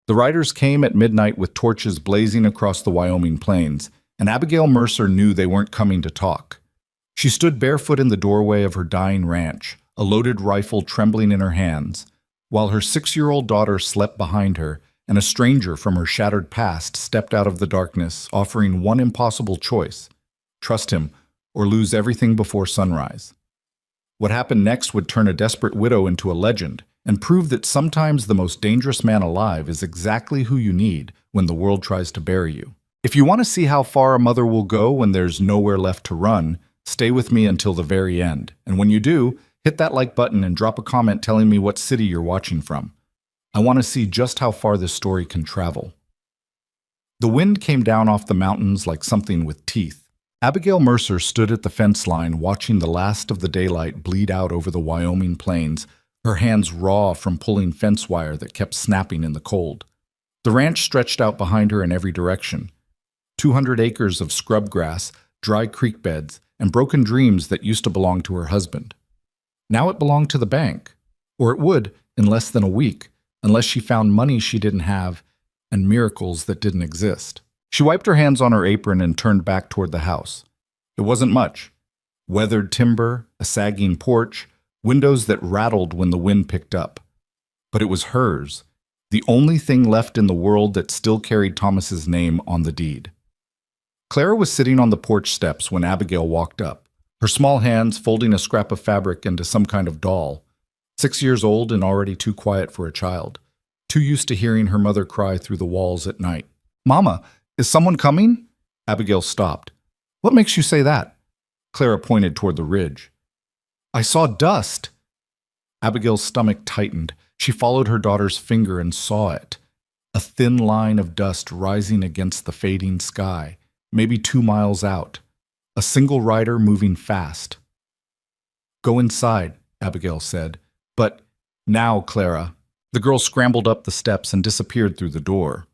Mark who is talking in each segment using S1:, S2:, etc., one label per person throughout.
S1: The riders came at midnight with torches blazing across the Wyoming plains, and Abigail Mercer knew they weren't coming to talk. She stood barefoot in the doorway of her dying ranch, a loaded rifle trembling in her hands, while her 6-year-old daughter slept behind her, and a stranger from her shattered past stepped out of the darkness, offering one impossible choice: trust him or lose everything before sunrise. What happened next would turn a desperate widow into a legend and prove that sometimes the most dangerous man alive is exactly who you need when the world tries to bury you. If you want to see how far a mother will go when there's nowhere left to run, stay with me until the very end. And when you do, hit that like button and drop a comment telling me what city you're watching from. I want to see just how far this story can travel. The wind came down off the mountains like something with teeth. Abigail Mercer stood at the fence line watching the last of the daylight bleed out over the Wyoming plains, her hands raw from pulling fence wire that kept snapping in the cold. The ranch stretched out behind her in every direction. 200 acres of scrub grass, dry creek beds, and broken dreams that used to belong to her husband. Now it belonged to the bank, or it would in less than a week, unless she found money she didn't have and miracles that didn't exist. She wiped her hands on her apron and turned back toward the house. It wasn't much. Weathered timber, a sagging porch, windows that rattled when the wind picked up. But it was hers, the only thing left in the world that still carried Thomas's name on the deed. Clara was sitting on the porch steps when Abigail walked up, her small hands folding a scrap of fabric into some kind of doll. 6 years old and already too quiet for a child, too used to hearing her mother cry through the walls at night. "Mama, is someone coming?" Abigail stopped. "What makes you say that?" Clara pointed toward the ridge. "I saw dust." Abigail's stomach tightened. She followed her daughter's finger and saw it. A thin line of dust rising against the fading sky, maybe 2 miles out. A single rider moving fast. "Go inside," Abigail said. "But now, Clara." The girl scrambled up the steps and disappeared through the door.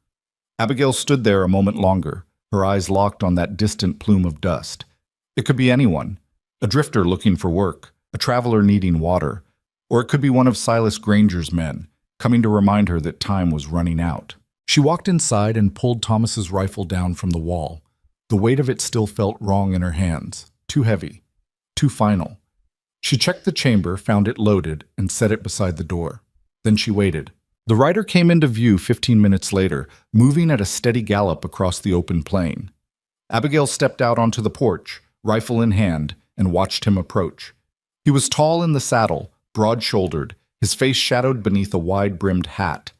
S1: Abigail stood there a moment longer, her eyes locked on that distant plume of dust. It could be anyone: a drifter looking for work, a traveler needing water, or it could be one of Silas Granger's men, coming to remind her that time was running out. She walked inside and pulled Thomas's rifle down from the wall. The weight of it still felt wrong in her hands, too heavy, too final. She checked the chamber, found it loaded, and set it beside the door. Then she waited. The rider came into view 15 minutes later, moving at a steady gallop across the open plain. Abigail stepped out onto the porch, rifle in hand, and watched him approach. He was tall in the saddle, broad-shouldered, his face shadowed beneath a wide-brimmed hat.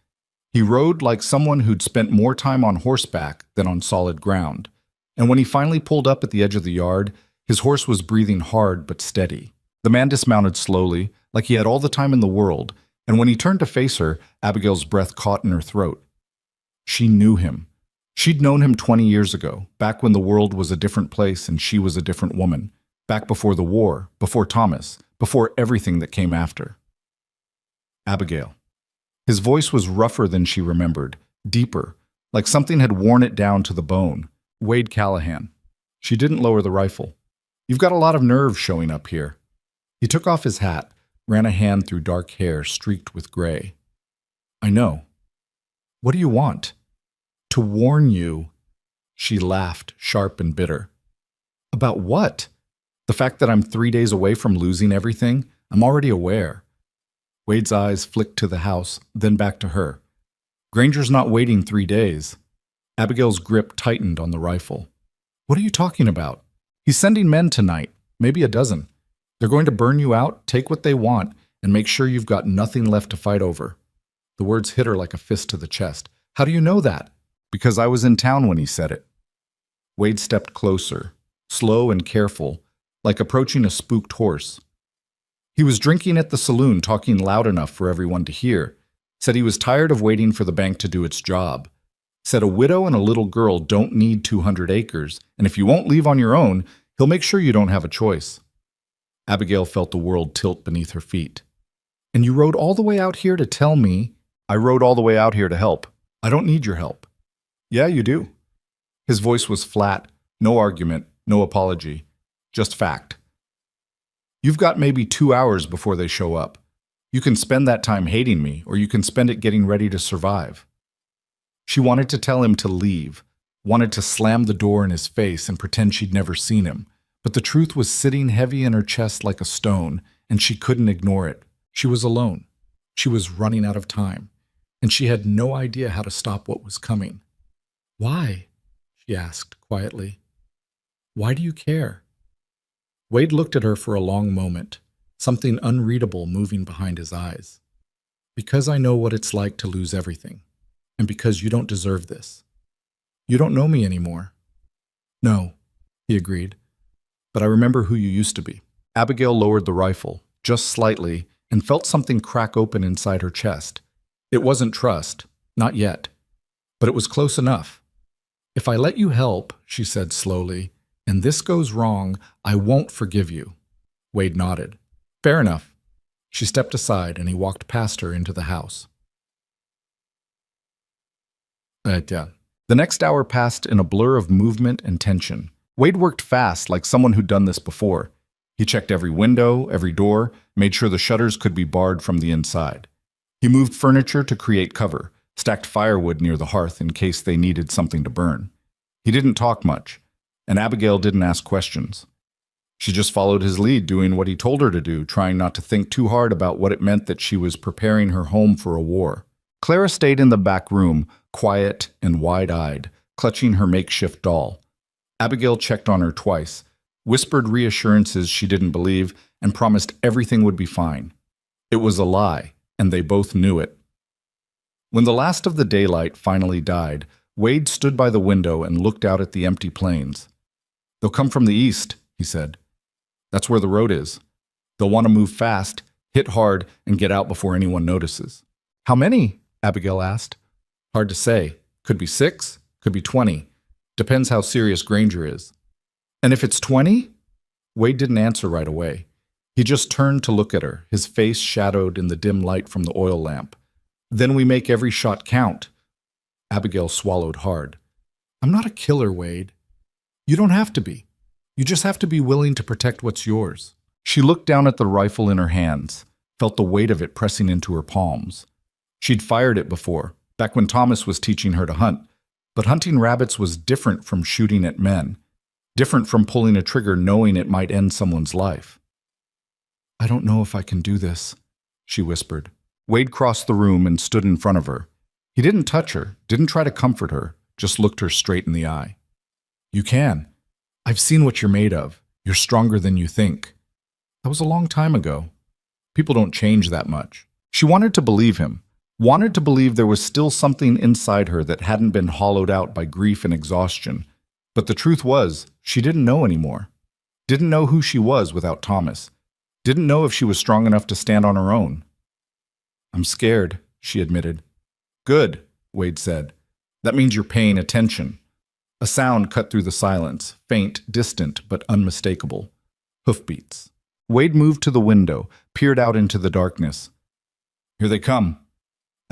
S1: He rode like someone who'd spent more time on horseback than on solid ground. And when he finally pulled up at the edge of the yard, his horse was breathing hard but steady. The man dismounted slowly, like he had all the time in the world, and when he turned to face her, Abigail's breath caught in her throat. She knew him. She'd known him 20 years ago, back when the world was a different place and she was a different woman, back before the war, before Thomas, before everything that came after. Abigail. His voice was rougher than she remembered, deeper, like something had worn it down to the bone. Wade Callahan. She didn't lower the rifle. "You've got a lot of nerve showing up here." He took off his hat, ran a hand through dark hair streaked with gray. "I know. What do you want?" "To warn you." She laughed, sharp and bitter. "About what?" "The fact that I'm 3 days away from losing everything. I'm already aware." Wade's eyes flicked to the house, then back to her. "Granger's not waiting 3 days." Abigail's grip tightened on the rifle. "What are you talking about?" "He's sending men tonight, maybe a dozen. They're going to burn you out, take what they want, and make sure you've got nothing left to fight over." The words hit her like a fist to the chest. "How do you know that?" "Because I was in town when he said it." Wade stepped closer, slow and careful, like approaching a spooked horse. He was drinking at the saloon, talking loud enough for everyone to hear. Said he was tired of waiting for the bank to do its job. Said a widow and a little girl don't need 200 acres, and if you won't leave on your own, he'll make sure you don't have a choice. Abigail felt the world tilt beneath her feet. "And you rode all the way out here to tell me—" "I rode all the way out here to help. I don't need your help." "Yeah, you do." His voice was flat, no argument, no apology, just fact. "You've got maybe 2 hours before they show up. You can spend that time hating me, or you can spend it getting ready to survive." She wanted to tell him to leave, wanted to slam the door in his face and pretend she'd never seen him. But the truth was sitting heavy in her chest like a stone, and she couldn't ignore it. She was alone. She was running out of time, and she had no idea how to stop what was coming. "Why?" she asked quietly. "Why do you care?" Wade looked at her for a long moment, something unreadable moving behind his eyes. "Because I know what it's like to lose everything, and because you don't deserve this. You don't know me anymore." "No," he agreed, "but I remember who you used to be." Abigail lowered the rifle, just slightly, and felt something crack open inside her chest. It wasn't trust, not yet, but it was close enough. "If I let you help," she said slowly, "and this goes wrong, I won't forgive you." Wade nodded. "Fair enough." She stepped aside and he walked past her into the house. The next hour passed in a blur of movement and tension. Wade worked fast, like someone who'd done this before. He checked every window, every door, made sure the shutters could be barred from the inside. He moved furniture to create cover, stacked firewood near the hearth in case they needed something to burn. He didn't talk much, and Abigail didn't ask questions. She just followed his lead, doing what he told her to do, trying not to think too hard about what it meant that she was preparing her home for a war. Clara stayed in the back room, quiet and wide-eyed, clutching her makeshift doll. Abigail checked on her twice, whispered reassurances she didn't believe, and promised everything would be fine. It was a lie, and they both knew it. When the last of the daylight finally died, Wade stood by the window and looked out at the empty plains. "They'll come from the east," he said. "That's where the road is. They'll want to move fast, hit hard, and get out before anyone notices." "How many?" Abigail asked. "Hard to say. Could be 6, could be 20. Depends how serious Granger is." "And if it's 20? Wade didn't answer right away. He just turned to look at her, his face shadowed in the dim light from the oil lamp. "Then we make every shot count." Abigail swallowed hard. "I'm not a killer, Wade. You don't have to be. You just have to be willing to protect what's yours." She looked down at the rifle in her hands, felt the weight of it pressing into her palms. She'd fired it before, back when Thomas was teaching her to hunt, but hunting rabbits was different from shooting at men, different from pulling a trigger knowing it might end someone's life. "I don't know if I can do this," she whispered. Wade crossed the room and stood in front of her. He didn't touch her, didn't try to comfort her, just looked her straight in the eye. "You can. I've seen what you're made of. You're stronger than you think." That was a long time ago. People don't change that much. She wanted to believe him, wanted to believe there was still something inside her that hadn't been hollowed out by grief and exhaustion. But the truth was, she didn't know anymore. Didn't know who she was without Thomas. Didn't know if she was strong enough to stand on her own. "I'm scared," she admitted. "Good," Wade said. "That means you're paying attention." A sound cut through the silence, faint, distant, but unmistakable. Hoofbeats. Wade moved to the window, peered out into the darkness. "Here they come."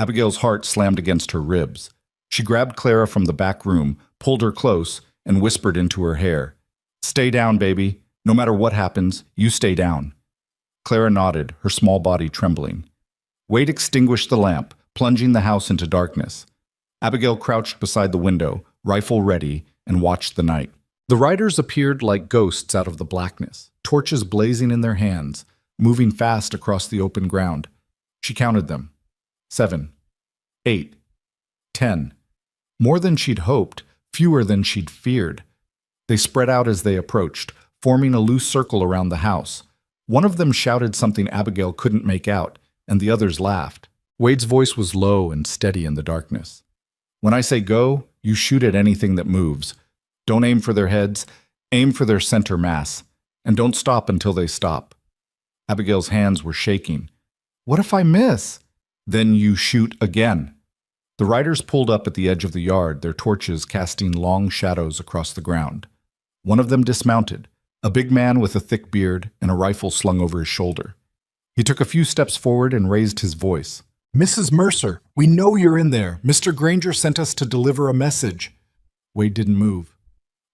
S1: Abigail's heart slammed against her ribs. She grabbed Clara from the back room, pulled her close, and whispered into her hair. "Stay down, baby. No matter what happens, you stay down." Clara nodded, her small body trembling. Wade extinguished the lamp, plunging the house into darkness. Abigail crouched beside the window, rifle ready, and watched the night. The riders appeared like ghosts out of the blackness, torches blazing in their hands, moving fast across the open ground. She counted them. 7, 8, 10. More than she'd hoped, fewer than she'd feared. They spread out as they approached, forming a loose circle around the house. One of them shouted something Abigail couldn't make out, and the others laughed. Wade's voice was low and steady in the darkness. "When I say go, you shoot at anything that moves. Don't aim for their heads, aim for their center mass, and don't stop until they stop." Abigail's hands were shaking. "What if I miss?" "Then you shoot again." The riders pulled up at the edge of the yard, their torches casting long shadows across the ground. One of them dismounted, a big man with a thick beard and a rifle slung over his shoulder. He took a few steps forward and raised his voice. "Mrs. Mercer, we know you're in there. Mr. Granger sent us to deliver a message." Wade didn't move,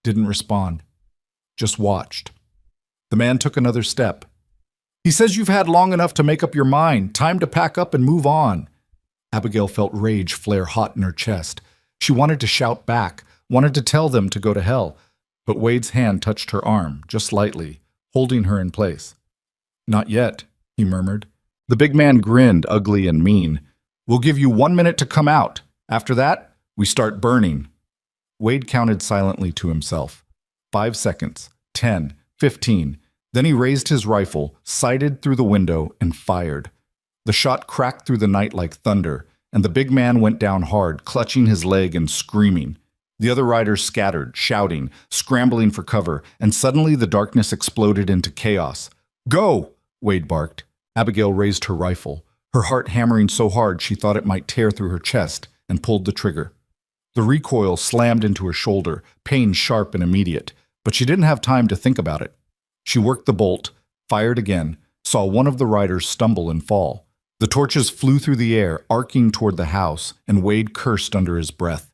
S1: didn't respond, just watched. The man took another step. "He says you've had long enough to make up your mind. Time to pack up and move on." Abigail felt rage flare hot in her chest. She wanted to shout back, wanted to tell them to go to hell, but Wade's hand touched her arm, just lightly, holding her in place. "Not yet," he murmured. The big man grinned, ugly and mean. "We'll give you 1 minute to come out. After that, we start burning." Wade counted silently to himself. 5 seconds, 10, 15. Then he raised his rifle, sighted through the window, and fired. The shot cracked through the night like thunder, and the big man went down hard, clutching his leg and screaming. The other riders scattered, shouting, scrambling for cover, and suddenly the darkness exploded into chaos. "Go!" Wade barked. Abigail raised her rifle, her heart hammering so hard she thought it might tear through her chest, and pulled the trigger. The recoil slammed into her shoulder, pain sharp and immediate, but she didn't have time to think about it. She worked the bolt, fired again, saw one of the riders stumble and fall. The torches flew through the air, arcing toward the house, and Wade cursed under his breath.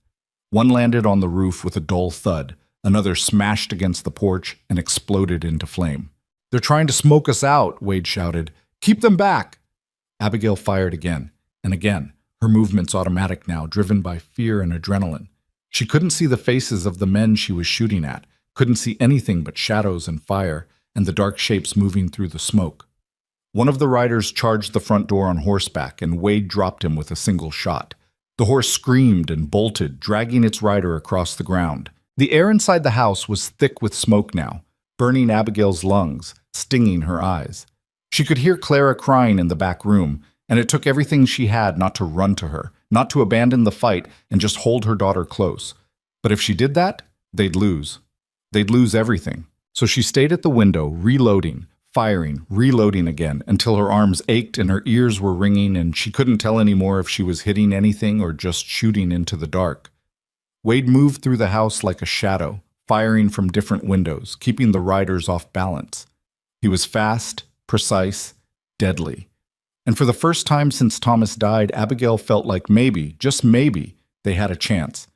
S1: One landed on the roof with a dull thud, another smashed against the porch and exploded into flame. "They're trying to smoke us out," Wade shouted. "Keep them back!" Abigail fired again, and again, her movements automatic now, driven by fear and adrenaline. She couldn't see the faces of the men she was shooting at, couldn't see anything but shadows and fire, and the dark shapes moving through the smoke. One of the riders charged the front door on horseback, and Wade dropped him with a single shot. The horse screamed and bolted, dragging its rider across the ground. The air inside the house was thick with smoke now, burning Abigail's lungs, stinging her eyes. She could hear Clara crying in the back room, and it took everything she had not to run to her, not to abandon the fight and just hold her daughter close. But if she did that, they'd lose. They'd lose everything. So she stayed at the window, reloading, firing, reloading again, until her arms ached and her ears were ringing and she couldn't tell anymore if she was hitting anything or just shooting into the dark. Wade moved through the house like a shadow, firing from different windows, keeping the riders off balance. He was fast, precise, deadly. And for the first time since Thomas died, Abigail felt like maybe, just maybe, they had a chance.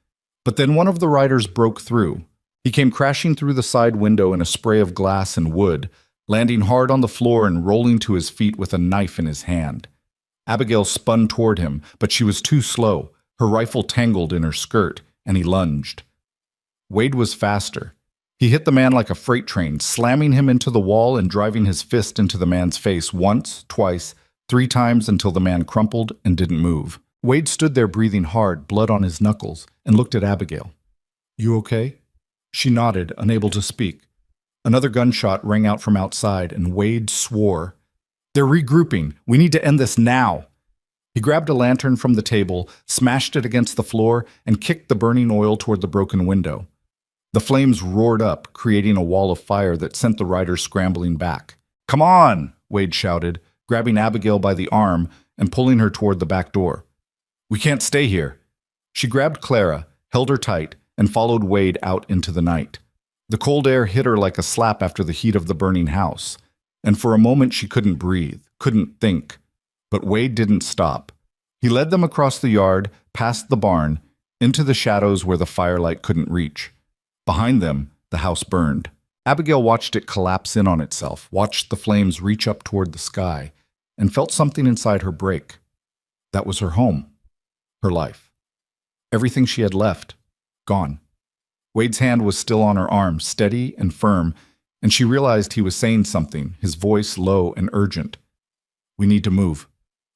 S1: But then one of the riders broke through. He came crashing through the side window in a spray of glass and wood, landing hard on the floor and rolling to his feet with a knife in his hand. Abigail spun toward him, but she was too slow. Her rifle tangled in her skirt, and he lunged. Wade was faster. He hit the man like a freight train, slamming him into the wall and driving his fist into the man's face once, twice, 3 times until the man crumpled and didn't move. Wade stood there breathing hard, blood on his knuckles, and looked at Abigail. "You okay?" She nodded, unable to speak. Another gunshot rang out from outside, and Wade swore. "They're regrouping. We need to end this now." He grabbed a lantern from the table, smashed it against the floor, and kicked the burning oil toward the broken window. The flames roared up, creating a wall of fire that sent the riders scrambling back. "Come on!" Wade shouted, grabbing Abigail by the arm and pulling her toward the back door. "We can't stay here." She grabbed Clara, held her tight, and followed Wade out into the night. The cold air hit her like a slap after the heat of the burning house, and for a moment she couldn't breathe, couldn't think. But Wade didn't stop. He led them across the yard, past the barn, into the shadows where the firelight couldn't reach. Behind them, the house burned. Abigail watched it collapse in on itself, watched the flames reach up toward the sky, and felt something inside her break. That was her home, her life. Everything she had left, gone. Wade's hand was still on her arm, steady and firm, and she realized he was saying something, his voice low and urgent. "We need to move.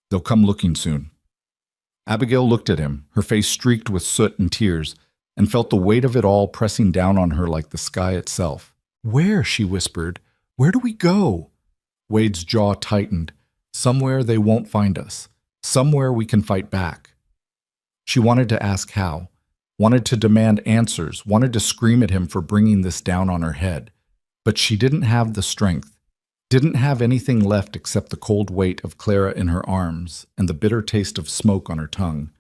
S1: They'll come looking soon." Abigail looked at him, her face streaked with soot and tears, and felt the weight of it all pressing down on her like the sky itself. "Where?" she whispered. "Where do we go?" Wade's jaw tightened. "Somewhere they won't find us. Somewhere we can fight back." She wanted to ask how, wanted to demand answers, wanted to scream at him for bringing this down on her head. But she didn't have the strength, didn't have anything left except the cold weight of Clara in her arms and the bitter taste of smoke on her tongue.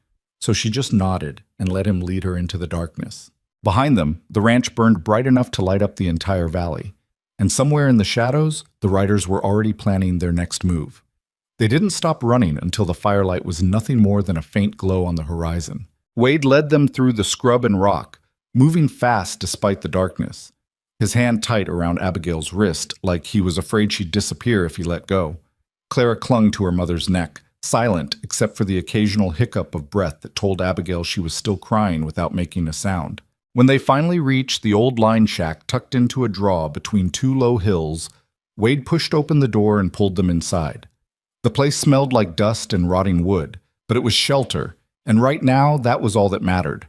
S1: So she just nodded and let him lead her into the darkness. Behind them, the ranch burned bright enough to light up the entire valley. And somewhere in the shadows, the riders were already planning their next move. They didn't stop running until the firelight was nothing more than a faint glow on the horizon. Wade led them through the scrub and rock, moving fast despite the darkness, his hand tight around Abigail's wrist, like he was afraid she'd disappear if he let go. Clara clung to her mother's neck, silent except for the occasional hiccup of breath that told Abigail she was still crying without making a sound. When they finally reached the old line shack tucked into a draw between two low hills, Wade pushed open the door and pulled them inside. The place smelled like dust and rotting wood, but it was shelter, and right now that was all that mattered.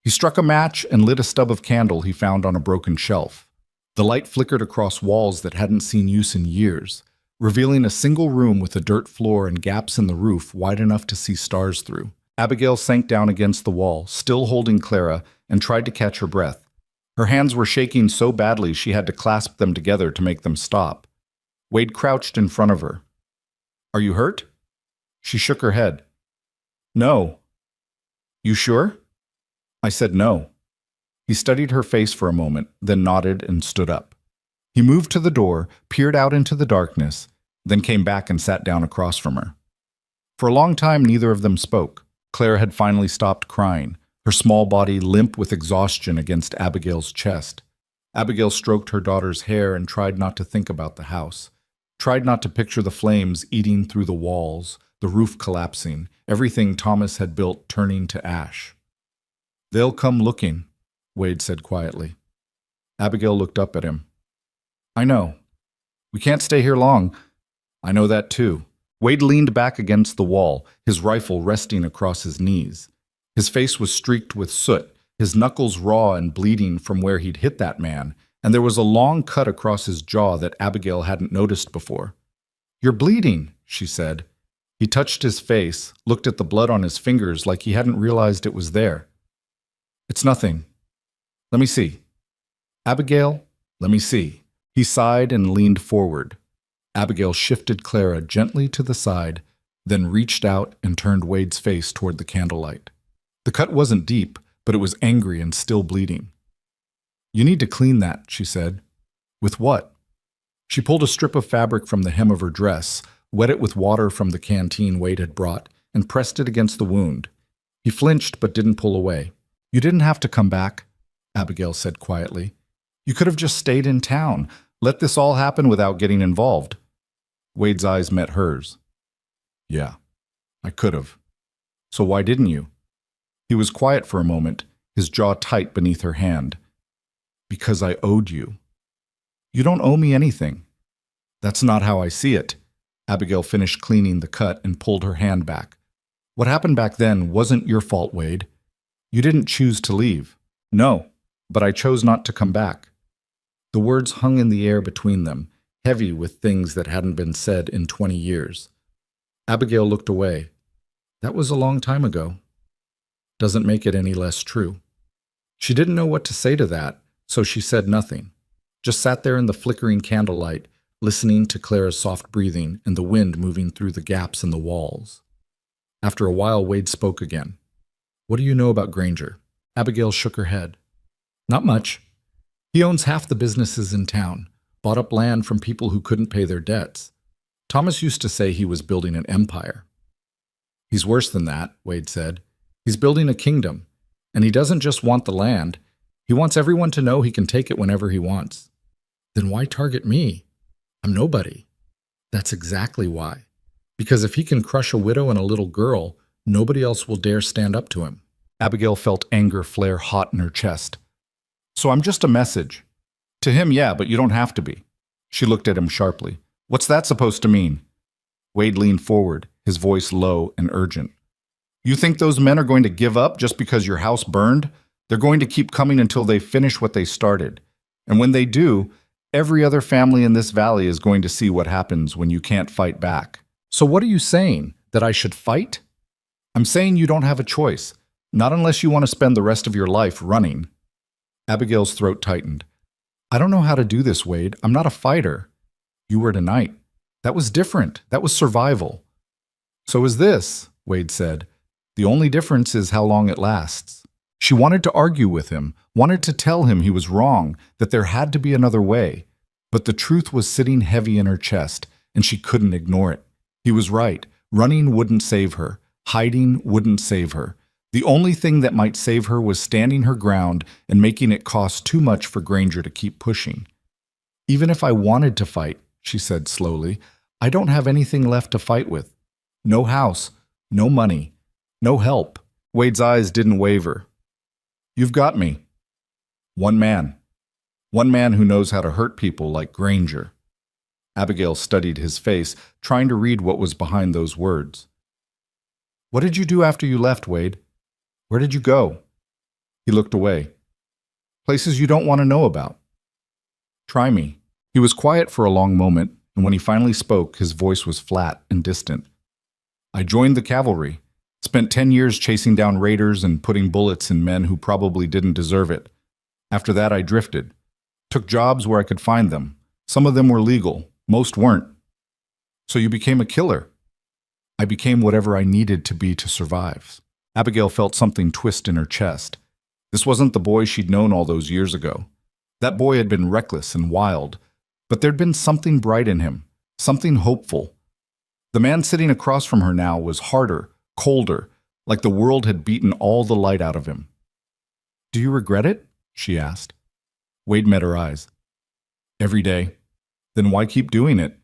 S1: He struck a match and lit a stub of candle he found on a broken shelf. The light flickered across walls that hadn't seen use in years, revealing a single room with a dirt floor and gaps in the roof wide enough to see stars through. Abigail sank down against the wall, still holding Clara, and tried to catch her breath. Her hands were shaking so badly she had to clasp them together to make them stop. Wade crouched in front of her. "Are you hurt?" She shook her head. "No." "You sure?" I said no. He studied her face for a moment, then nodded and stood up. He moved to the door, peered out into the darkness, then came back and sat down across from her. For a long time, neither of them spoke. Clara had finally stopped crying, her small body limp with exhaustion against Abigail's chest. Abigail stroked her daughter's hair and tried not to think about the house, tried not to picture the flames eating through the walls, the roof collapsing, everything Thomas had built turning to ash. "They'll come looking," Wade said quietly. Abigail looked up at him. "I know. We can't stay here long." "I know that too." Wade leaned back against the wall, his rifle resting across his knees. His face was streaked with soot, his knuckles raw and bleeding from where he'd hit that man, and there was a long cut across his jaw that Abigail hadn't noticed before. "You're bleeding," she said. He touched his face, looked at the blood on his fingers like he hadn't realized it was there. "It's nothing. Let me see." "Abigail, let me see." He sighed and leaned forward. Abigail shifted Clara gently to the side, then reached out and turned Wade's face toward the candlelight. The cut wasn't deep, but it was angry and still bleeding. "You need to clean that," she said. "With what?" She pulled a strip of fabric from the hem of her dress, wet it with water from the canteen Wade had brought, and pressed it against the wound. He flinched but didn't pull away. "You didn't have to come back," Abigail said quietly. "You could have just stayed in town, let this all happen without getting involved." Wade's eyes met hers. "Yeah, I could have. So why didn't you?" He was quiet for a moment, his jaw tight beneath her hand. "Because I owed you." "You don't owe me anything." "That's not how I see it." Abigail finished cleaning the cut and pulled her hand back. "What happened back then wasn't your fault, Wade. You didn't choose to leave." "No, but I chose not to come back." The words hung in the air between them, heavy with things that hadn't been said in 20 years. Abigail looked away. "That was a long time ago." "Doesn't make it any less true." She didn't know what to say to that, so she said nothing, just sat there in the flickering candlelight, listening to Clara's soft breathing and the wind moving through the gaps in the walls. After a while, Wade spoke again. "What do you know about Granger?" Abigail shook her head. "Not much. He owns half the businesses in town, bought up land from people who couldn't pay their debts. Thomas used to say he was building an empire." "He's worse than that," Wade said. "He's building a kingdom, and he doesn't just want the land. He wants everyone to know he can take it whenever he wants." "Then why target me? I'm nobody." "That's exactly why. Because if he can crush a widow and a little girl, nobody else will dare stand up to him." Abigail felt anger flare hot in her chest. "So I'm just a message." "To him, yeah, but you don't have to be." She looked at him sharply. "What's that supposed to mean?" Wade leaned forward, his voice low and urgent. "You think those men are going to give up just because your house burned? They're going to keep coming until they finish what they started. And when they do, every other family in this valley is going to see what happens when you can't fight back." "So what are you saying? That I should fight?" "I'm saying you don't have a choice. Not unless you want to spend the rest of your life running." Abigail's throat tightened. "I don't know how to do this, Wade. I'm not a fighter." "You were tonight. That was different. That was survival." "So is this," Wade said. "The only difference is how long it lasts." She wanted to argue with him, wanted to tell him he was wrong, that there had to be another way. But the truth was sitting heavy in her chest, and she couldn't ignore it. He was right. Running wouldn't save her. Hiding wouldn't save her. The only thing that might save her was standing her ground and making it cost too much for Granger to keep pushing. "Even if I wanted to fight," she said slowly, "I don't have anything left to fight with. No house, no money, no help. Wade's eyes didn't waver. You've got me. One man. One man who knows how to hurt people like Granger. Abigail studied his face, trying to read what was behind those words. What did you do after you left, Wade? Where did you go? He looked away. Places you don't want to know about. Try me. He was quiet for a long moment, and when he finally spoke, his voice was flat and distant. I joined the cavalry. Spent 10 years chasing down raiders and putting bullets in men who probably didn't deserve it. After that, I drifted. Took jobs where I could find them. Some of them were legal. Most weren't. So you became a killer. I became whatever I needed to be to survive. Abigail felt something twist in her chest. This wasn't the boy she'd known all those years ago. That boy had been reckless and wild, but there'd been something bright in him, something hopeful. The man sitting across from her now was harder, colder, like the world had beaten all the light out of him. Do you regret it? She asked. Wade met her eyes. Every day. Then why keep doing it?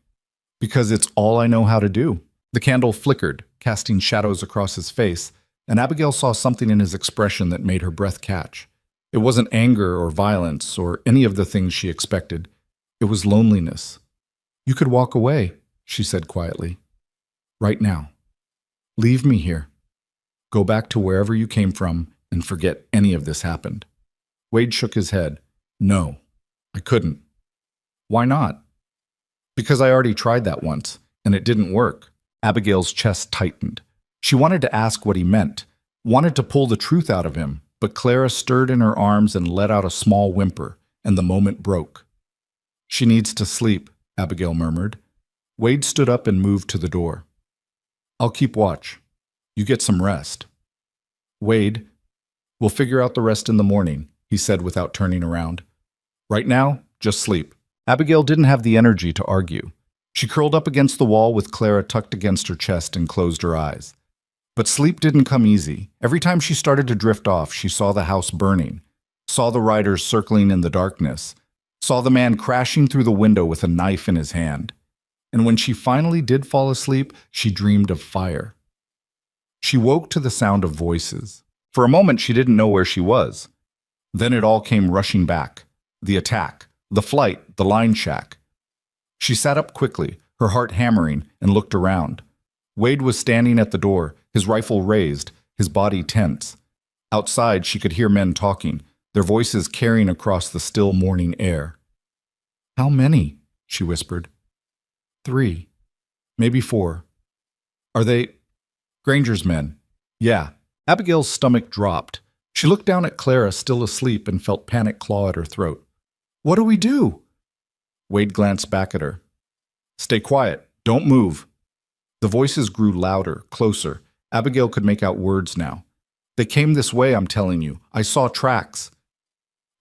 S1: Because it's all I know how to do. The candle flickered, casting shadows across his face, and Abigail saw something in his expression that made her breath catch. It wasn't anger or violence or any of the things she expected. It was loneliness. You could walk away, she said quietly. Right now. Leave me here. Go back to wherever you came from and forget any of this happened. Wade shook his head. No, I couldn't. Why not? Because I already tried that once, and it didn't work. Abigail's chest tightened. She wanted to ask what he meant, wanted to pull the truth out of him, but Clara stirred in her arms and let out a small whimper, and the moment broke. She needs to sleep, Abigail murmured. Wade stood up and moved to the door. I'll keep watch. You get some rest. Wade, we'll figure out the rest in the morning, he said without turning around. Right now, just sleep. Abigail didn't have the energy to argue. She curled up against the wall with Clara tucked against her chest and closed her eyes. But sleep didn't come easy. Every time she started to drift off, she saw the house burning, saw the riders circling in the darkness, saw the man crashing through the window with a knife in his hand. And when she finally did fall asleep, she dreamed of fire. She woke to the sound of voices. For a moment, she didn't know where she was. Then it all came rushing back. The attack, the flight, the line shack. She sat up quickly, her heart hammering, and looked around. Wade was standing at the door, his rifle raised, his body tense. Outside, she could hear men talking, their voices carrying across the still morning air. How many? She whispered. 3, maybe 4. Are they Granger's men? Yeah. Abigail's stomach dropped. She looked down at Clara, still asleep, and felt panic claw at her throat. What do we do? Wade glanced back at her. Stay quiet. Don't move. The voices grew louder, closer. Abigail could make out words now. They came this way, I'm telling you. I saw tracks.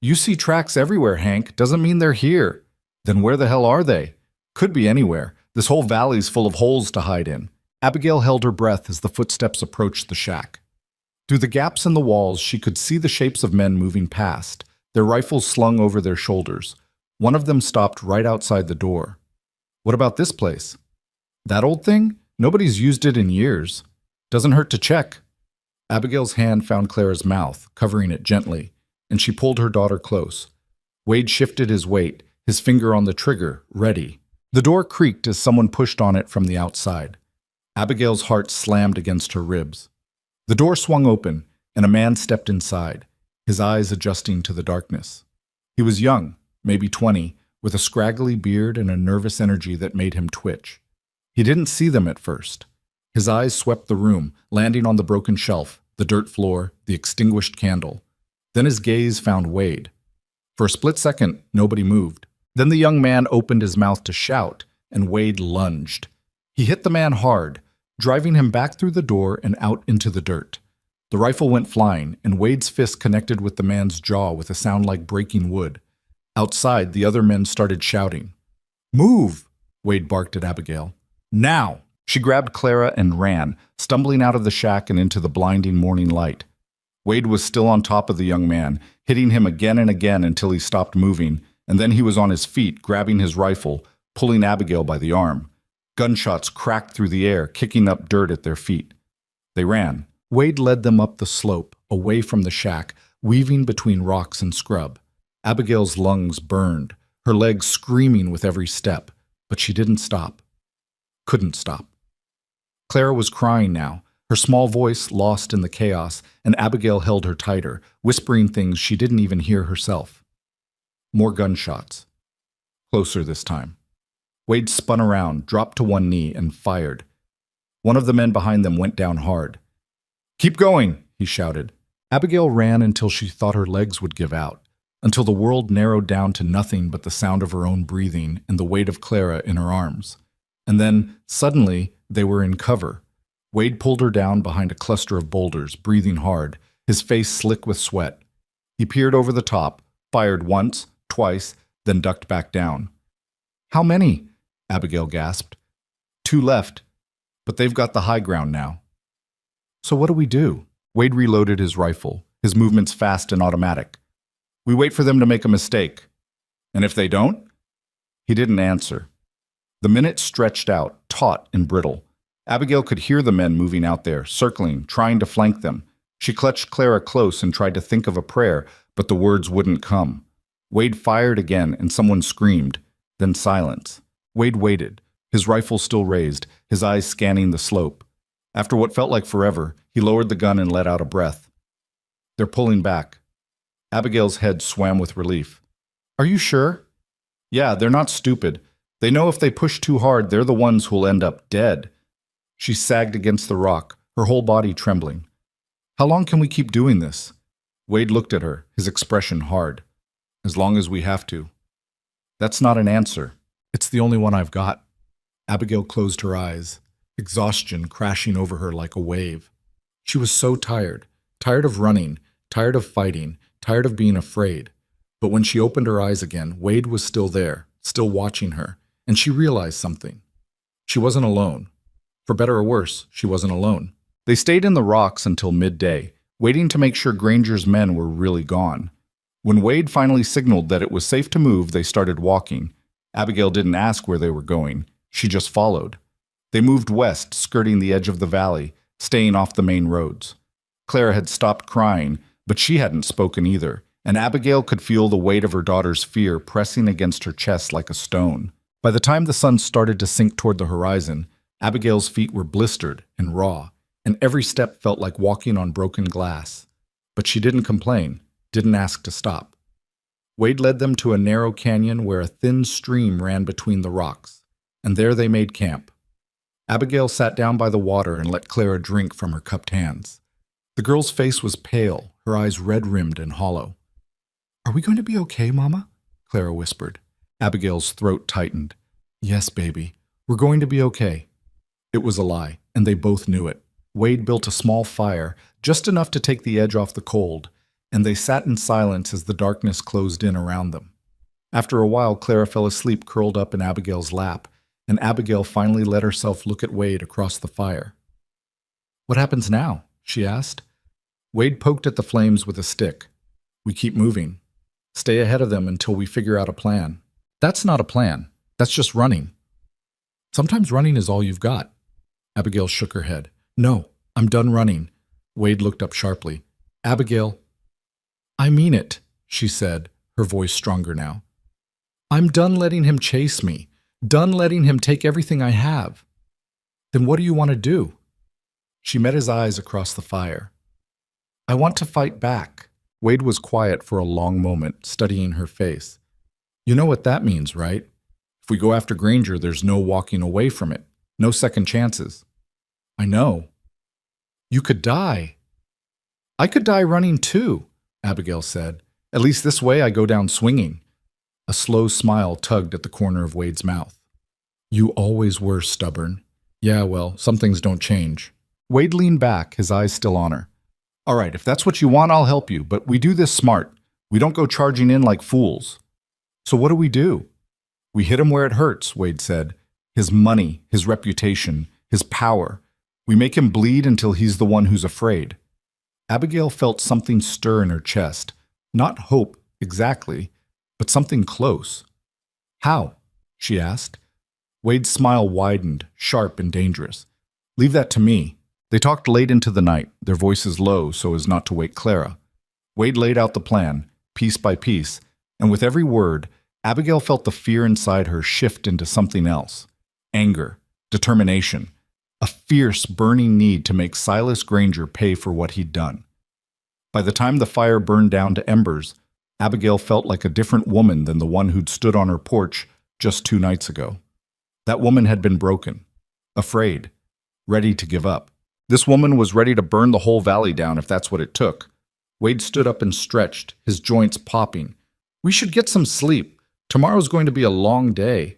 S1: You see tracks everywhere, Hank. Doesn't mean they're here. Then where the hell are they? Could be anywhere. This whole valley's full of holes to hide in. Abigail held her breath as the footsteps approached the shack. Through the gaps in the walls, she could see the shapes of men moving past, their rifles slung over their shoulders. One of them stopped right outside the door. What about this place? That old thing? Nobody's used it in years. Doesn't hurt to check. Abigail's hand found Clara's mouth, covering it gently, and she pulled her daughter close. Wade shifted his weight, his finger on the trigger, ready. The door creaked as someone pushed on it from the outside. Abigail's heart slammed against her ribs. The door swung open, and a man stepped inside, his eyes adjusting to the darkness. He was young, maybe 20, with a scraggly beard and a nervous energy that made him twitch. He didn't see them at first. His eyes swept the room, landing on the broken shelf, the dirt floor, the extinguished candle. Then his gaze found Wade. For a split second, nobody moved. Then the young man opened his mouth to shout, and Wade lunged. He hit the man hard, driving him back through the door and out into the dirt. The rifle went flying, and Wade's fist connected with the man's jaw with a sound like breaking wood. Outside, the other men started shouting. Move! Wade barked at Abigail. Now! She grabbed Clara and ran, stumbling out of the shack and into the blinding morning light. Wade was still on top of the young man, hitting him again and again until he stopped moving, and then he was on his feet, grabbing his rifle, pulling Abigail by the arm. Gunshots cracked through the air, kicking up dirt at their feet. They ran. Wade led them up the slope, away from the shack, weaving between rocks and scrub. Abigail's lungs burned, her legs screaming with every step, but she didn't stop. Couldn't stop. Clara was crying now, her small voice lost in the chaos, and Abigail held her tighter, whispering things she didn't even hear herself. More gunshots. Closer this time. Wade spun around, dropped to one knee, and fired. One of the men behind them went down hard. "Keep going," he shouted. Abigail ran until she thought her legs would give out, until the world narrowed down to nothing but the sound of her own breathing and the weight of Clara in her arms. And then, suddenly, they were in cover. Wade pulled her down behind a cluster of boulders, breathing hard, his face slick with sweat. He peered over the top, fired once, twice, then ducked back down. "How many?" Abigail gasped. "Two left, but they've got the high ground now." "So what do we do?" Wade reloaded his rifle, his movements fast and automatic. "We wait for them to make a mistake. And if they don't?" He didn't answer. The minutes stretched out, taut and brittle. Abigail could hear the men moving out there, circling, trying to flank them. She clutched Clara close and tried to think of a prayer, but the words wouldn't come. Wade fired again, and someone screamed. Then silence. Wade waited, his rifle still raised, his eyes scanning the slope. After what felt like forever, he lowered the gun and let out a breath. "They're pulling back." Abigail's head swam with relief. "Are you sure?" "Yeah, they're not stupid. They know if they push too hard, they're the ones who'll end up dead." She sagged against the rock, her whole body trembling. "How long can we keep doing this?" Wade looked at her, his expression hard. "As long as we have to." "That's not an answer. It's the only one I've got." Abigail closed her eyes, exhaustion crashing over her like a wave. She was so tired, tired of running, tired of fighting, tired of being afraid. But when she opened her eyes again, Wade was still there, still watching her, and she realized something. She wasn't alone. For better or worse, she wasn't alone. They stayed in the rocks until midday, waiting to make sure Granger's men were really gone. When Wade finally signaled that it was safe to move, they started walking. Abigail didn't ask where they were going. She just followed. They moved west, skirting the edge of the valley, staying off the main roads. Clara had stopped crying, but she hadn't spoken either, and Abigail could feel the weight of her daughter's fear pressing against her chest like a stone. By the time the sun started to sink toward the horizon, Abigail's feet were blistered and raw, and every step felt like walking on broken glass. But she didn't complain, didn't ask to stop. Wade led them to a narrow canyon where a thin stream ran between the rocks, and there they made camp. Abigail sat down by the water and let Clara drink from her cupped hands. The girl's face was pale, her eyes red-rimmed and hollow. "Are we going to be okay, Mama?" Clara whispered. Abigail's throat tightened. "Yes, baby. We're going to be okay." It was a lie, and they both knew it. Wade built a small fire, just enough to take the edge off the cold, and they sat in silence as the darkness closed in around them. After a while, Clara fell asleep curled up in Abigail's lap, and Abigail finally let herself look at Wade across the fire. "What happens now?" she asked. Wade poked at the flames with a stick. "We keep moving. Stay ahead of them until we figure out a plan." "That's not a plan. That's just running." "Sometimes running is all you've got." Abigail shook her head. "No, I'm done running." Wade looked up sharply. "Abigail." "I mean it," she said, her voice stronger now. "I'm done letting him chase me, done letting him take everything I have." "Then what do you want to do?" She met his eyes across the fire. "I want to fight back." Wade was quiet for a long moment, studying her face. "You know what that means, right? If we go after Granger, there's no walking away from it. No second chances." "I know." "You could die." "I could die running too," Abigail said. "At least this way I go down swinging." A slow smile tugged at the corner of Wade's mouth. "You always were stubborn." "Yeah, well, some things don't change." Wade leaned back, his eyes still on her. "All right, if that's what you want, I'll help you, but we do this smart. We don't go charging in like fools." "So what do we do?" "We hit him where it hurts," Wade said. "His money, his reputation, his power. We make him bleed until he's the one who's afraid." Abigail felt something stir in her chest. Not hope, exactly, but something close. "How?" she asked. Wade's smile widened, sharp and dangerous. Leave that to me. They talked late into the night, their voices low so as not to wake Clara. Wade laid out the plan, piece by piece, and with every word, Abigail felt the fear inside her shift into something else. Anger, determination, a fierce, burning need to make Silas Granger pay for what he'd done. By the time the fire burned down to embers, Abigail felt like a different woman than the one who'd stood on her porch just 2 nights ago. That woman had been broken, afraid, ready to give up. This woman was ready to burn the whole valley down if that's what it took. Wade stood up and stretched, his joints popping. We should get some sleep. Tomorrow's going to be a long day.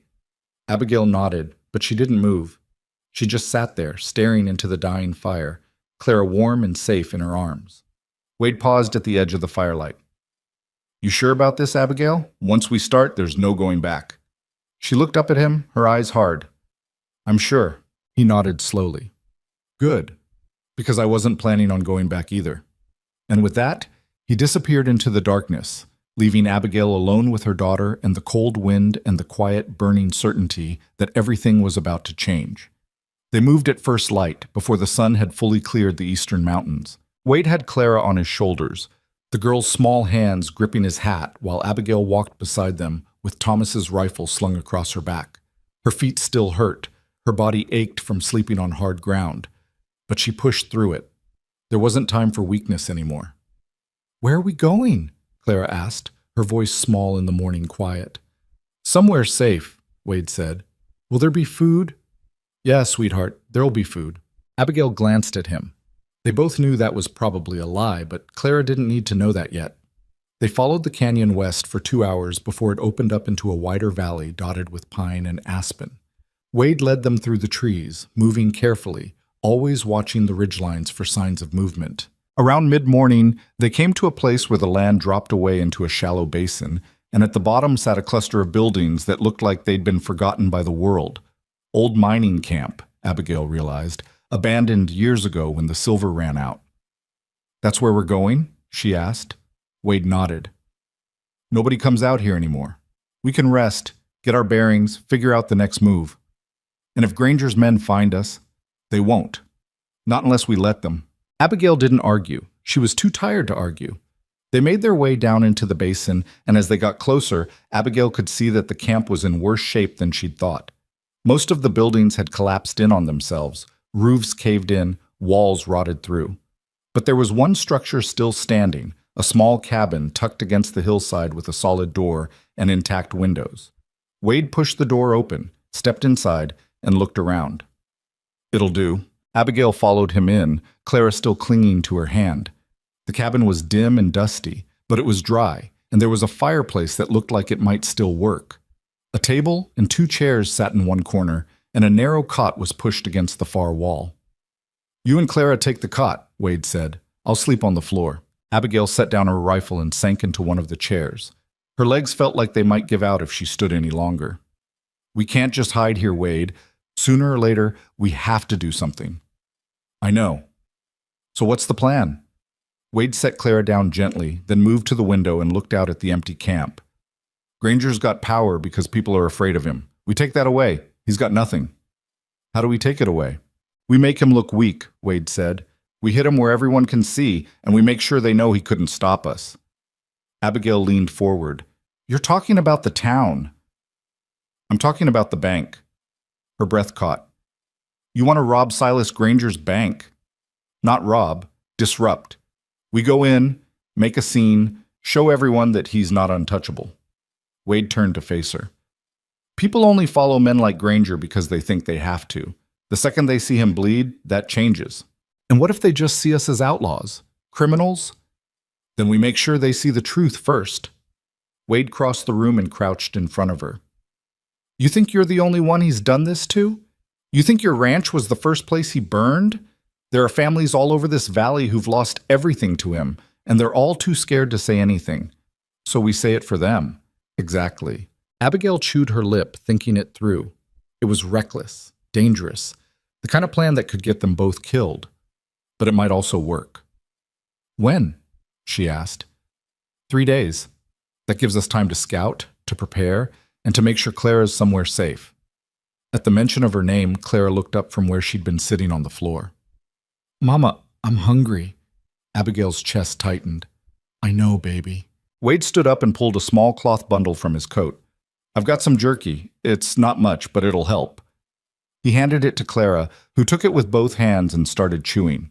S1: Abigail nodded, but she didn't move. She just sat there, staring into the dying fire, Clara warm and safe in her arms. Wade paused at the edge of the firelight. You sure about this, Abigail? Once we start, there's no going back. She looked up at him, her eyes hard. I'm sure. He nodded slowly. Good, because I wasn't planning on going back either. And with that, he disappeared into the darkness, leaving Abigail alone with her daughter and the cold wind and the quiet, burning certainty that everything was about to change. They moved at first light, before the sun had fully cleared the eastern mountains. Wade had Clara on his shoulders, the girl's small hands gripping his hat while Abigail walked beside them with Thomas's rifle slung across her back. Her feet still hurt, her body ached from sleeping on hard ground, but she pushed through it. There wasn't time for weakness anymore. Where are we going? Clara asked, her voice small in the morning quiet. Somewhere safe, Wade said. Will there be food? Yeah, sweetheart, there'll be food. Abigail glanced at him. They both knew that was probably a lie, but Clara didn't need to know that yet. They followed the canyon west for 2 hours before it opened up into a wider valley dotted with pine and aspen. Wade led them through the trees, moving carefully, always watching the ridgelines for signs of movement. Around mid-morning, they came to a place where the land dropped away into a shallow basin, and at the bottom sat a cluster of buildings that looked like they'd been forgotten by the world. Old mining camp, Abigail realized, abandoned years ago when the silver ran out. That's where we're going? She asked. Wade nodded. Nobody comes out here anymore. We can rest, get our bearings, figure out the next move. And if Granger's men find us, they won't. Not unless we let them. Abigail didn't argue. She was too tired to argue. They made their way down into the basin, and as they got closer, Abigail could see that the camp was in worse shape than she'd thought. Most of the buildings had collapsed in on themselves, roofs caved in, walls rotted through. But there was one structure still standing, a small cabin tucked against the hillside with a solid door and intact windows. Wade pushed the door open, stepped inside, and looked around. It'll do. Abigail followed him in, Clara still clinging to her hand. The cabin was dim and dusty, but it was dry, and there was a fireplace that looked like it might still work. A table and 2 chairs sat in one corner, and a narrow cot was pushed against the far wall. You and Clara take the cot, Wade said. I'll sleep on the floor. Abigail set down her rifle and sank into one of the chairs. Her legs felt like they might give out if she stood any longer. We can't just hide here, Wade. Sooner or later, we have to do something. I know. So what's the plan? Wade set Clara down gently, then moved to the window and looked out at the empty camp. Granger's got power because people are afraid of him. We take that away. He's got nothing. How do we take it away? We make him look weak, Wade said. We hit him where everyone can see, and we make sure they know he couldn't stop us. Abigail leaned forward. You're talking about the town. I'm talking about the bank. Her breath caught. You want to rob Silas Granger's bank? Not rob, disrupt. We go in, make a scene, show everyone that he's not untouchable. Wade turned to face her. People only follow men like Granger because they think they have to. The second they see him bleed, that changes. And what if they just see us as outlaws? Criminals? Then we make sure they see the truth first. Wade crossed the room and crouched in front of her. You think you're the only one he's done this to? You think your ranch was the first place he burned? There are families all over this valley who've lost everything to him, and they're all too scared to say anything. So we say it for them. Exactly. Abigail chewed her lip, thinking it through. It was reckless, dangerous, the kind of plan that could get them both killed. But it might also work. When? She asked. 3 days. That gives us time to scout, to prepare, and to make sure Clara's somewhere safe. At the mention of her name, Clara looked up from where she'd been sitting on the floor. "Mama, I'm hungry." Abigail's chest tightened. "I know, baby." Wade stood up and pulled a small cloth bundle from his coat. "I've got some jerky. It's not much, but it'll help." He handed it to Clara, who took it with both hands and started chewing.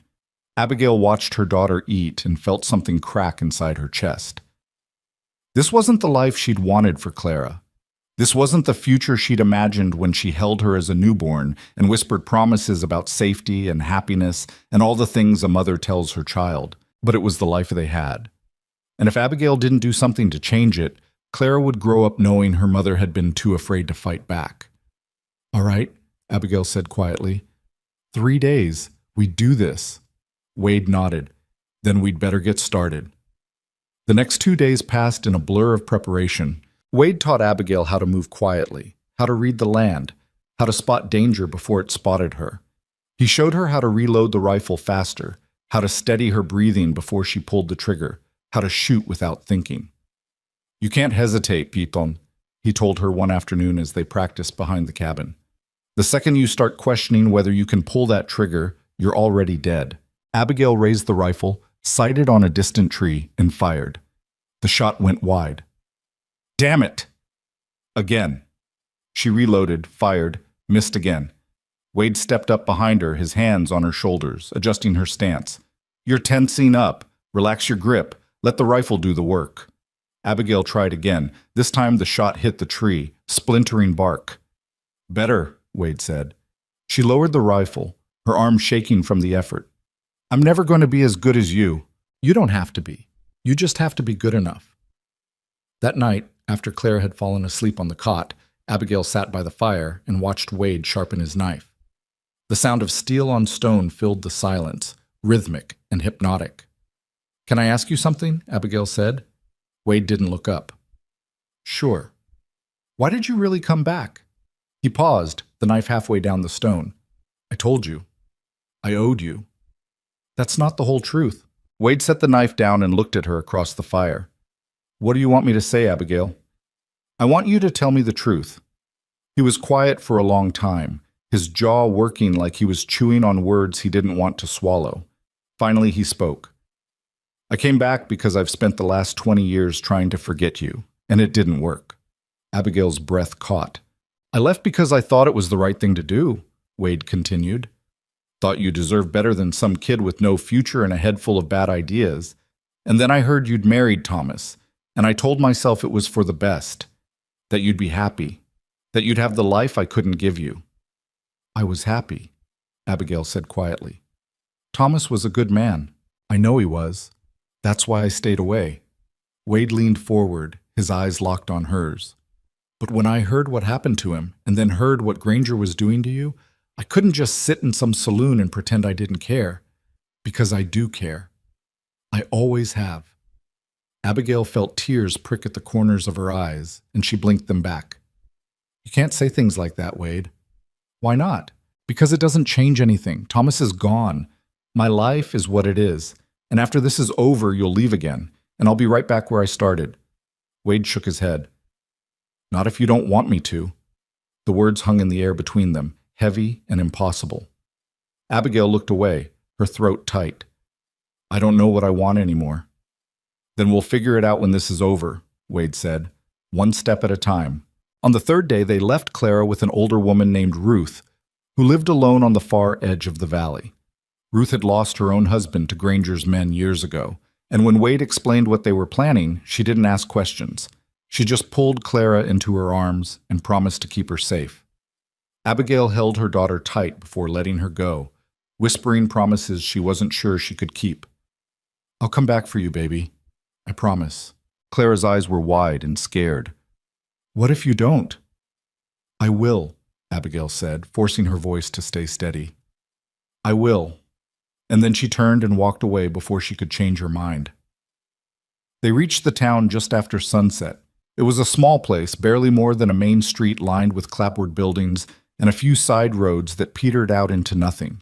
S1: Abigail watched her daughter eat and felt something crack inside her chest. This wasn't the life she'd wanted for Clara. This wasn't the future she'd imagined when she held her as a newborn and whispered promises about safety and happiness and all the things a mother tells her child. But it was the life they had. And if Abigail didn't do something to change it, Clara would grow up knowing her mother had been too afraid to fight back. "All right," Abigail said quietly. 3 days. We'd do this." Wade nodded. "Then we'd better get started." The next 2 days passed in a blur of preparation. Wade taught Abigail how to move quietly, how to read the land, how to spot danger before it spotted her. He showed her how to reload the rifle faster, how to steady her breathing before she pulled the trigger, how to shoot without thinking. "You can't hesitate, Piton," he told her one afternoon as they practiced behind the cabin. "The second you start questioning whether you can pull that trigger, you're already dead." Abigail raised the rifle, sighted on a distant tree, and fired. The shot went wide. "Damn it!" Again. She reloaded, fired, missed again. Wade stepped up behind her, his hands on her shoulders, adjusting her stance. "You're tensing up. Relax your grip. Let the rifle do the work." Abigail tried again. This time the shot hit the tree, splintering bark. "Better," Wade said. She lowered the rifle, her arm shaking from the effort. "I'm never going to be as good as you." "You don't have to be. You just have to be good enough." That night, after Clara had fallen asleep on the cot, Abigail sat by the fire and watched Wade sharpen his knife. The sound of steel on stone filled the silence, rhythmic and hypnotic. "Can I ask you something?" Abigail said. Wade didn't look up. "Sure." "Why did you really come back?" He paused, the knife halfway down the stone. "I told you. I owed you." "That's not the whole truth." Wade set the knife down and looked at her across the fire. "What do you want me to say, Abigail?" "I want you to tell me the truth." He was quiet for a long time, his jaw working like he was chewing on words he didn't want to swallow. Finally, he spoke. "I came back because I've spent the last 20 years trying to forget you, and it didn't work." Abigail's breath caught. "I left because I thought it was the right thing to do," Wade continued. "Thought you deserved better than some kid with no future and a head full of bad ideas. And then I heard you'd married Thomas, and I told myself it was for the best, that you'd be happy, that you'd have the life I couldn't give you." "I was happy," Abigail said quietly. "Thomas was a good man. I know he was. That's why I stayed away." Wade leaned forward, his eyes locked on hers. "But when I heard what happened to him, and then heard what Granger was doing to you, I couldn't just sit in some saloon and pretend I didn't care. Because I do care. I always have." Abigail felt tears prick at the corners of her eyes, and she blinked them back. "You can't say things like that, Wade." "Why not?" "Because it doesn't change anything. Thomas is gone. My life is what it is. And after this is over, you'll leave again, and I'll be right back where I started." Wade shook his head. "Not if you don't want me to." The words hung in the air between them, heavy and impossible. Abigail looked away, her throat tight. "I don't know what I want anymore." "Then we'll figure it out when this is over," Wade said, "one step at a time." On the third day, they left Clara with an older woman named Ruth, who lived alone on the far edge of the valley. Ruth had lost her own husband to Granger's men years ago, and when Wade explained what they were planning, she didn't ask questions. She just pulled Clara into her arms and promised to keep her safe. Abigail held her daughter tight before letting her go, whispering promises she wasn't sure she could keep. "I'll come back for you, baby. I promise." Clara's eyes were wide and scared. "What if you don't?" "I will," Abigail said, forcing her voice to stay steady. "I will." And then she turned and walked away before she could change her mind. They reached the town just after sunset. It was a small place, barely more than a main street lined with clapboard buildings and a few side roads that petered out into nothing.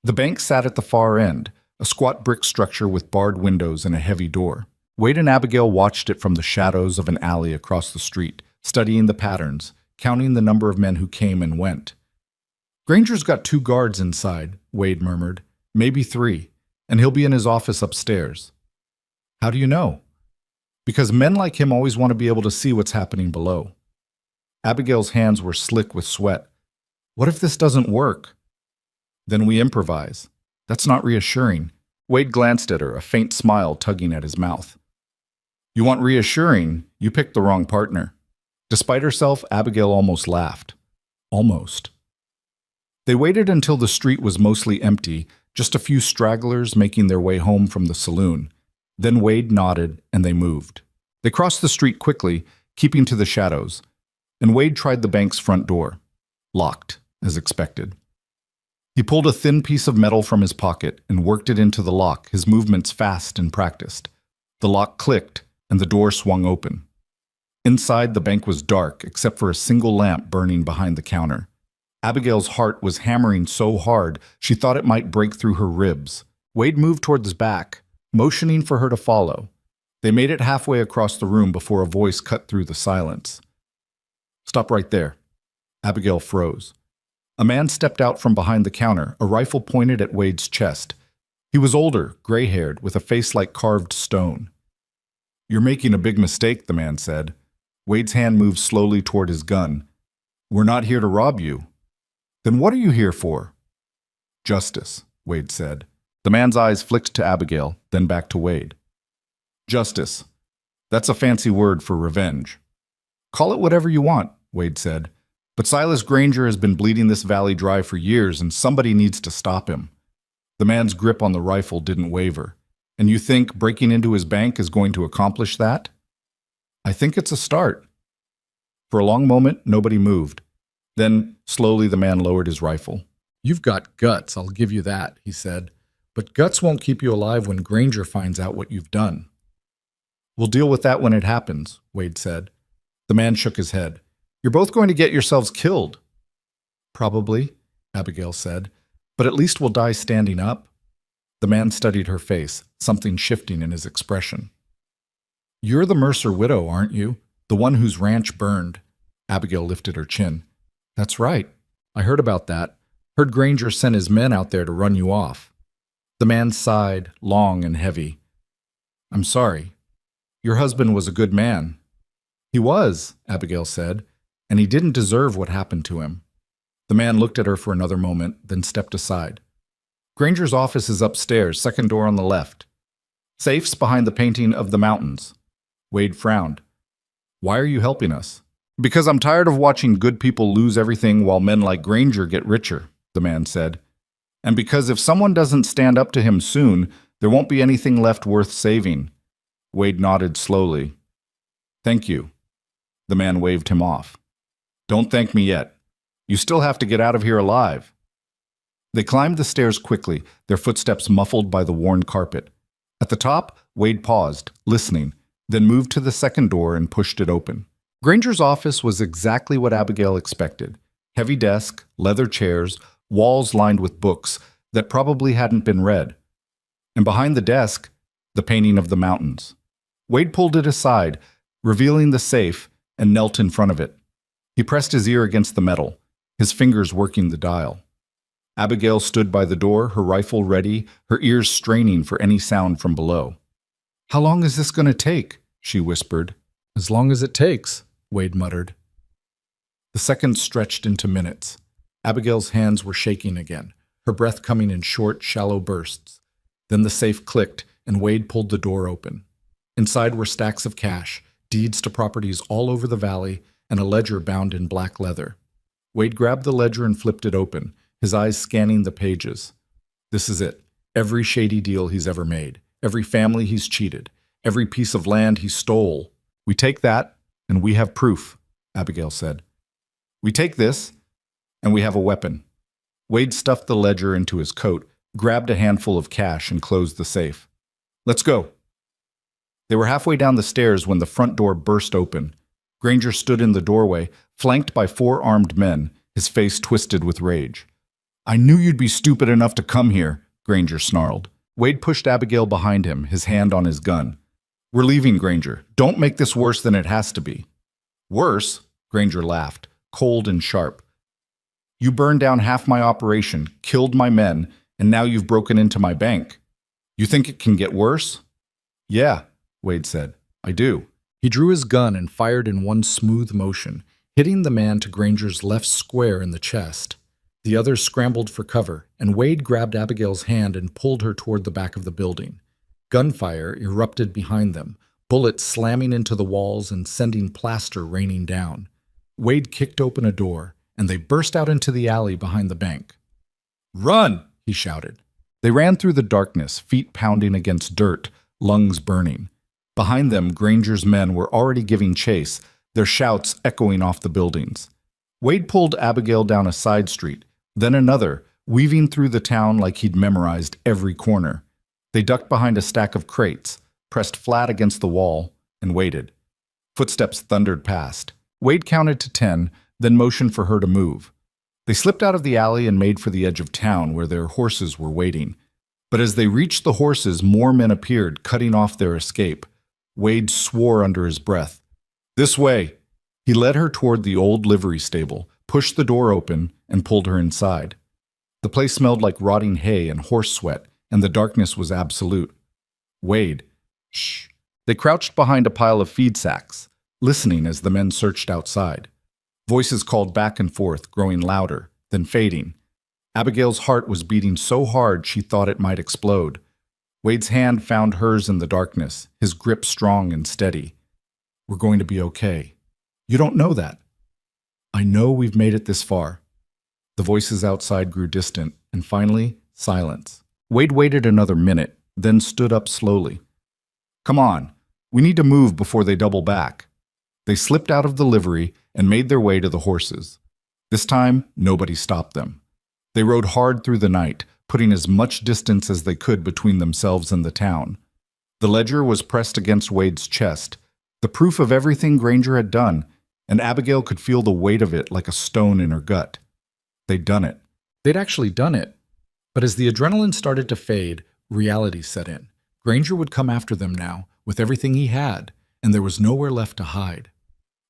S1: The bank sat at the far end, a squat brick structure with barred windows and a heavy door. Wade and Abigail watched it from the shadows of an alley across the street, studying the patterns, counting the number of men who came and went. Granger's got 2 guards inside, Wade murmured. Maybe 3, and he'll be in his office upstairs. How do you know? Because men like him always want to be able to see what's happening below. Abigail's hands were slick with sweat. What if this doesn't work? Then we improvise. That's not reassuring. Wade glanced at her, a faint smile tugging at his mouth. You want reassuring? You picked the wrong partner. Despite herself, Abigail almost laughed. Almost. They waited until the street was mostly empty, just a few stragglers making their way home from the saloon. Then Wade nodded, and they moved. They crossed the street quickly, keeping to the shadows, and Wade tried the bank's front door. Locked, as expected. He pulled a thin piece of metal from his pocket and worked it into the lock, his movements fast and practiced. The lock clicked, and the door swung open. Inside, the bank was dark, except for a single lamp burning behind the counter. Abigail's heart was hammering so hard she thought it might break through her ribs. Wade moved toward the back, motioning for her to follow. They made it halfway across the room before a voice cut through the silence. Stop right there. Abigail froze. A man stepped out from behind the counter, a rifle pointed at Wade's chest. He was older, gray-haired, with a face like carved stone. You're making a big mistake, the man said. Wade's hand moved slowly toward his gun. We're not here to rob you. Then what are you here for? Justice, Wade said. The man's eyes flicked to Abigail, then back to Wade. Justice. That's a fancy word for revenge. Call it whatever you want, Wade said. But Silas Granger has been bleeding this valley dry for years, and somebody needs to stop him. The man's grip on the rifle didn't waver. And you think breaking into his bank is going to accomplish that? I think it's a start. For a long moment, nobody moved. Then, slowly, the man lowered his rifle. You've got guts, I'll give you that, he said. But guts won't keep you alive when Granger finds out what you've done. We'll deal with that when it happens, Wade said. The man shook his head. You're both going to get yourselves killed. Probably, Abigail said. But at least we'll die standing up. The man studied her face, something shifting in his expression. You're the Mercer widow, aren't you? The one whose ranch burned. Abigail lifted her chin. That's right. I heard about that. Heard Granger sent his men out there to run you off. The man sighed, long and heavy. I'm sorry. Your husband was a good man. He was, Abigail said, and he didn't deserve what happened to him. The man looked at her for another moment, then stepped aside. Granger's office is upstairs, second door on the left. Safe's behind the painting of the mountains. Wade frowned. Why are you helping us? Because I'm tired of watching good people lose everything while men like Granger get richer, the man said. And because if someone doesn't stand up to him soon, there won't be anything left worth saving. Wade nodded slowly. Thank you. The man waved him off. Don't thank me yet. You still have to get out of here alive. They climbed the stairs quickly, their footsteps muffled by the worn carpet. At the top, Wade paused, listening, then moved to the second door and pushed it open. Granger's office was exactly what Abigail expected. Heavy desk, leather chairs, walls lined with books that probably hadn't been read. And behind the desk, the painting of the mountains. Wade pulled it aside, revealing the safe, and knelt in front of it. He pressed his ear against the metal, his fingers working the dial. Abigail stood by the door, her rifle ready, her ears straining for any sound from below. How long is this going to take? She whispered. As long as it takes, Wade muttered. The seconds stretched into minutes. Abigail's hands were shaking again, her breath coming in short, shallow bursts. Then the safe clicked, and Wade pulled the door open. Inside were stacks of cash, deeds to properties all over the valley, and a ledger bound in black leather. Wade grabbed the ledger and flipped it open, his eyes scanning the pages. This is it. Every shady deal he's ever made, every family he's cheated, every piece of land he stole. We take that, and we have proof, Abigail said. We take this, and we have a weapon. Wade stuffed the ledger into his coat, grabbed a handful of cash, and closed the safe. Let's go. They were halfway down the stairs when the front door burst open. Granger stood in the doorway, flanked by 4 armed men, his face twisted with rage. I knew you'd be stupid enough to come here, Granger snarled. Wade pushed Abigail behind him, his hand on his gun. We're leaving, Granger. Don't make this worse than it has to be. Worse? Granger laughed, cold and sharp. You burned down half my operation, killed my men, and now you've broken into my bank. You think it can get worse?" "Yeah," Wade said. "I do." He drew his gun and fired in one smooth motion, hitting the man to Granger's left square in the chest. The others scrambled for cover, and Wade grabbed Abigail's hand and pulled her toward the back of the building. Gunfire erupted behind them, bullets slamming into the walls and sending plaster raining down. Wade kicked open a door, and they burst out into the alley behind the bank. "Run!" he shouted. They ran through the darkness, feet pounding against dirt, lungs burning. Behind them, Granger's men were already giving chase, their shouts echoing off the buildings. Wade pulled Abigail down a side street, then another, weaving through the town like he'd memorized every corner. They ducked behind a stack of crates, pressed flat against the wall, and waited. Footsteps thundered past. Wade counted to 10, then motioned for her to move. They slipped out of the alley and made for the edge of town where their horses were waiting. But as they reached the horses, more men appeared, cutting off their escape. Wade swore under his breath. "This way!" He led her toward the old livery stable, pushed the door open, and pulled her inside. The place smelled like rotting hay and horse sweat, and the darkness was absolute. "Wade, shh." They crouched behind a pile of feed sacks, listening as the men searched outside. Voices called back and forth, growing louder, then fading. Abigail's heart was beating so hard she thought it might explode. Wade's hand found hers in the darkness, his grip strong and steady. "We're going to be okay." "You don't know that." "I know we've made it this far." The voices outside grew distant, and finally, silence. Wade waited another minute, then stood up slowly. "Come on, we need to move before they double back." They slipped out of the livery and made their way to the horses. This time, nobody stopped them. They rode hard through the night, putting as much distance as they could between themselves and the town. The ledger was pressed against Wade's chest, the proof of everything Granger had done, and Abigail could feel the weight of it like a stone in her gut. They'd done it. They'd actually done it. But as the adrenaline started to fade, reality set in. Granger would come after them now, with everything he had, and there was nowhere left to hide.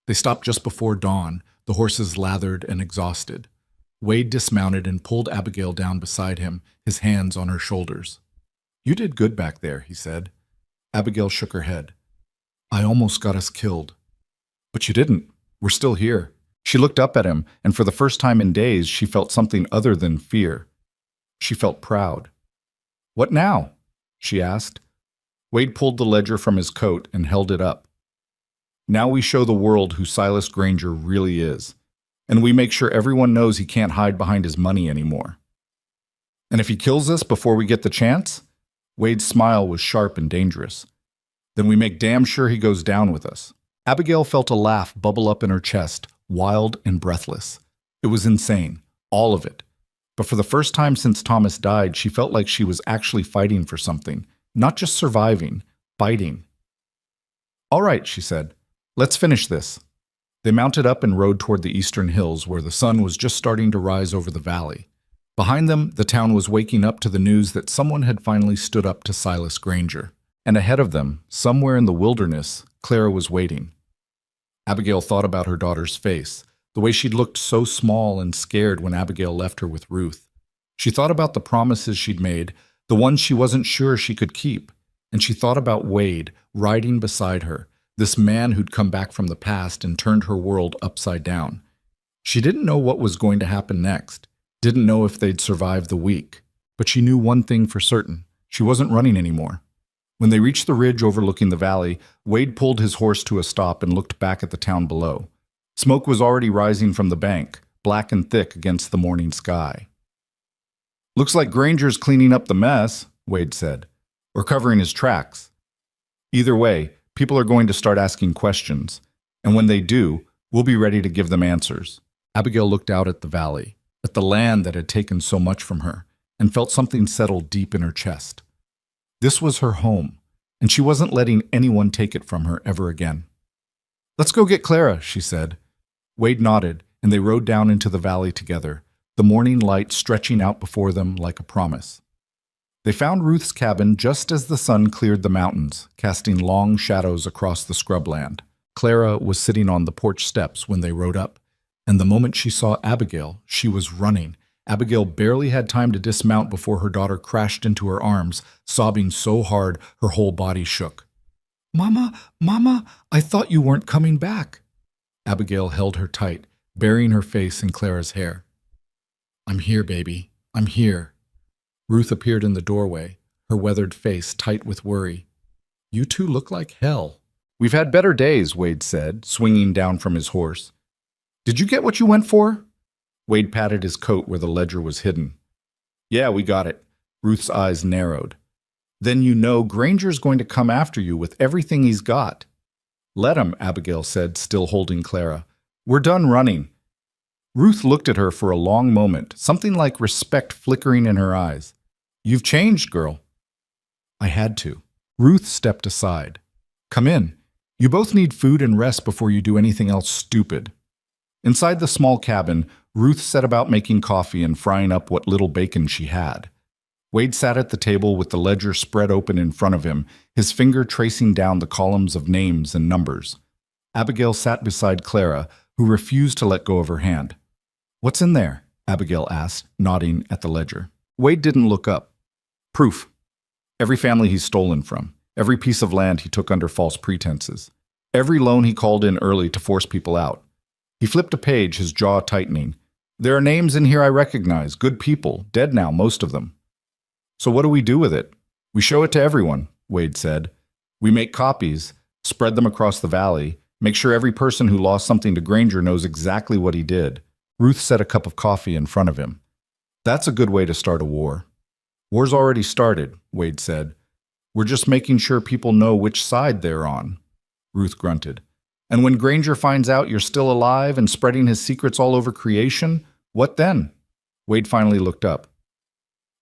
S1: They stopped just before dawn, the horses lathered and exhausted. Wade dismounted and pulled Abigail down beside him, his hands on her shoulders. "You did good back there," he said. Abigail shook her head. "I almost got us killed." "But you didn't. We're still here." She looked up at him, and for the first time in days, she felt something other than fear. She felt proud. "What now?" she asked. Wade pulled the ledger from his coat and held it up. "Now we show the world who Silas Granger really is. And we make sure everyone knows he can't hide behind his money anymore." "And if he kills us before we get the chance?" Wade's smile was sharp and dangerous. "Then we make damn sure he goes down with us." Abigail felt a laugh bubble up in her chest, wild and breathless. It was insane, all of it. But for the first time since Thomas died, she felt like she was actually fighting for something, not just surviving, fighting. "All right," she said. "Let's finish this." They mounted up and rode toward the eastern hills where the sun was just starting to rise over the valley. Behind them, the town was waking up to the news that someone had finally stood up to Silas Granger. And ahead of them, somewhere in the wilderness, Clara was waiting. Abigail thought about her daughter's face, the way she'd looked so small and scared when Abigail left her with Ruth. She thought about the promises she'd made, the ones she wasn't sure she could keep. And she thought about Wade, riding beside her, this man who'd come back from the past and turned her world upside down. She didn't know what was going to happen next, didn't know if they'd survive the week. But she knew one thing for certain. She wasn't running anymore. When they reached the ridge overlooking the valley, Wade pulled his horse to a stop and looked back at the town below. Smoke was already rising from the bank, black and thick against the morning sky. "Looks like Granger's cleaning up the mess," Wade said, "or covering his tracks. Either way, people are going to start asking questions, and when they do, we'll be ready to give them answers." Abigail looked out at the valley, at the land that had taken so much from her, and felt something settle deep in her chest. This was her home, and she wasn't letting anyone take it from her ever again. "Let's go get Clara," she said. Wade nodded, and they rode down into the valley together, the morning light stretching out before them like a promise. They found Ruth's cabin just as the sun cleared the mountains, casting long shadows across the scrubland. Clara was sitting on the porch steps when they rode up, And the moment she saw Abigail, she was running. Abigail barely had time to dismount before her daughter crashed into her arms, sobbing so hard her whole body shook. "Mama, Mama, I thought you weren't coming back." Abigail held her tight, burying her face in Clara's hair. "I'm here, baby. I'm here." Ruth appeared in the doorway, her weathered face tight with worry. "You two look like hell." "We've had better days," Wade said, swinging down from his horse. "Did you get what you went for?" Wade patted his coat where the ledger was hidden. "Yeah, we got it." Ruth's eyes narrowed. "Then you know Granger's going to come after you with everything he's got." "Let him," Abigail said, still holding Clara. "We're done running." Ruth looked at her for a long moment, something like respect flickering in her eyes. "You've changed, girl." "I had to." Ruth stepped aside. "Come in. You both need food and rest before you do anything else stupid." Inside the small cabin, Ruth set about making coffee and frying up what little bacon she had. Wade sat at the table with the ledger spread open in front of him, his finger tracing down the columns of names and numbers. Abigail sat beside Clara, who refused to let go of her hand. "What's in there?" Abigail asked, nodding at the ledger. Wade didn't look up. "Proof. Every family he's stolen from. Every piece of land he took under false pretenses. Every loan he called in early to force people out." He flipped a page, his jaw tightening. "There are names in here I recognize, good people, dead now, most of them." "So what do we do with it?" "We show it to everyone," Wade said. "We make copies, spread them across the valley, make sure every person who lost something to Granger knows exactly what he did." Ruth set a cup of coffee in front of him. "That's a good way to start a war." "War's already started," Wade said. "We're just making sure people know which side they're on." Ruth grunted. "And when Granger finds out you're still alive and spreading his secrets all over creation, what then?" Wade finally looked up.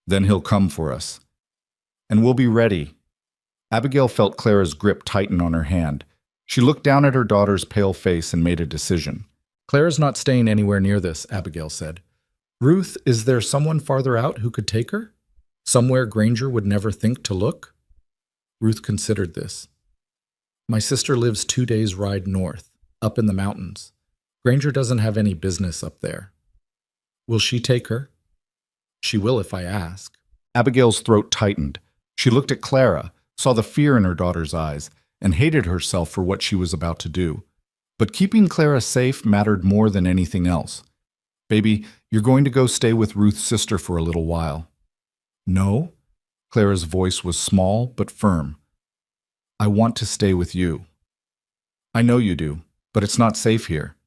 S1: "Then he'll come for us. And we'll be ready." Abigail felt Clara's grip tighten on her hand. She looked down at her daughter's pale face and made a decision. "Clara's not staying anywhere near this," Abigail said. "Ruth, is there someone farther out who could take her? Somewhere Granger would never think to look?" Ruth considered this. "My sister lives 2 days' ride north, up in the mountains. Granger doesn't have any business up there." "Will she take her?" "She will if I ask." Abigail's throat tightened. She looked at Clara, saw the fear in her daughter's eyes, and hated herself for what she was about to do. But keeping Clara safe mattered more than anything else. "Baby, you're going to go stay with Ruth's sister for a little while." "No." Clara's voice was small but firm. "I want to stay with you." "I know you do, but it's not safe here."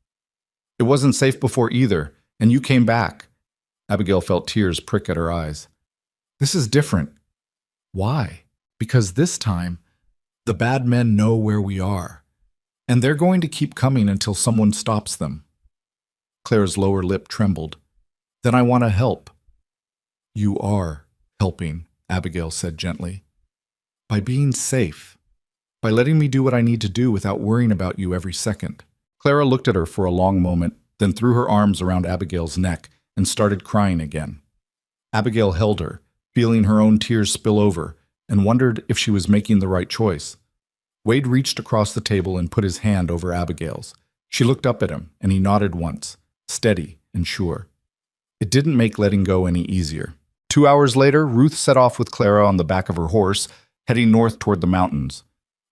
S1: "It wasn't safe before either, and you came back." Abigail felt tears prick at her eyes. "This is different." "Why?" "Because this time, the bad men know where we are. And they're going to keep coming until someone stops them." Clara's lower lip trembled. "Then I want to help." "You are helping," Abigail said gently. "By being safe. By letting me do what I need to do without worrying about you every second." Clara looked at her for a long moment, then threw her arms around Abigail's neck and started crying again. Abigail held her, feeling her own tears spill over, and wondered if she was making the right choice. Wade reached across the table and put his hand over Abigail's. She looked up at him, and he nodded once, steady and sure. It didn't make letting go any easier. 2 hours later, Ruth set off with Clara on the back of her horse, heading north toward the mountains.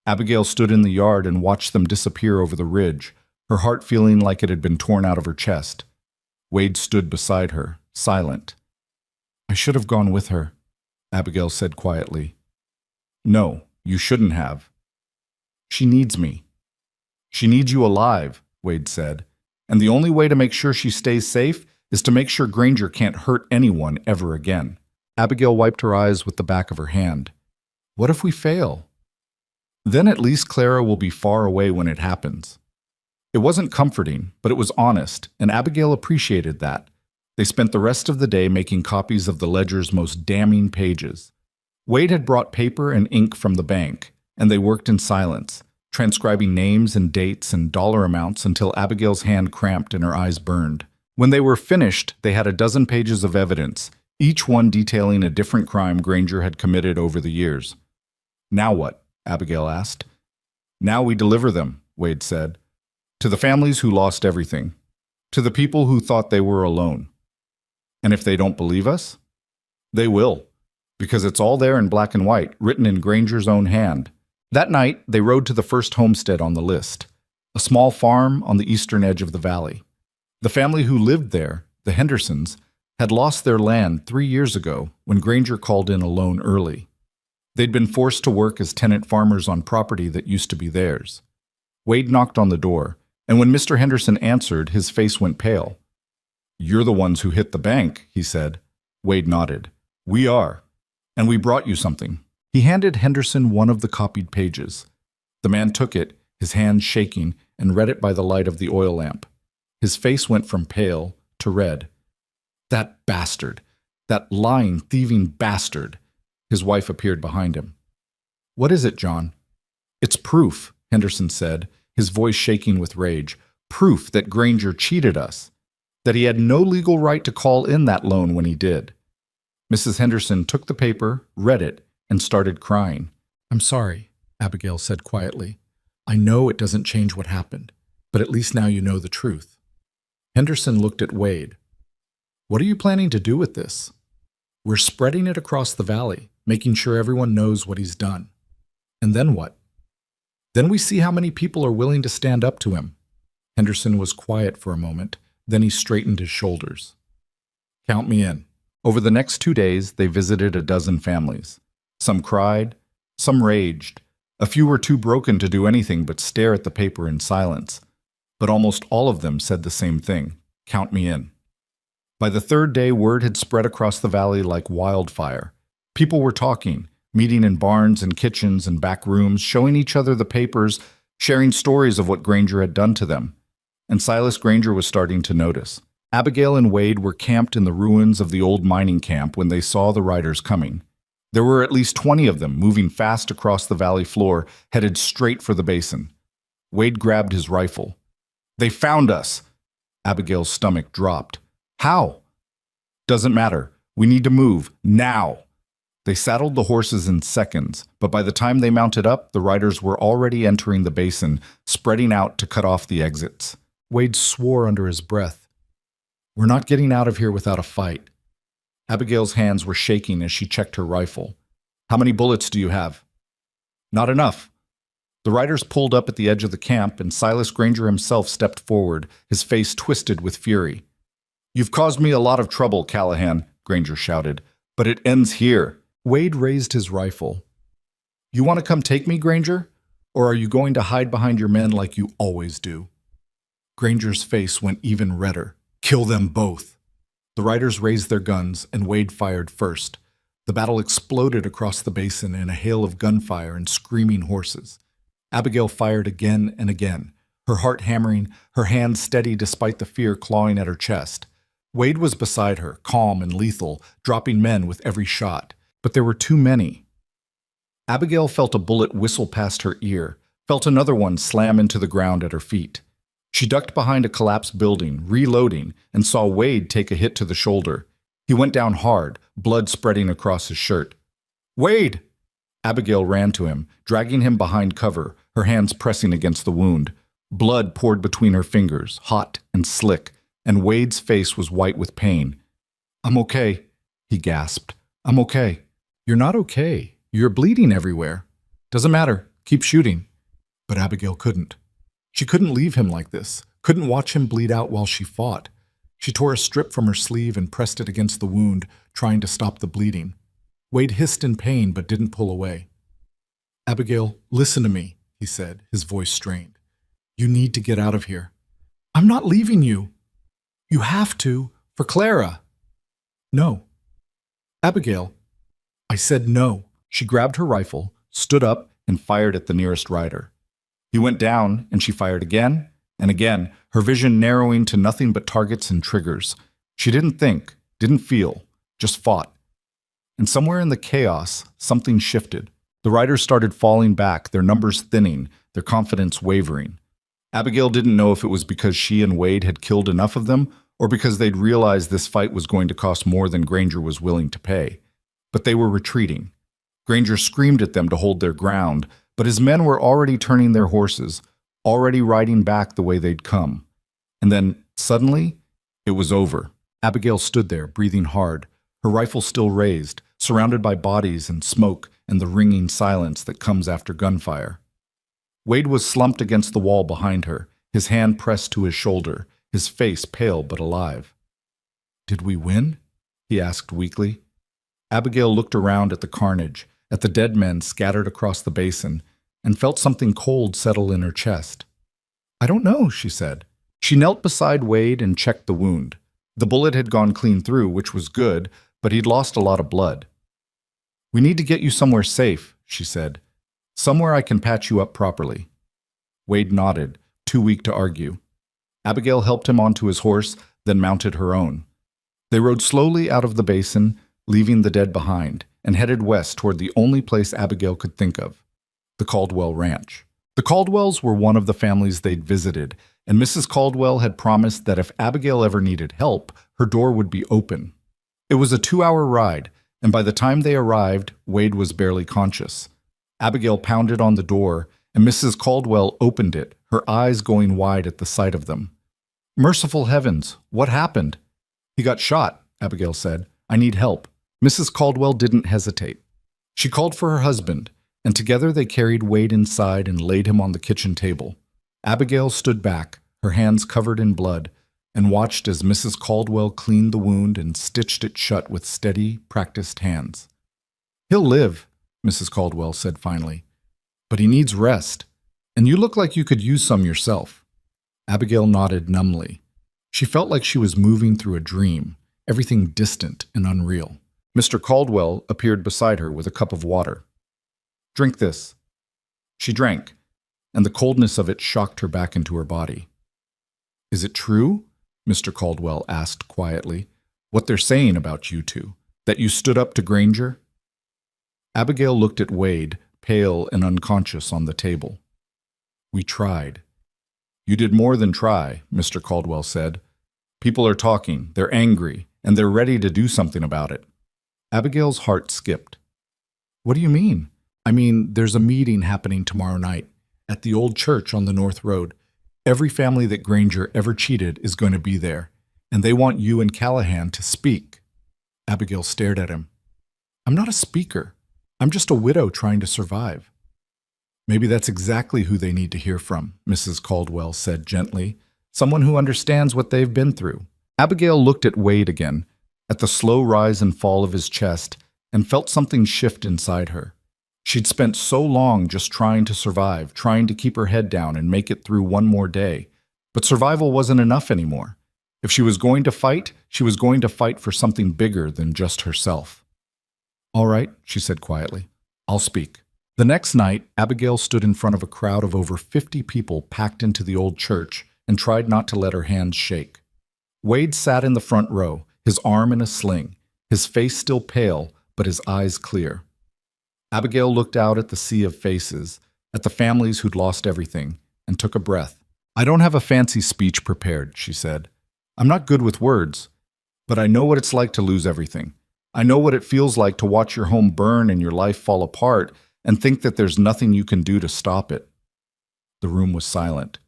S1: Abigail stood in the yard and watched them disappear over the ridge, her heart feeling like it had been torn out of her chest. Wade stood beside her, silent. "I should have gone with her," Abigail said quietly. "No, you shouldn't have." "She needs me." "She needs you alive," Wade said. "And the only way to make sure she stays safe is to make sure Granger can't hurt anyone ever again." Abigail wiped her eyes with the back of her hand. "What if we fail?" "Then at least Clara will be far away when it happens." It wasn't comforting, but it was honest, and Abigail appreciated that. They spent the rest of the day making copies of the ledger's most damning pages. Wade had brought paper and ink from the bank, and they worked in silence, transcribing names and dates and dollar amounts until Abigail's hand cramped and her eyes burned. When they were finished, they had a dozen pages of evidence, each one detailing a different crime Granger had committed over the years. "Now what?" Abigail asked. "Now we deliver them," Wade said, "to the families who lost everything. To the people who thought they were alone. And if they don't believe us, they will, because it's all there in black and white, written in Granger's own hand. That night, they rode to the first homestead on the list, a small farm on the eastern edge of the valley. The family who lived there, the Hendersons, had lost their land 3 years ago when Granger called in a loan early. They'd been forced to work as tenant farmers on property that used to be theirs. Wade knocked on the door, and when Mr. Henderson answered, his face went pale. "You're the ones who hit the bank," he said. Wade nodded. "We are, and we brought you something." He handed Henderson one of the copied pages. The man took it, his hand shaking, and read it by the light of the oil lamp. His face went from pale to red. "That bastard! That lying, thieving bastard!" His wife appeared behind him. "What is it, John?" "It's proof," Henderson said, his voice shaking with rage. "Proof that Granger cheated us, that he had no legal right to call in that loan when he did." Mrs. Henderson took the paper, read it, and started crying. "I'm sorry," Abigail said quietly. "I know it doesn't change what happened, but at least now you know the truth." Henderson looked at Wade. "What are you planning to do with this?" "We're spreading it across the valley, making sure everyone knows what he's done." "And then what?" "Then we see how many people are willing to stand up to him." Henderson was quiet for a moment, then he straightened his shoulders. "Count me in." Over the next 2 days, they visited a dozen families. Some cried, some raged. A few were too broken to do anything but stare at the paper in silence. But almost all of them said the same thing: "Count me in." By the third day, word had spread across the valley like wildfire. People were talking, meeting in barns and kitchens and back rooms, showing each other the papers, sharing stories of what Granger had done to them. And Silas Granger was starting to notice. Abigail and Wade were camped in the ruins of the old mining camp when they saw the riders coming. There were at least 20 of them, moving fast across the valley floor, headed straight for the basin. Wade grabbed his rifle. "They found us!" Abigail's stomach dropped. "How?" "Doesn't matter. We need to move, now!" They saddled the horses in seconds, but by the time they mounted up, the riders were already entering the basin, spreading out to cut off the exits. Wade swore under his breath. "We're not getting out of here without a fight." Abigail's hands were shaking as she checked her rifle. "How many bullets do you have?" "Not enough." The riders pulled up at the edge of the camp, and Silas Granger himself stepped forward, his face twisted with fury. "You've caused me a lot of trouble, Callahan," Granger shouted, "but it ends here." Wade raised his rifle. "You want to come take me, Granger? Or are you going to hide behind your men like you always do?" Granger's face went even redder. "Kill them both." The riders raised their guns, and Wade fired first. The battle exploded across the basin in a hail of gunfire and screaming horses. Abigail fired again and again, her heart hammering, her hands steady despite the fear clawing at her chest. Wade was beside her, calm and lethal, dropping men with every shot. But there were too many. Abigail felt a bullet whistle past her ear, felt another one slam into the ground at her feet. She ducked behind a collapsed building, reloading, and saw Wade take a hit to the shoulder. He went down hard, blood spreading across his shirt. "Wade!" Abigail ran to him, dragging him behind cover, her hands pressing against the wound. Blood poured between her fingers, hot and slick, and Wade's face was white with pain. "I'm okay," he gasped. "I'm okay." "You're not okay. You're bleeding everywhere." "Doesn't matter. Keep shooting." But Abigail couldn't. She couldn't leave him like this, couldn't watch him bleed out while she fought. She tore a strip from her sleeve and pressed it against the wound, trying to stop the bleeding. Wade hissed in pain but didn't pull away. "Abigail, listen to me," he said, his voice strained. "You need to get out of here." "I'm not leaving you." "You have to, for Clara." "No." "Abigail." "I said no." She grabbed her rifle, stood up, and fired at the nearest rider. He went down, and she fired again and again, her vision narrowing to nothing but targets and triggers. She didn't think, didn't feel, just fought. And somewhere in the chaos, something shifted. The riders started falling back, their numbers thinning, their confidence wavering. Abigail didn't know if it was because she and Wade had killed enough of them, or because they'd realized this fight was going to cost more than Granger was willing to pay. But they were retreating. Granger screamed at them to hold their ground, but his men were already turning their horses, already riding back the way they'd come. And then, Suddenly, it was over. Abigail stood there, breathing hard, her rifle still raised, surrounded by bodies and smoke and the ringing silence that comes after gunfire. Wade was slumped against the wall behind her, his hand pressed to his shoulder, his face pale but alive. "Did we win?" he asked weakly. Abigail looked around at the carnage, at the dead men scattered across the basin, and felt something cold settle in her chest. "I don't know," she said. She knelt beside Wade and checked the wound. The bullet had gone clean through, which was good, but he'd lost a lot of blood. "We need to get you somewhere safe," she said. "Somewhere I can patch you up properly." Wade nodded, too weak to argue. Abigail helped him onto his horse, then mounted her own. They rode slowly out of the basin, leaving the dead behind, and headed west toward the only place Abigail could think of, the Caldwell Ranch. The Caldwells were one of the families they'd visited, and Mrs. Caldwell had promised that if Abigail ever needed help, her door would be open. It was a 2-hour ride, and by the time they arrived, Wade was barely conscious. Abigail pounded on the door, and Mrs. Caldwell opened it, her eyes going wide at the sight of them. "Merciful heavens, what happened?" "He got shot," Abigail said. "I need help." Mrs. Caldwell didn't hesitate. She called for her husband, and together they carried Wade inside and laid him on the kitchen table. Abigail stood back, her hands covered in blood, and watched as Mrs. Caldwell cleaned the wound and stitched it shut with steady, practiced hands. "He'll live," Mrs. Caldwell said finally. "But he needs rest, and you look like you could use some yourself." Abigail nodded numbly. She felt like she was moving through a dream, everything distant and unreal. Mr. Caldwell appeared beside her with a cup of water. "Drink this." She drank, and the coldness of it shocked her back into her body. "Is it true?" Mr. Caldwell asked quietly. "What they're saying about you two? That you stood up to Granger?" Abigail looked at Wade, pale and unconscious, on the table. "We tried." "You did more than try," Mr. Caldwell said. "People are talking, they're angry, and they're ready to do something about it." Abigail's heart skipped. "What do you mean?" "I mean, there's a meeting happening tomorrow night at the old church on the North Road. Every family that Granger ever cheated is going to be there, and they want you and Callahan to speak." Abigail stared at him. "I'm not a speaker. I'm just a widow trying to survive." "Maybe that's exactly who they need to hear from," Mrs. Caldwell said gently. "Someone who understands what they've been through." Abigail looked at Wade again, at the slow rise and fall of his chest, and felt something shift inside her. She'd spent so long just trying to survive, trying to keep her head down and make it through one more day. But survival wasn't enough anymore. If she was going to fight, she was going to fight for something bigger than just herself. "All right," she said quietly. "I'll speak." The next night, Abigail stood in front of a crowd of over 50 people packed into the old church and tried not to let her hands shake. Wade sat in the front row, his arm in a sling, his face still pale, but his eyes clear. Abigail looked out at the sea of faces, at the families who'd lost everything, and took a breath. "I don't have a fancy speech prepared," she said. "I'm not good with words, but I know what it's like to lose everything. I know what it feels like to watch your home burn and your life fall apart and think that there's nothing you can do to stop it." The room was silent.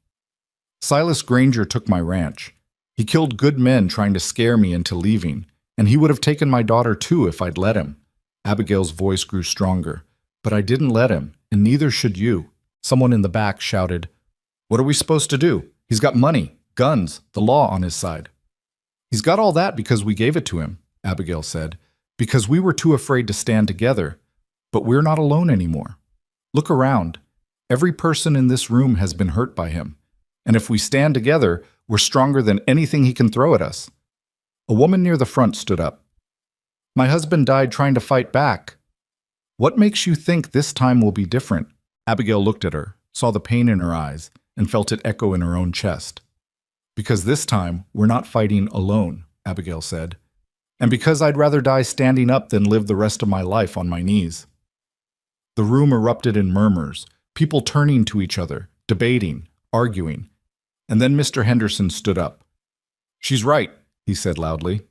S1: "Silas Granger took my ranch. He killed good men trying to scare me into leaving, and he would have taken my daughter too if I'd let him." Abigail's voice grew stronger. "But I didn't let him, and neither should you." Someone in the back shouted, "What are we supposed to do? He's got money, guns, the law on his side." "He's got all that because we gave it to him," Abigail said, "because we were too afraid to stand together. But we're not alone anymore. Look around. Every person in this room has been hurt by him. And if we stand together, we're stronger than anything he can throw at us." A woman near the front stood up. "My husband died trying to fight back." "What makes you think this time will be different?" Abigail looked at her, saw the pain in her eyes, and felt it echo in her own chest. "Because this time, we're not fighting alone," Abigail said. "And because I'd rather die standing up than live the rest of my life on my knees." The room erupted in murmurs, people turning to each other, debating, arguing. And then Mr. Henderson stood up. "She's right," he said loudly.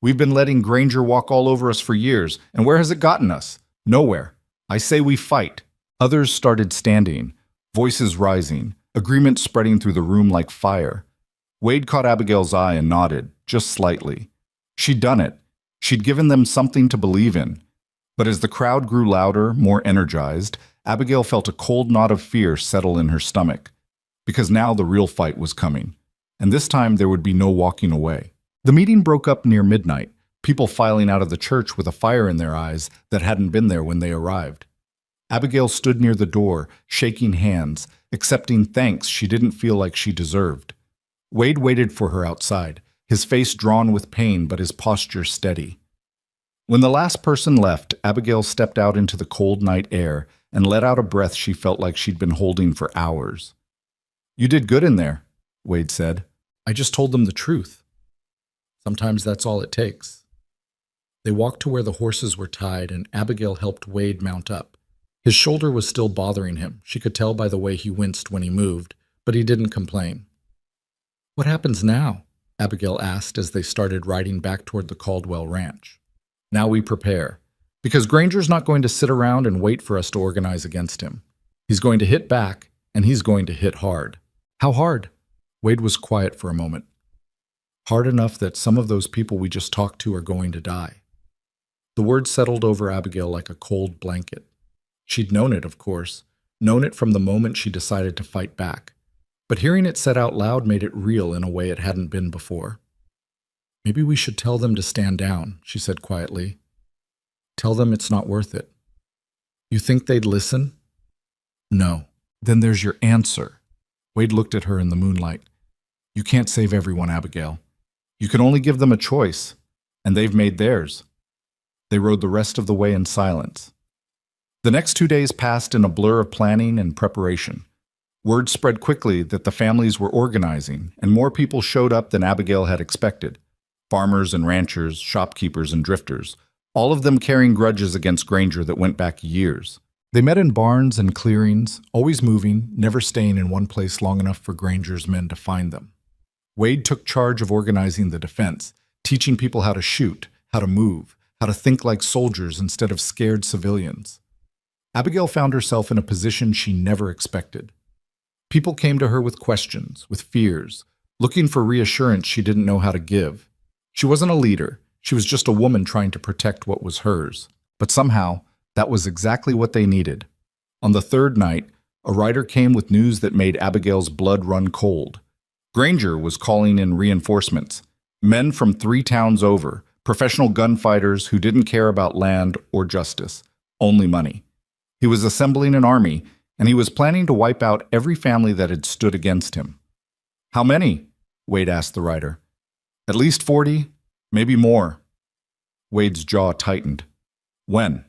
S1: "We've been letting Granger walk all over us for years, and where has it gotten us? Nowhere. I say we fight." Others started standing, voices rising, agreement spreading through the room like fire. Wade caught Abigail's eye and nodded, just slightly. She'd done it. She'd given them something to believe in. But as the crowd grew louder, more energized, Abigail felt a cold knot of fear settle in her stomach. Because now the real fight was coming. And this time there would be no walking away. The meeting broke up near midnight, people filing out of the church with a fire in their eyes that hadn't been there when they arrived. Abigail stood near the door, shaking hands, accepting thanks she didn't feel like she deserved. Wade waited for her outside, his face drawn with pain but his posture steady. When the last person left, Abigail stepped out into the cold night air and let out a breath she felt like she'd been holding for hours. "You did good in there," Wade said. "I just told them the truth. Sometimes that's all it takes." They walked to where the horses were tied, and Abigail helped Wade mount up. His shoulder was still bothering him. She could tell by the way he winced when he moved, but he didn't complain. "What happens now?" Abigail asked as they started riding back toward the Caldwell ranch. "Now we prepare, because Granger's not going to sit around and wait for us to organize against him. He's going to hit back, and he's going to hit hard." "How hard?" Wade was quiet for a moment. "Hard enough that some of those people we just talked to are going to die." The word settled over Abigail like a cold blanket. She'd known it, of course, known it from the moment she decided to fight back. But hearing it said out loud made it real in a way it hadn't been before. "Maybe we should tell them to stand down," she said quietly. "Tell them it's not worth it." "You think they'd listen?" "No." "Then there's your answer." Wade looked at her in the moonlight. "You can't save everyone, Abigail. You can only give them a choice, and they've made theirs." They rode the rest of the way in silence. The next 2 days passed in a blur of planning and preparation. Word spread quickly that the families were organizing, and more people showed up than Abigail had expected. Farmers and ranchers, shopkeepers and drifters, all of them carrying grudges against Granger that went back years. They met in barns and clearings, always moving, never staying in one place long enough for Granger's men to find them. Wade took charge of organizing the defense, teaching people how to shoot, how to move, how to think like soldiers instead of scared civilians. Abigail found herself in a position she never expected. People came to her with questions, with fears, looking for reassurance she didn't know how to give. She wasn't a leader. She was just a woman trying to protect what was hers. But somehow, that was exactly what they needed. On the third night, a rider came with news that made Abigail's blood run cold. Granger was calling in reinforcements, men from 3 towns over, professional gunfighters who didn't care about land or justice, only money. He was assembling an army, and he was planning to wipe out every family that had stood against him. "How many?" Wade asked the rider. "At least 40, maybe more." Wade's jaw tightened. "When?"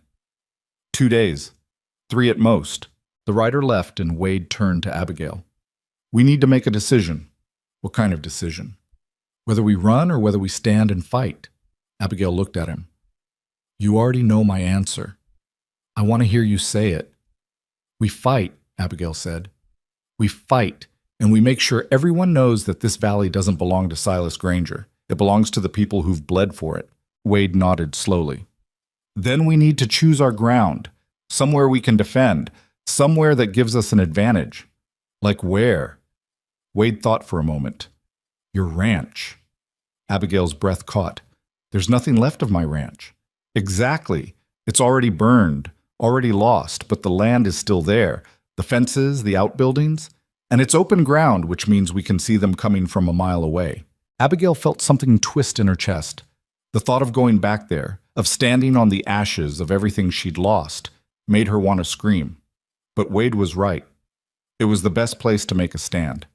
S1: 2 days. 3 at most." The rider left, and Wade turned to Abigail. "We need to make a decision." "What kind of decision?" "Whether we run or whether we stand and fight." Abigail looked at him. "You already know my answer. I want to hear you say it." "We fight," Abigail said. "We fight, and we make sure everyone knows that this valley doesn't belong to Silas Granger. It belongs to the people who've bled for it." Wade nodded slowly. "Then we need to choose our ground, somewhere we can defend, somewhere that gives us an advantage." "Like where?" Wade thought for a moment. "Your ranch." Abigail's breath caught. "There's nothing left of my ranch." "Exactly. It's already burned, already lost, but the land is still there. The fences, the outbuildings, and it's open ground, which means we can see them coming from a mile away." Abigail felt something twist in her chest. The thought of going back there, of standing on the ashes of everything she'd lost, made her want to scream. But Wade was right. It was the best place to make a stand.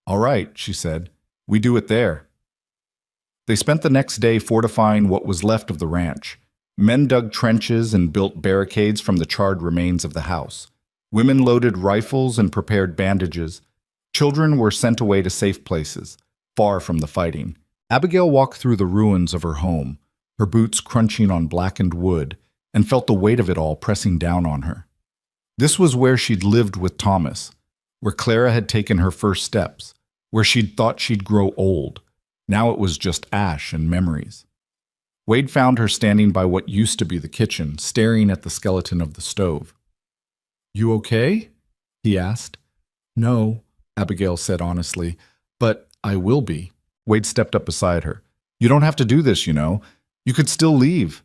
S1: "All right," she said. "We do it there." They spent the next day fortifying what was left of the ranch. Men dug trenches and built barricades from the charred remains of the house. Women loaded rifles and prepared bandages. Children were sent away to safe places, far from the fighting. Abigail walked through the ruins of her home, her boots crunching on blackened wood, and felt the weight of it all pressing down on her. This was where she'd lived with Thomas, where Clara had taken her first steps, where she'd thought she'd grow old. Now it was just ash and memories. Wade found her standing by what used to be the kitchen, staring at the skeleton of the stove. "You okay?" he asked. "No," Abigail said honestly, "but I will be. Wade stepped up beside her. You don't have to do this, you know. You could still leave.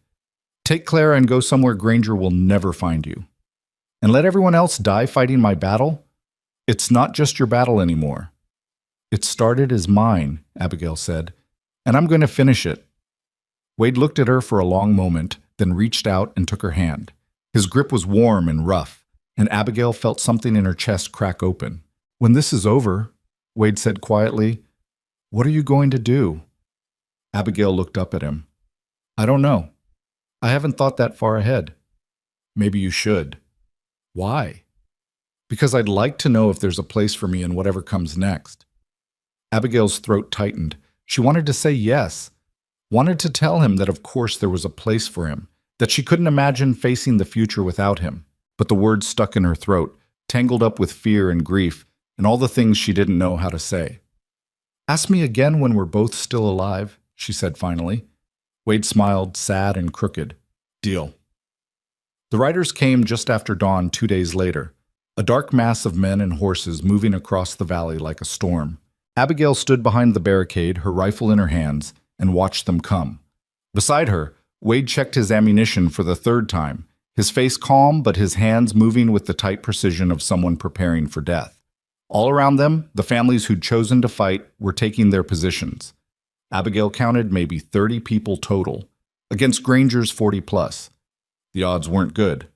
S1: Take Clara and go somewhere Granger will never find you. And let everyone else die fighting my battle? It's not just your battle anymore. It started as mine, Abigail said, and I'm going to finish it. Wade looked at her for a long moment, then reached out and took her hand. His grip was warm and rough, and Abigail felt something in her chest crack open. When this is over, Wade said quietly, what are you going to do? Abigail looked up at him. I don't know. I haven't thought that far ahead. Maybe you should. Why? Because I'd like to know if there's a place for me in whatever comes next. Abigail's throat tightened. She wanted to say yes, wanted to tell him that of course there was a place for him, that she couldn't imagine facing the future without him, but the words stuck in her throat, tangled up with fear and grief and all the things she didn't know how to say. Ask me again when we're both still alive, she said finally. Wade smiled, sad and crooked. Deal. The riders came just after dawn 2 days later, a dark mass of men and horses moving across the valley like a storm. Abigail stood behind the barricade, her rifle in her hands, and watched them come. Beside her, Wade checked his ammunition for the third time, his face calm but his hands moving with the tight precision of someone preparing for death. All around them, the families who'd chosen to fight were taking their positions. Abigail counted maybe 30 people total, against Granger's 40+. The odds weren't good,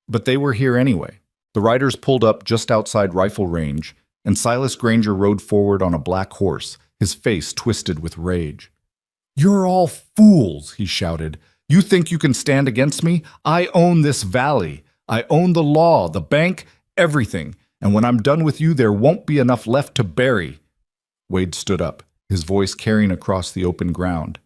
S1: but they were here anyway. The riders pulled up just outside rifle range, and Silas Granger rode forward on a black horse, his face twisted with rage. You're all fools, he shouted. You think you can stand against me? I own this valley. I own the law, the bank, everything. And when I'm done with you, there won't be enough left to bury. Wade stood up, his voice carrying across the open ground.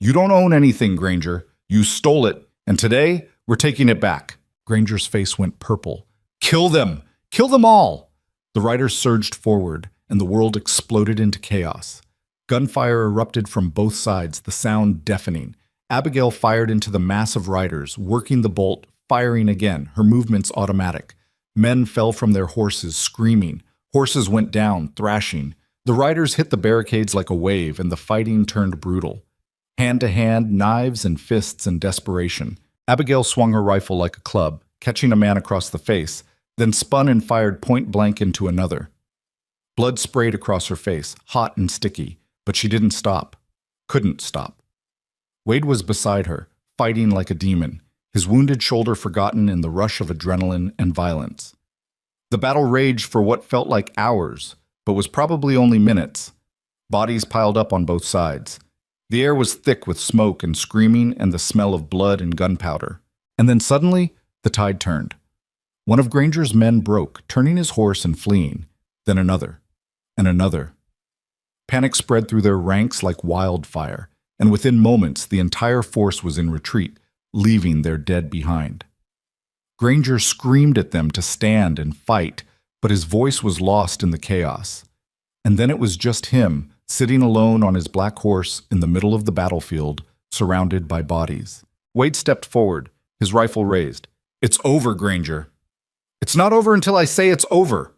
S1: You don't own anything, Granger. You stole it, and today we're taking it back. Granger's face went purple. Kill them! Kill them all! The riders surged forward, and the world exploded into chaos. Gunfire erupted from both sides, the sound deafening. Abigail fired into the mass of riders, working the bolt, firing again, her movements automatic. Men fell from their horses, screaming. Horses went down, thrashing. The riders hit the barricades like a wave, and the fighting turned brutal. Hand to hand, knives and fists in desperation. Abigail swung her rifle like a club, catching a man across the face, then spun and fired point blank into another. Blood sprayed across her face, hot and sticky, but she didn't stop. Couldn't stop. Wade was beside her, fighting like a demon, his wounded shoulder forgotten in the rush of adrenaline and violence. The battle raged for what felt like hours, but was probably only minutes. Bodies piled up on both sides. The air was thick with smoke and screaming and the smell of blood and gunpowder. And then suddenly, the tide turned. One of Granger's men broke, turning his horse and fleeing. Then another, and another. Panic spread through their ranks like wildfire, and within moments the entire force was in retreat, leaving their dead behind. Granger screamed at them to stand and fight, but his voice was lost in the chaos. And then it was just him, sitting alone on his black horse in the middle of the battlefield, surrounded by bodies. Wade stepped forward, his rifle raised. It's over, Granger. It's not over until I say it's over.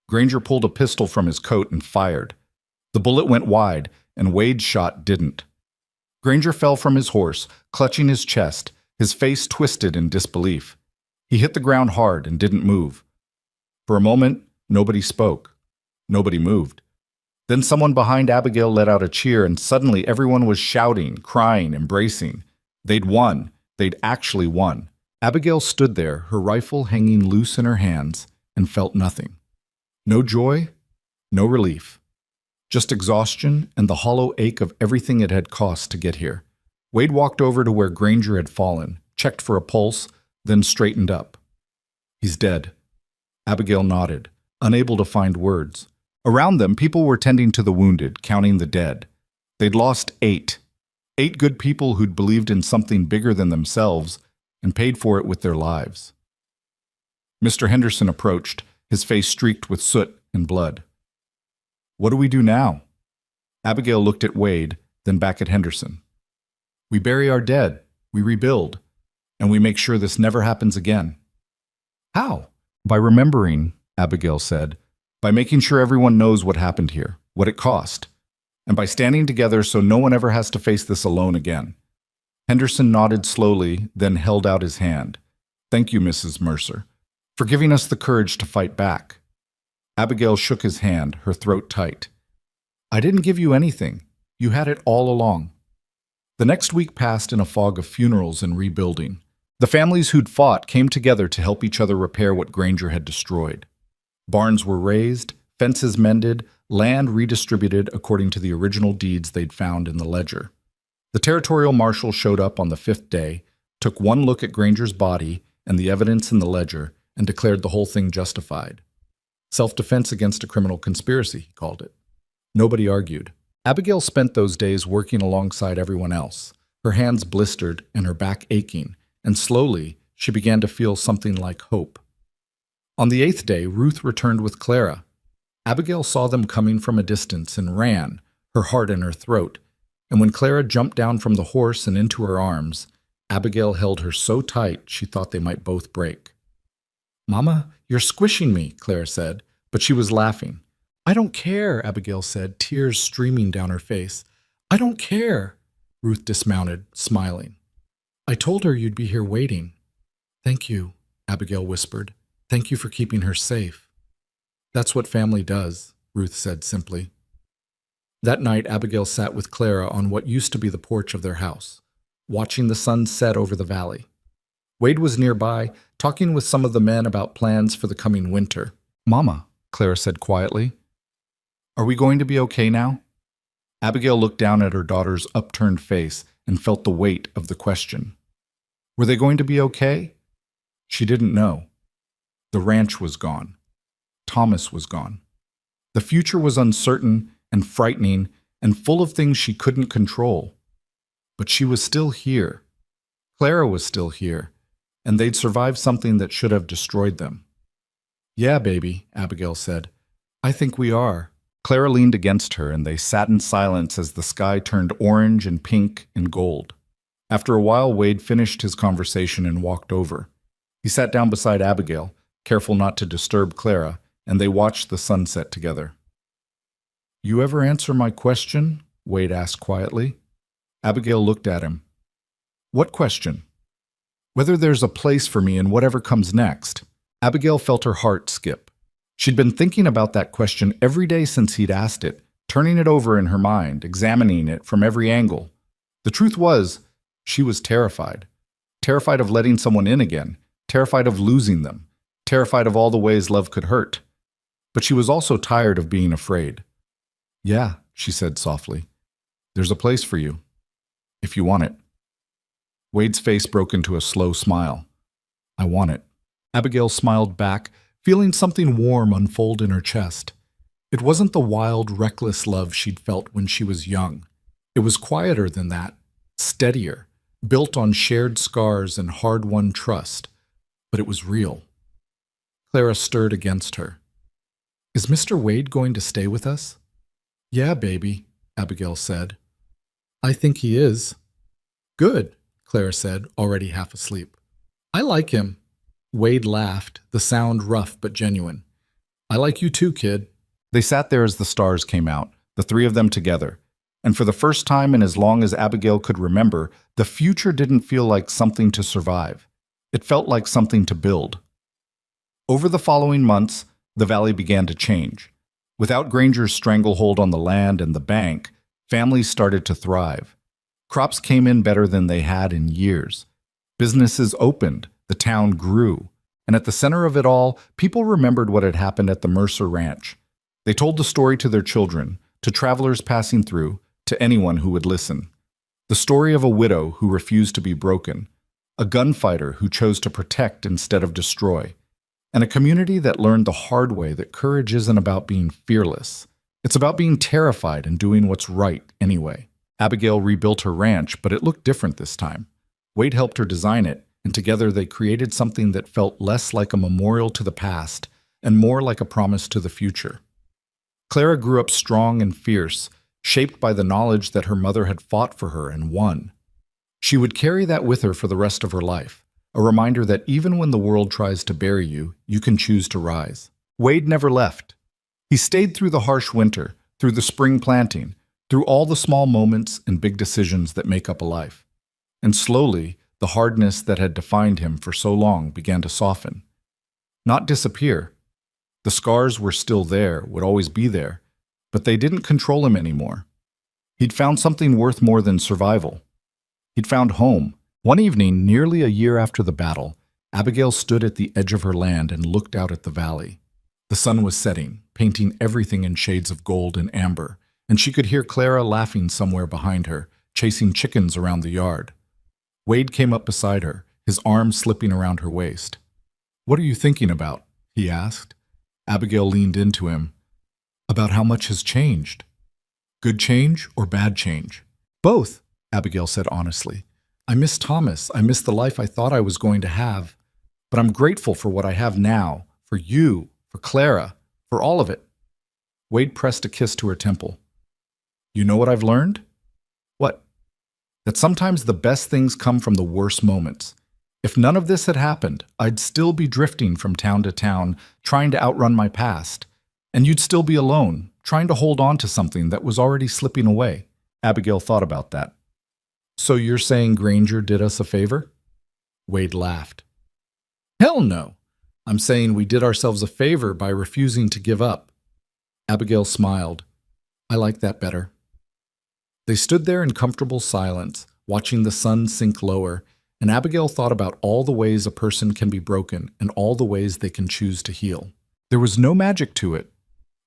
S1: Granger pulled a pistol from his coat and fired. The bullet went wide, and Wade's shot didn't. Granger fell from his horse, clutching his chest, his face twisted in disbelief. He hit the ground hard and didn't move. For a moment, nobody spoke. Nobody moved. Then someone behind Abigail let out a cheer, and suddenly everyone was shouting, crying, embracing. They'd won. They'd actually won. Abigail stood there, her rifle hanging loose in her hands, and felt nothing. No joy, no relief. Just exhaustion and the hollow ache of everything it had cost to get here. Wade walked over to where Granger had fallen, checked for a pulse, then straightened up. He's dead. Abigail nodded, unable to find words. Around them, people were tending to the wounded, counting the dead. They'd lost 8. 8 good people who'd believed in something bigger than themselves and paid for it with their lives. Mr. Henderson approached, his face streaked with soot and blood. What do we do now? Abigail looked at Wade, then back at Henderson. We bury our dead, we rebuild, and we make sure this never happens again. How? By remembering, Abigail said, by making sure everyone knows what happened here, what it cost, and by standing together so no one ever has to face this alone again. Henderson nodded slowly, then held out his hand. Thank you, Mrs. Mercer, for giving us the courage to fight back. Abigail shook his hand, her throat tight. I didn't give you anything. You had it all along. The next week passed in a fog of funerals and rebuilding. The families who'd fought came together to help each other repair what Granger had destroyed. Barns were raised, fences mended, land redistributed according to the original deeds they'd found in the ledger. The territorial marshal showed up on the 5th day, took one look at Granger's body and the evidence in the ledger, and declared the whole thing justified. Self-defense against a criminal conspiracy, he called it. Nobody argued. Abigail spent those days working alongside everyone else, her hands blistered and her back aching, and slowly she began to feel something like hope. On the 8th day, Ruth returned with Clara. Abigail saw them coming from a distance and ran, her heart in her throat, and when Clara jumped down from the horse and into her arms, Abigail held her so tight she thought they might both break. Mama, you're squishing me, Clara said, but she was laughing. I don't care, Abigail said, tears streaming down her face. I don't care. Ruth dismounted, smiling. I told her you'd be here waiting. Thank you, Abigail whispered. Thank you for keeping her safe. That's what family does, Ruth said simply. That night, Abigail sat with Clara on what used to be the porch of their house, watching the sun set over the valley. Wade was nearby, talking with some of the men about plans for the coming winter. Mama, Clara said quietly, are we going to be okay now? Abigail looked down at her daughter's upturned face and felt the weight of the question. Were they going to be okay? She didn't know. The ranch was gone. Thomas was gone. The future was uncertain and frightening and full of things she couldn't control. But she was still here. Clara was still here, and they'd survived something that should have destroyed them. Yeah, baby, Abigail said. I think we are. Clara leaned against her, and they sat in silence as the sky turned orange and pink and gold. After a while, Wade finished his conversation and walked over. He sat down beside Abigail, careful not to disturb Clara, and they watched the sunset together. You ever answer my question? Wade asked quietly. Abigail looked at him. What question? Whether there's a place for me in whatever comes next. Abigail felt her heart skip. She'd been thinking about that question every day since he'd asked it, turning it over in her mind, examining it from every angle. The truth was, she was terrified. Terrified of letting someone in again, terrified of losing them, terrified of all the ways love could hurt. But she was also tired of being afraid. Yeah, she said softly. There's a place for you, if you want it. Wade's face broke into a slow smile. I want it. Abigail smiled back, feeling something warm unfold in her chest. It wasn't the wild, reckless love she'd felt when she was young. It was quieter than that, steadier, built on shared scars and hard-won trust. But it was real. Clara stirred against her. Is Mr. Wade going to stay with us? Yeah, baby, Abigail said. I think he is. Good, Clara said, already half asleep. I like him. Wade laughed, the sound rough but genuine. I like you too, kid. They sat there as the stars came out, the three of them together. And for the first time in as long as Abigail could remember, the future didn't feel like something to survive. It felt like something to build. Over the following months, the valley began to change. Without Granger's stranglehold on the land and the bank, families started to thrive. Crops came in better than they had in years. Businesses opened, the town grew, and at the center of it all, people remembered what had happened at the Mercer Ranch. They told the story to their children, to travelers passing through, to anyone who would listen. The story of a widow who refused to be broken, a gunfighter who chose to protect instead of destroy, and a community that learned the hard way that courage isn't about being fearless. It's about being terrified and doing what's right anyway. Abigail rebuilt her ranch, but it looked different this time. Wade helped her design it, and together they created something that felt less like a memorial to the past and more like a promise to the future. Clara grew up strong and fierce, shaped by the knowledge that her mother had fought for her and won. She would carry that with her for the rest of her life, a reminder that even when the world tries to bury you, you can choose to rise. Wade never left. He stayed through the harsh winter, through the spring planting, through all the small moments and big decisions that make up a life. And slowly, the hardness that had defined him for so long began to soften. Not disappear. The scars were still there, would always be there, but they didn't control him anymore. He'd found something worth more than survival. He'd found home. One evening, nearly a year after the battle, Abigail stood at the edge of her land and looked out at the valley. The sun was setting, painting everything in shades of gold and amber, and she could hear Clara laughing somewhere behind her, chasing chickens around the yard. Wade came up beside her, his arm slipping around her waist. "What are you thinking about?" he asked. Abigail leaned into him. "About how much has changed." "Good change or bad change?" "Both," Abigail said honestly. "I miss Thomas. I miss the life I thought I was going to have. But I'm grateful for what I have now, for you, for Clara, for all of it." Wade pressed a kiss to her temple. "You know what I've learned?" "What?" "That sometimes the best things come from the worst moments. If none of this had happened, I'd still be drifting from town to town, trying to outrun my past. And you'd still be alone, trying to hold on to something that was already slipping away." Abigail thought about that. "So you're saying Granger did us a favor?" Wade laughed. "Hell no. I'm saying we did ourselves a favor by refusing to give up." Abigail smiled. "I like that better." They stood there in comfortable silence, watching the sun sink lower, and Abigail thought about all the ways a person can be broken and all the ways they can choose to heal. There was no magic to it,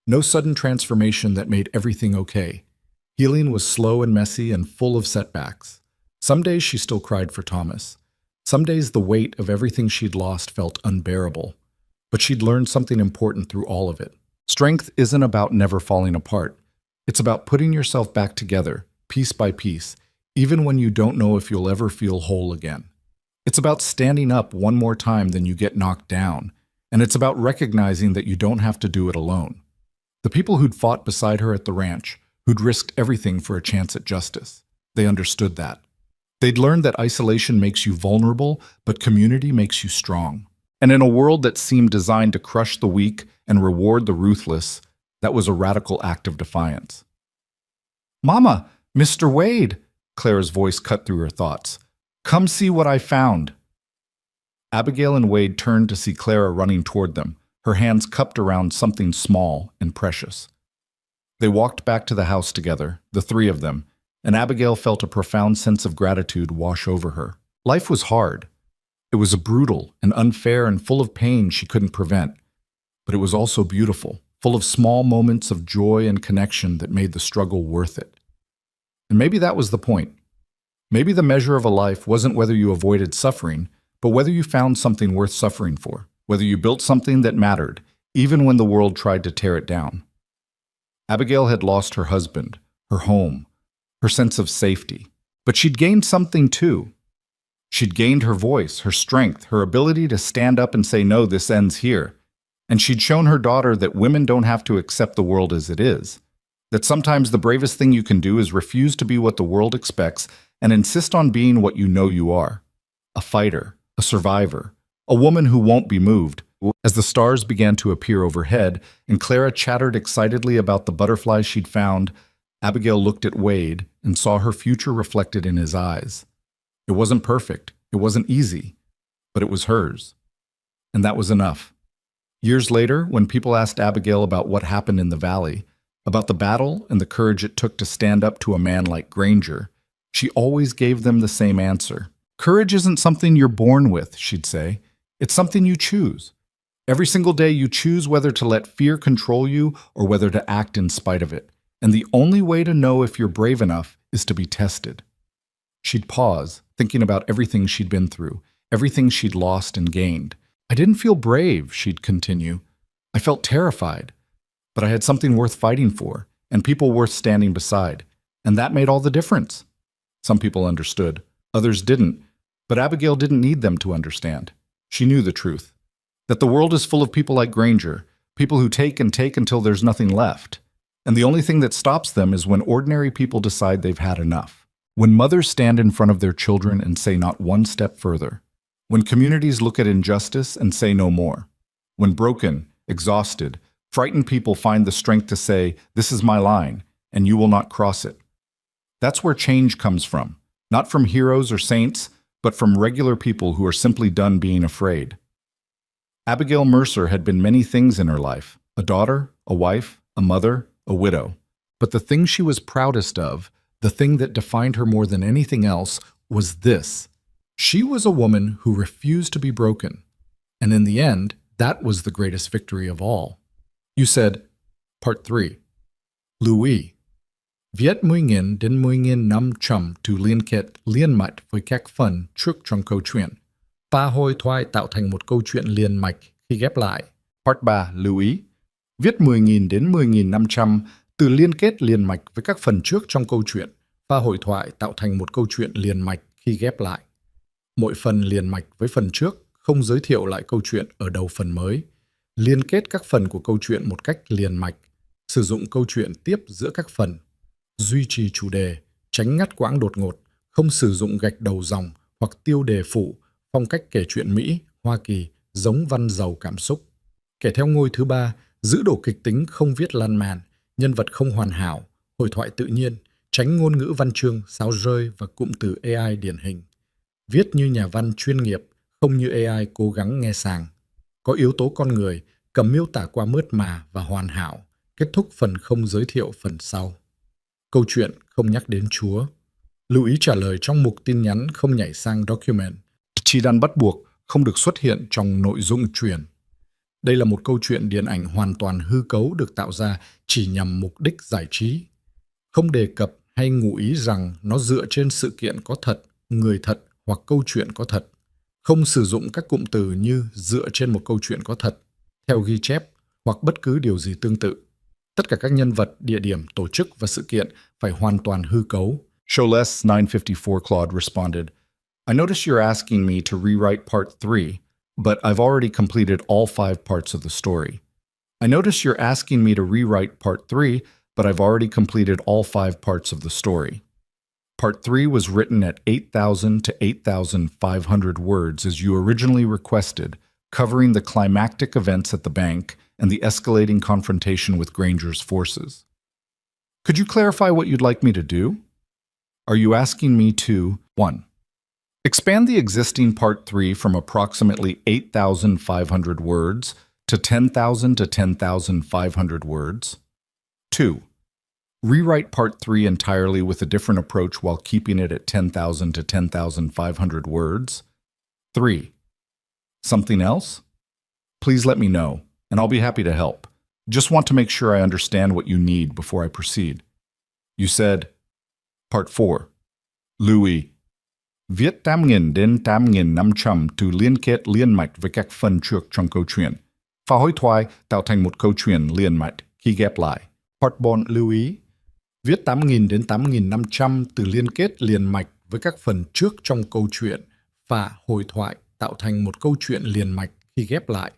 S1: no sudden transformation that made everything okay. Healing was slow and messy and full of setbacks. Some days she still cried for Thomas. Some days the weight of everything she'd lost felt unbearable. But she'd learned something important through all of it. Strength isn't about never falling apart. It's about putting yourself back together, piece by piece, even when you don't know if you'll ever feel whole again. It's about standing up one more time than you get knocked down, and it's about recognizing that you don't have to do it alone. The people who'd fought beside her at the ranch, who'd risked everything for a chance at justice, they understood that. They'd learned that isolation makes you vulnerable, but community makes you strong. And in a world that seemed designed to crush the weak and reward the ruthless, that was a radical act of defiance. "Mama, Mr. Wade," Clara's voice cut through her thoughts. "Come see what I found." Abigail and Wade turned to see Clara running toward them, her hands cupped around something small and precious. They walked back to the house together, the three of them, and Abigail felt a profound sense of gratitude wash over her. Life was hard. It was brutal and unfair and full of pain she couldn't prevent. But it was also beautiful, full of small moments of joy and connection that made the struggle worth it. And maybe that was the point. Maybe the measure of a life wasn't whether you avoided suffering, but whether you found something worth suffering for, whether you built something that mattered, even when the world tried to tear it down. Abigail had lost her husband, her home, her sense of safety, but she'd gained something too. She'd gained her voice, her strength, her ability to stand up and say, "No, this ends here." And she'd shown her daughter that women don't have to accept the world as it is, that sometimes the bravest thing you can do is refuse to be what the world expects and insist on being what you know you are: a fighter, a survivor, a woman who won't be moved. As the stars began to appear overhead and Clara chattered excitedly about the butterflies she'd found, Abigail looked at Wade and saw her future reflected in his eyes. It wasn't perfect, it wasn't easy, but it was hers. And that was enough. Years later, when people asked Abigail about what happened in the valley, about the battle and the courage it took to stand up to a man like Granger, she always gave them the same answer. "Courage isn't something you're born with," she'd say. "It's something you choose. Every single day you choose whether to let fear control you or whether to act in spite of it. And the only way to know if you're brave enough is to be tested." She'd pause, thinking about everything she'd been through, everything she'd lost and gained. "I didn't feel brave," she'd continue. "I felt terrified. But I had something worth fighting for, and people worth standing beside. And that made all the difference." Some people understood. Others didn't. But Abigail didn't need them to understand. She knew the truth. That the world is full of people like Granger, people who take and take until there's nothing left. And the only thing that stops them is when ordinary people decide they've had enough. When mothers stand in front of their children and say not one step further. When communities look at injustice and say no more. When broken, exhausted, frightened people find the strength to say, "This is my line," and you will not cross it. That's where change comes from, not from heroes or saints, but from regular people who are simply done being afraid. Abigail Mercer had been many things in her life: a daughter, a wife, a mother, a widow. But the thing she was proudest of, the thing that defined her more than anything else, was this. She was a woman who refused to be broken. And in the end, that was the greatest victory of all. You said, Part 3. Louis. Viết 10.000 đến 10.500 từ liên kết liên mạch với các phần trước trong câu chuyện. Ba hồi thoại tạo thành một câu chuyện liền mạch khi ghép lại. Part 3. Louis. Viết 10.000 đến 10.500 từ liên kết liền mạch với các phần trước trong câu chuyện. Và hội thoại tạo thành một câu chuyện liền mạch khi ghép lại. Mỗi phần liền mạch với phần trước không giới thiệu lại câu chuyện ở đầu phần mới. Liên kết các phần của câu chuyện một cách liền mạch. Sử dụng câu chuyện tiếp giữa các phần. Duy trì chủ đề, tránh ngắt quãng đột ngột, không sử dụng gạch đầu dòng hoặc tiêu đề phụ, phong cách kể chuyện Mỹ, Hoa Kỳ, giống văn giàu cảm xúc. Kể theo ngôi thứ 3, giữ độ kịch tính không viết lan man, nhân vật không hoàn hảo, hội thoại tự nhiên, tránh ngôn ngữ văn chương, sáo rơi và cụm từ AI điển hình. Viết như nhà văn chuyên nghiệp, không như AI cố gắng nghe sàng. Có yếu tố con người, cầm miêu tả qua mướt mà và hoàn hảo, kết thúc phần không giới thiệu phần sau. Câu chuyện không nhắc đến Chúa. Lưu ý trả lời trong mục tin nhắn không nhảy sang document. Chi đan bắt buộc không được xuất hiện trong nội dung truyền. Đây là một câu chuyện điện ảnh hoàn toàn hư cấu được tạo ra chỉ nhằm mục đích giải trí. Không đề cập hay ngụ ý rằng nó dựa trên sự kiện có thật, người thật hoặc câu chuyện có thật. Không sử dụng các cụm từ như dựa trên một câu chuyện có thật, theo ghi chép hoặc bất cứ điều gì tương tự. Tất cả các nhân vật, địa điểm, tổ chức và sự kiện phải hoàn toàn hư cấu. Solace 954 Claude responded, I notice you're asking me to rewrite part 3, but I've already completed all 5 parts of the story. I notice you're asking me to rewrite part 3, but I've already completed all 5 parts of the story. Part 3 was written at 8,000 to 8,500 words as you originally requested, covering the climactic events at the bank and the escalating confrontation with Granger's forces. Could you clarify what you'd like me to do? Are you asking me to 1. Expand the existing Part 3 from approximately 8,500 words to 10,000 to 10,500 words? 2. Rewrite Part 3 entirely with a different approach while keeping it at 10,000 to 10,500 words? 3. Something else? Please let me know, and I'll be happy to help. Just want to make sure I understand what you need before I proceed. You said, Part 4. Louis. Viết 8.000 đến 8.500 từ liên kết liên mạch với các phần trước trong câu chuyện. Và hội thoại tạo thành một câu chuyện liên mạch khi ghép lại. Part 4. Louis. Viết 8.000 đến 8.500 từ liên kết liền mạch với các phần trước trong câu chuyện và hội thoại tạo thành một câu chuyện liền mạch khi ghép lại.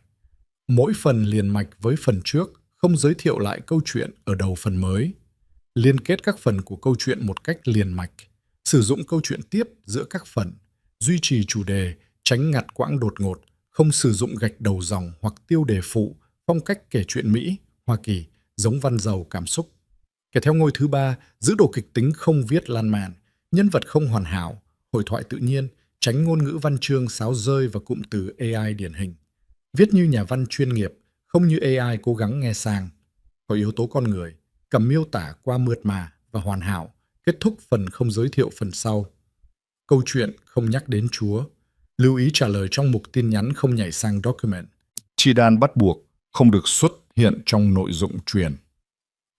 S1: Mỗi phần liền mạch với phần trước không giới thiệu lại câu chuyện ở đầu phần mới. Liên kết các phần của câu chuyện một cách liền mạch. Sử dụng câu chuyện tiếp giữa các phần. Duy trì chủ đề, tránh ngắt quãng đột ngột, không sử dụng gạch đầu dòng hoặc tiêu đề phụ, phong cách kể chuyện Mỹ, Hoa Kỳ, giống văn giàu cảm xúc. Kể theo ngôi thứ 3, giữ độ kịch tính không viết lan man, nhân vật không hoàn hảo, hội thoại tự nhiên, tránh ngôn ngữ văn chương sáo rơi và cụm từ AI điển hình. Viết như nhà văn chuyên nghiệp, không như AI cố gắng nghe sàng. Có yếu tố con người, cầm miêu tả qua mượt mà và hoàn hảo, kết thúc phần không giới thiệu phần sau. Câu chuyện không nhắc đến Chúa. Lưu ý trả lời trong mục tin nhắn không nhảy sang document. Chi đan bắt buộc không được xuất hiện trong nội dung truyền.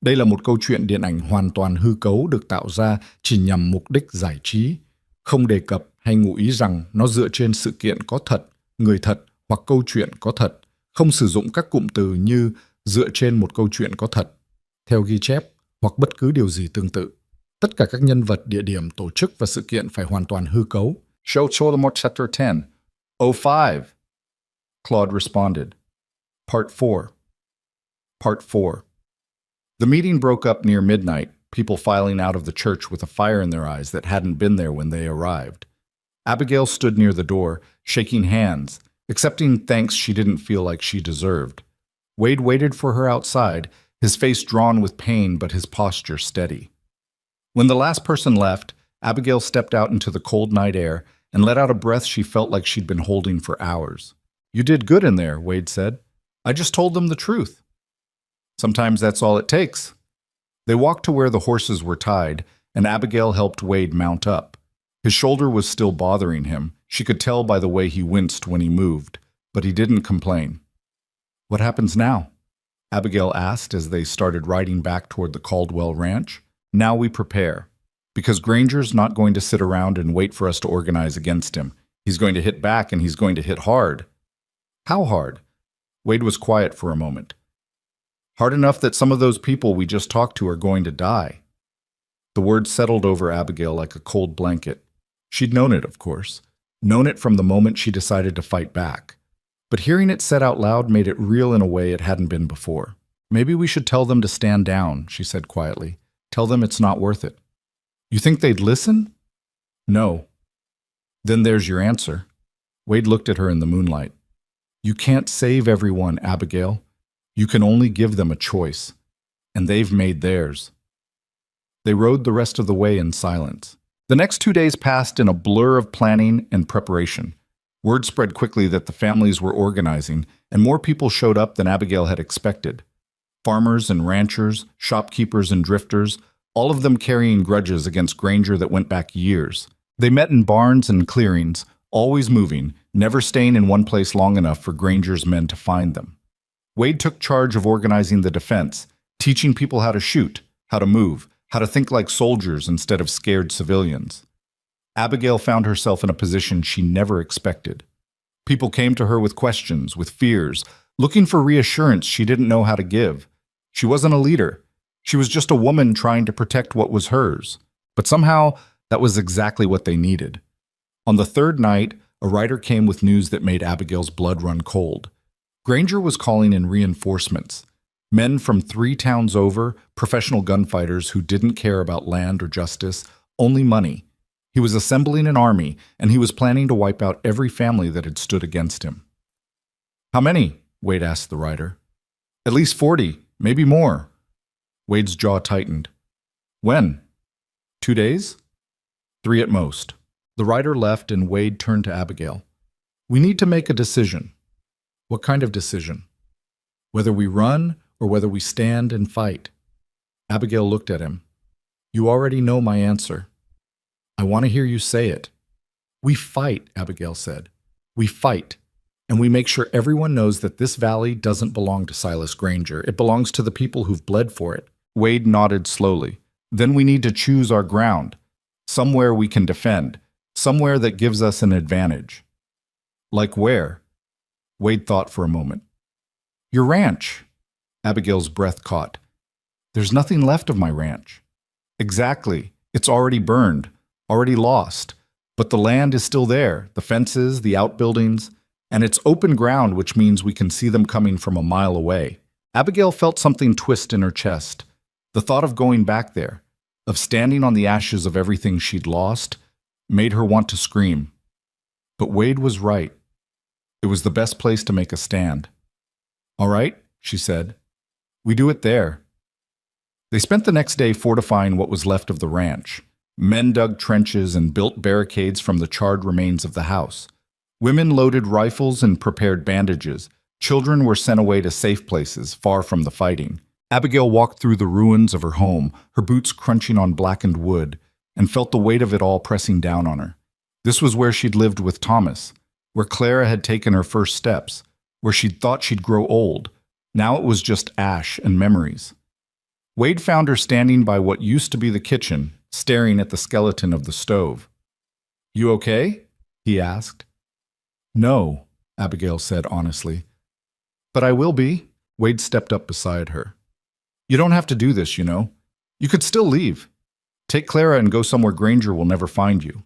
S1: Đây là một câu chuyện điện ảnh hoàn toàn hư cấu được tạo ra chỉ nhằm mục đích giải trí. Không đề cập hay ngụ ý rằng nó dựa trên sự kiện có thật, người thật hoặc câu chuyện có thật. Không sử dụng các cụm từ như dựa trên một câu chuyện có thật, theo ghi chép hoặc bất cứ điều gì tương tự. Tất cả các nhân vật, địa điểm, tổ chức và sự kiện phải hoàn toàn hư cấu. Show Cholamort Chapter 10. 05. Claude responded. Part 4. Part 4. The meeting broke up near midnight, people filing out of the church with a fire in their eyes that hadn't been there when they arrived. Abigail stood near the door, shaking hands, accepting thanks she didn't feel like she deserved. Wade waited for her outside, his face drawn with pain but his posture steady. When the last person left, Abigail stepped out into the cold night air and let out a breath she felt like she'd been holding for hours. "You did good in there," Wade said. "I just told them the truth." "Sometimes that's all it takes." They walked to where the horses were tied, and Abigail helped Wade mount up. His shoulder was still bothering him. She could tell by the way he winced when he moved, but he didn't complain. "What happens now?" Abigail asked as they started riding back toward the Caldwell Ranch. "Now we prepare. Because Granger's not going to sit around and wait for us to organize against him. He's going to hit back, and he's going to hit hard." "How hard?" Wade was quiet for a moment. "Hard enough that some of those people we just talked to are going to die." The word settled over Abigail like a cold blanket. She'd known it, of course. Known it from the moment she decided to fight back. But hearing it said out loud made it real in a way it hadn't been before. "Maybe we should tell them to stand down," she said quietly. "Tell them it's not worth it." "You think they'd listen?" "No." "Then there's your answer." Wade looked at her in the moonlight. "You can't save everyone, Abigail. You can only give them a choice. And they've made theirs." They rode the rest of the way in silence. The next 2 days passed in a blur of planning and preparation. Word spread quickly that the families were organizing, and more people showed up than Abigail had expected. Farmers and ranchers, shopkeepers and drifters, all of them carrying grudges against Granger that went back years. They met in barns and clearings, always moving, never staying in one place long enough for Granger's men to find them. Wade took charge of organizing the defense, teaching people how to shoot, how to move, how to think like soldiers instead of scared civilians. Abigail found herself in a position she never expected. People came to her with questions, with fears, looking for reassurance she didn't know how to give. She wasn't a leader. She was just a woman trying to protect what was hers. But somehow, that was exactly what they needed. On the third night, a rider came with news that made Abigail's blood run cold. Granger was calling in reinforcements. Men from 3 towns over, professional gunfighters who didn't care about land or justice, only money. He was assembling an army, and he was planning to wipe out every family that had stood against him. "How many?" Wade asked the rider. "At least 40, maybe more." Wade's jaw tightened. "When?" 2 days? 3 at most." The rider left, and Wade turned to Abigail. "We need to make a decision." "What kind of decision?" "Whether we run or whether we stand and fight." Abigail looked at him. "You already know my answer." "I want to hear you say it." "We fight," Abigail said. "We fight. And we make sure everyone knows that this valley doesn't belong to Silas Granger. It belongs to the people who've bled for it." Wade nodded slowly. "Then we need to choose our ground. Somewhere we can defend. Somewhere that gives us an advantage." "Like where?" Wade thought for a moment. "Your ranch." Abigail's breath caught. "There's nothing left of my ranch." "Exactly. It's already burned, already lost. But the land is still there, the fences, the outbuildings, and it's open ground, which means we can see them coming from a mile away." Abigail felt something twist in her chest. The thought of going back there, of standing on the ashes of everything she'd lost, made her want to scream. But Wade was right. It was the best place to make a stand. "All right," she said. "We do it there." They spent the next day fortifying what was left of the ranch. Men dug trenches and built barricades from the charred remains of the house. Women loaded rifles and prepared bandages. Children were sent away to safe places, far from the fighting. Abigail walked through the ruins of her home, her boots crunching on blackened wood, and felt the weight of it all pressing down on her. This was where she'd lived with Thomas, where Clara had taken her first steps, where she'd thought she'd grow old. Now it was just ash and memories. Wade found her standing by what used to be the kitchen, staring at the skeleton of the stove. "You okay?" he asked. "No," Abigail said honestly. "But I will be." Wade stepped up beside her. "You don't have to do this, you know. You could still leave. Take Clara and go somewhere Granger will never find you.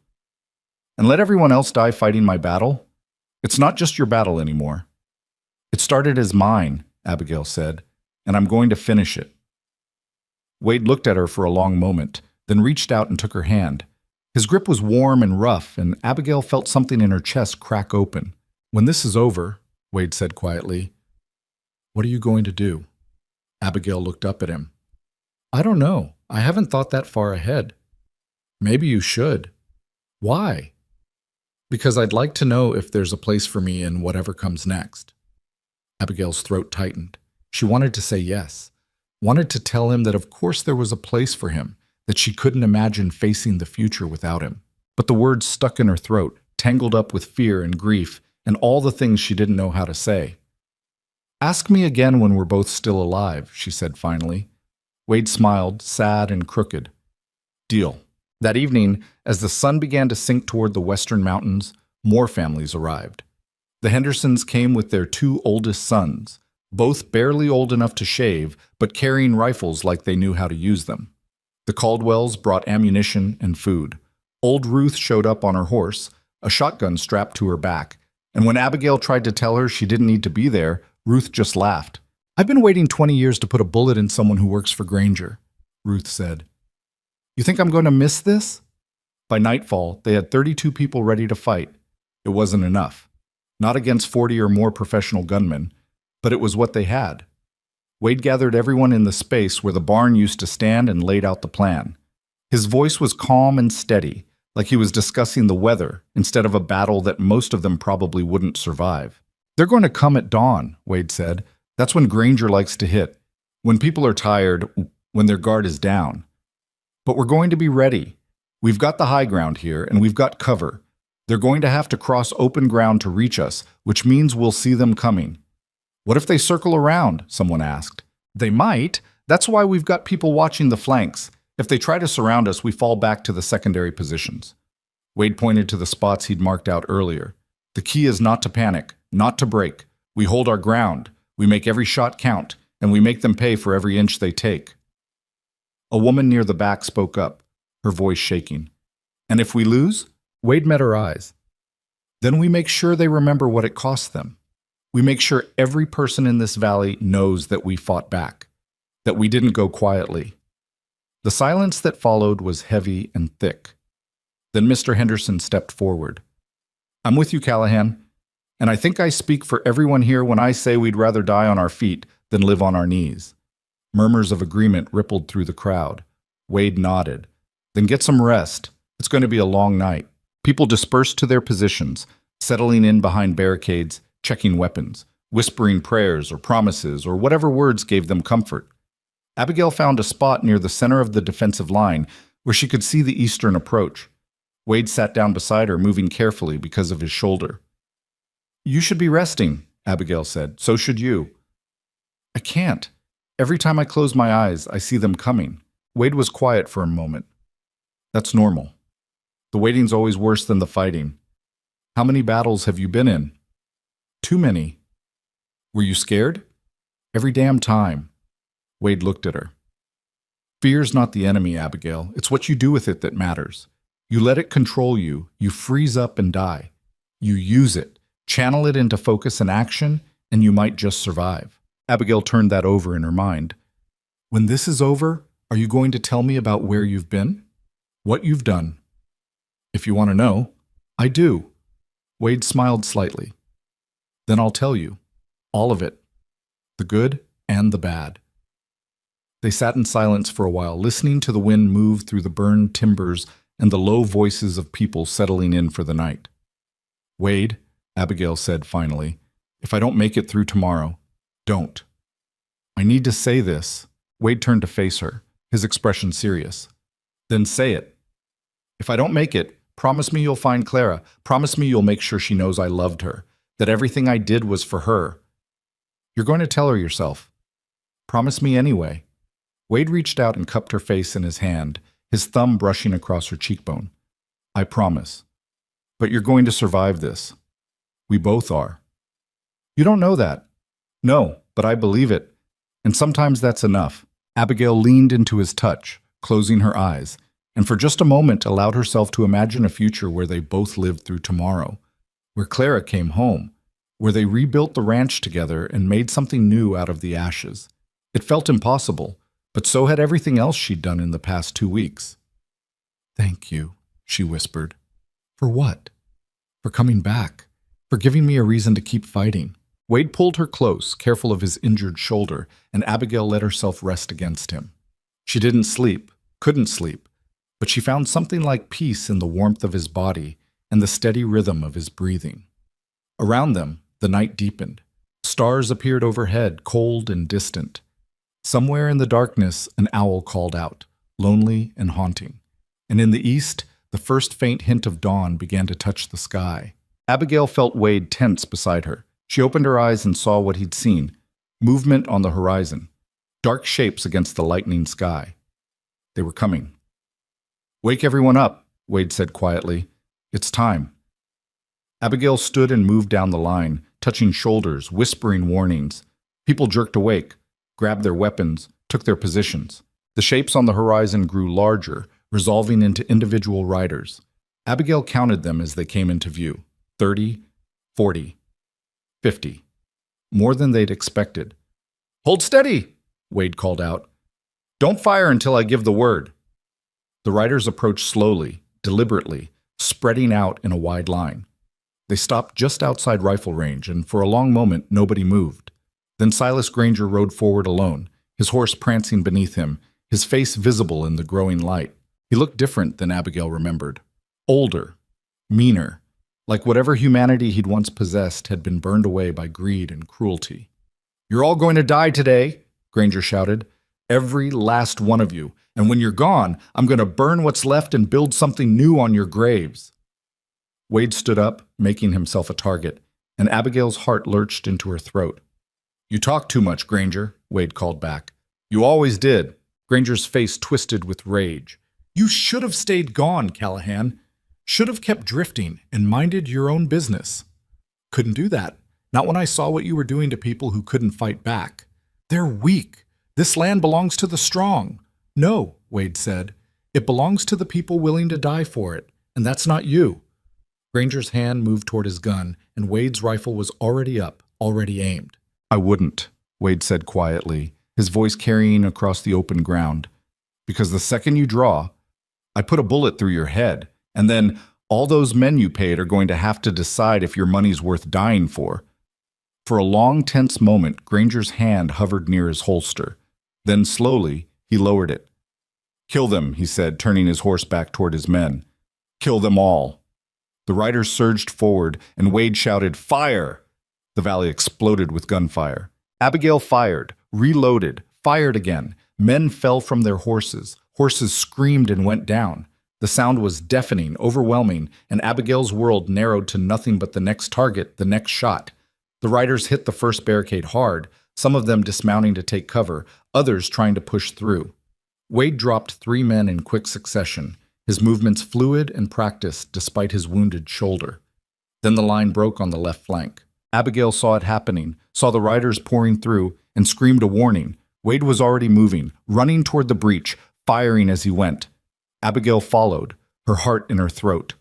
S1: And let everyone else die fighting my battle. It's not just your battle anymore." "It started as mine," Abigail said, "and I'm going to finish it." Wade looked at her for a long moment, then reached out and took her hand. His grip was warm and rough, and Abigail felt something in her chest crack open. "When this is over," Wade said quietly, "what are you going to do?" Abigail looked up at him. I don't know. I haven't thought that far ahead. Maybe you should. Why? Because I'd like to know if there's a place for me in whatever comes next. Abigail's throat tightened. She wanted to say yes, wanted to tell him that of course there was a place for him, that she couldn't imagine facing the future without him. But the words stuck in her throat, tangled up with fear and grief, and all the things she didn't know how to say. Ask me again when we're both still alive, she said finally. Wade smiled, sad and crooked. Deal. That evening, as the sun began to sink toward the western mountains, more families arrived. The Hendersons came with their two oldest sons, both barely old enough to shave, but carrying rifles like they knew how to use them. The Caldwells brought ammunition and food. Old Ruth showed up on her horse, a shotgun strapped to her back, and when Abigail tried to tell her she didn't need to be there, Ruth just laughed. I've been waiting 20 years to put a bullet in someone who works for Granger, Ruth said. You think I'm going to miss this? By nightfall, they had 32 people ready to fight. It wasn't enough. Not against 40 or more professional gunmen, but it was what they had. Wade gathered everyone in the space where the barn used to stand and laid out the plan. His voice was calm and steady, like he was discussing the weather instead of a battle that most of them probably wouldn't survive. They're going to come at dawn, Wade said. That's when Granger likes to hit. When people are tired, when their guard is down. But we're going to be ready. We've got the high ground here, and we've got cover. They're going to have to cross open ground to reach us, which means we'll see them coming. What if they circle around? Someone asked. They might. That's why we've got people watching the flanks. If they try to surround us, we fall back to the secondary positions. Wade pointed to the spots he'd marked out earlier. The key is not to panic, not to break. We hold our ground. We make every shot count, and we make them pay for every inch they take. A woman near the back spoke up, her voice shaking. And if we lose? Wade met her eyes. Then we make sure they remember what it cost them. We make sure every person in this valley knows that we fought back, that we didn't go quietly. The silence that followed was heavy and thick. Then Mr. Henderson stepped forward. I'm with you, Callahan, and I think I speak for everyone here when I say we'd rather die on our feet than live on our knees. Murmurs of agreement rippled through the crowd. Wade nodded. Then get some rest. It's going to be a long night. People dispersed to their positions, settling in behind barricades, checking weapons, whispering prayers or promises or whatever words gave them comfort. Abigail found a spot near the center of the defensive line where she could see the eastern approach. Wade sat down beside her, moving carefully because of his shoulder. You should be resting, Abigail said. So should you. I can't. Every time I close my eyes, I see them coming. Wade was quiet for a moment. That's normal. The waiting's always worse than the fighting. How many battles have you been in? Too many. Were you scared? Every damn time. Wade looked at her. Fear's not the enemy, Abigail. It's what you do with it that matters. You let it control you. You freeze up and die. You use it, channel it into focus and action, and you might just survive. Abigail turned that over in her mind. When this is over, are you going to tell me about where you've been? What you've done? If you want to know, I do. Wade smiled slightly. Then I'll tell you. All of it. The good and the bad. They sat in silence for a while, listening to the wind move through the burned timbers and the low voices of people settling in for the night. Wade, Abigail said finally, if I don't make it through tomorrow, don't. I need to say this. Wade turned to face her, his expression serious. Then say it. If I don't make it, promise me you'll find Clara. Promise me you'll make sure she knows I loved her, that everything I did was for her. You're going to tell her yourself. Promise me anyway. Wade reached out and cupped her face in his hand, his thumb brushing across her cheekbone. I promise. But you're going to survive this. We both are. You don't know that. No, but I believe it. And sometimes that's enough. Abigail leaned into his touch, closing her eyes, and for just a moment allowed herself to imagine a future where they both lived through tomorrow, where Clara came home, where they rebuilt the ranch together and made something new out of the ashes. It felt impossible, but so had everything else she'd done in the past 2 weeks. Thank you, she whispered. For what? For coming back. For giving me a reason to keep fighting. Wade pulled her close, careful of his injured shoulder, and Abigail let herself rest against him. She didn't sleep, couldn't sleep, but she found something like peace in the warmth of his body and the steady rhythm of his breathing. Around them, the night deepened. Stars appeared overhead, cold and distant. Somewhere in the darkness, an owl called out, lonely and haunting. And in the east, the first faint hint of dawn began to touch the sky. Abigail felt Wade tense beside her. She opened her eyes and saw what he'd seen. Movement on the horizon. Dark shapes against the lightening sky. They were coming. "Wake everyone up," Wade said quietly. "It's time." Abigail stood and moved down the line, touching shoulders, whispering warnings. People jerked awake, grabbed their weapons, took their positions. The shapes on the horizon grew larger, resolving into individual riders. Abigail counted them as they came into view. 30, 40, 50. More than they'd expected. "Hold steady," Wade called out. "Don't fire until I give the word." The riders approached slowly, deliberately, spreading out in a wide line. They stopped just outside rifle range, and for a long moment nobody moved. Then Silas Granger rode forward alone, his horse prancing beneath him, his face visible in the growing light. He looked different than Abigail remembered. Older, meaner, like whatever humanity he'd once possessed had been burned away by greed and cruelty. "You're all going to die today," Granger shouted. "Every last one of you. And when you're gone, I'm going to burn what's left and build something new on your graves." Wade stood up, making himself a target, and Abigail's heart lurched into her throat. "You talk too much, Granger," Wade called back. "You always did." Granger's face twisted with rage. "You should have stayed gone, Callahan. Should have kept drifting and minded your own business." "Couldn't do that. Not when I saw what you were doing to people who couldn't fight back. They're weak. This land belongs to the strong." "No," Wade said. "It belongs to the people willing to die for it, and that's not you." Granger's hand moved toward his gun, and Wade's rifle was already up, already aimed. "I wouldn't," Wade said quietly, his voice carrying across the open ground. "Because the second you draw, I put a bullet through your head, and then all those men you paid are going to have to decide if your money's worth dying for." For a long, tense moment, Granger's hand hovered near his holster. Then slowly, he lowered it. "Kill them," he said, turning his horse back toward his men. "Kill them all." The riders surged forward, and Wade shouted, "Fire!" The valley exploded with gunfire. Abigail fired, reloaded, fired again. Men fell from their horses. Horses screamed and went down. The sound was deafening, overwhelming, and Abigail's world narrowed to nothing but the next target, the next shot. The riders hit the first barricade hard, some of them dismounting to take cover, others trying to push through. Wade dropped 3 men in quick succession, his movements fluid and practiced despite his wounded shoulder. Then the line broke on the left flank. Abigail saw it happening, saw the riders pouring through, and screamed a warning. Wade was already moving, running toward the breach, firing as he went. Abigail followed, her heart in her throat.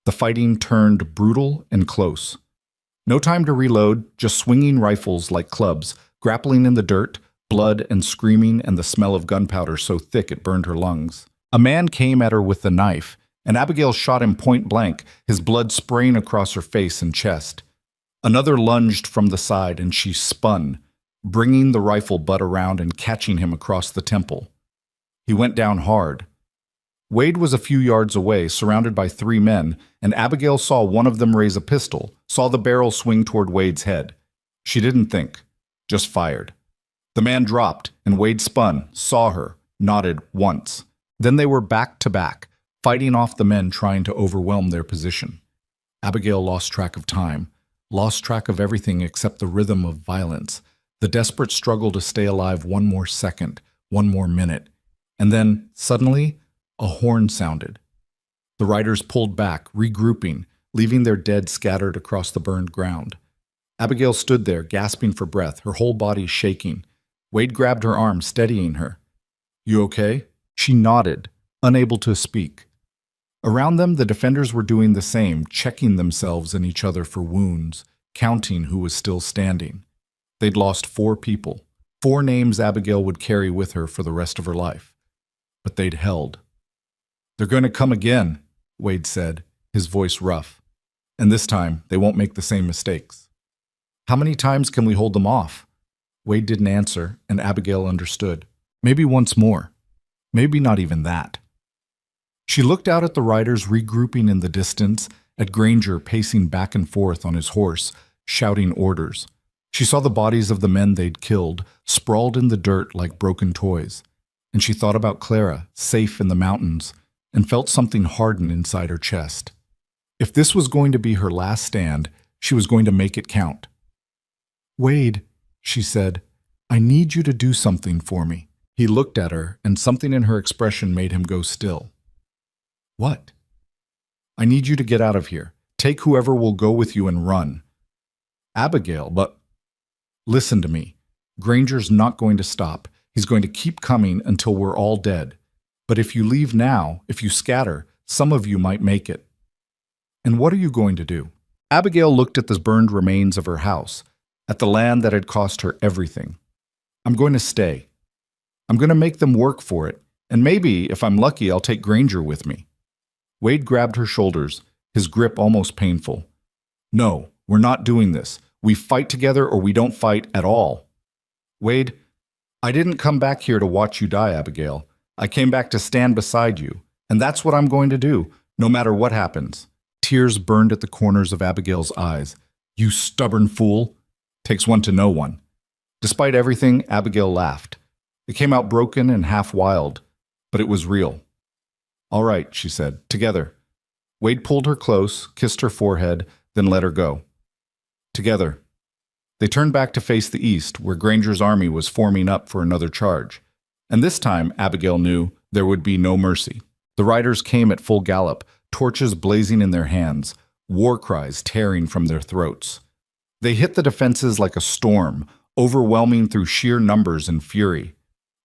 S1: The fighting turned brutal and close. No time to reload, just swinging rifles like clubs, grappling in the dirt, blood and screaming and the smell of gunpowder so thick it burned her lungs. A man came at her with the knife, and Abigail shot him point blank, his blood spraying across her face and chest. Another lunged from the side, and she spun, bringing the rifle butt around and catching him across the temple. He went down hard. Wade was a few yards away, surrounded by 3 men, and Abigail saw one of them raise a pistol, saw the barrel swing toward Wade's head. She didn't think, just fired. The man dropped, and Wade spun, saw her, nodded once. Then they were back to back, fighting off the men trying to overwhelm their position. Abigail lost track of time, lost track of everything except the rhythm of violence, the desperate struggle to stay alive one more second, one more minute. And then, suddenly, a horn sounded. The riders pulled back, regrouping, leaving their dead scattered across the burned ground. Abigail stood there, gasping for breath, her whole body shaking. Wade grabbed her arm, steadying her. "You okay?" She nodded, unable to speak. Around them, the defenders were doing the same, checking themselves and each other for wounds, counting who was still standing. They'd lost 4 people, 4 names Abigail would carry with her for the rest of her life. But they'd held. "They're going to come again," Wade said, his voice rough. "And this time, they won't make the same mistakes." How many times can we hold them off? Wade didn't answer, and Abigail understood. Maybe once more. Maybe not even that. She looked out at the riders regrouping in the distance, at Granger pacing back and forth on his horse, shouting orders. She saw the bodies of the men they'd killed, sprawled in the dirt like broken toys. And she thought about Clara, safe in the mountains, and felt something harden inside her chest. If this was going to be her last stand, she was going to make it count. "Wade," she said, "I need you to do something for me." He looked at her, and something in her expression made him go still. "What?" "I need you to get out of here. Take whoever will go with you and run." "Abigail, but—" "Listen to me. Granger's not going to stop. He's going to keep coming until we're all dead. But if you leave now, if you scatter, some of you might make it." "And what are you going to do?" Abigail looked at the burned remains of her house, at the land that had cost her everything. "I'm going to stay. I'm going to make them work for it, and maybe, if I'm lucky, I'll take Granger with me." Wade grabbed her shoulders, his grip almost painful. "No, we're not doing this. We fight together or we don't fight at all." "Wade, I didn't come back here to watch you die, Abigail. I came back to stand beside you, and that's what I'm going to do, no matter what happens." Tears burned at the corners of Abigail's eyes. "You stubborn fool. Takes one to know one." Despite everything, Abigail laughed. It came out broken and half wild, but it was real. "All right," she said, "together." Wade pulled her close, kissed her forehead, then let her go. "Together." They turned back to face the east, where Granger's army was forming up for another charge. And this time, Abigail knew, there would be no mercy. The riders came at full gallop, torches blazing in their hands, war cries tearing from their throats. They hit the defenses like a storm, overwhelming through sheer numbers and fury.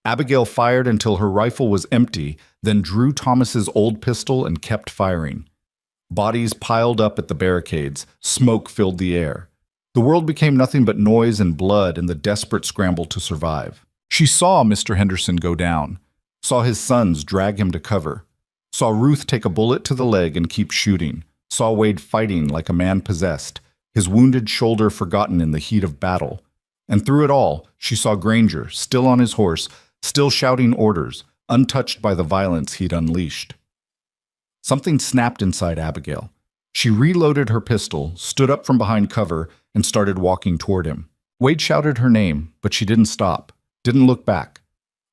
S1: Abigail fired until her rifle was empty, then drew Thomas's old pistol and kept firing. Bodies piled up at the barricades, smoke filled the air. The world became nothing but noise and blood in the desperate scramble to survive. She saw Mr. Henderson go down, saw his sons drag him to cover, saw Ruth take a bullet to the leg and keep shooting, saw Wade fighting like a man possessed, his wounded shoulder forgotten in the heat of battle. And through it all, she saw Granger, still on his horse, still shouting orders, untouched by the violence he'd unleashed. Something snapped inside Abigail. She reloaded her pistol, stood up from behind cover, and started walking toward him. Wade shouted her name, but she didn't stop, didn't look back.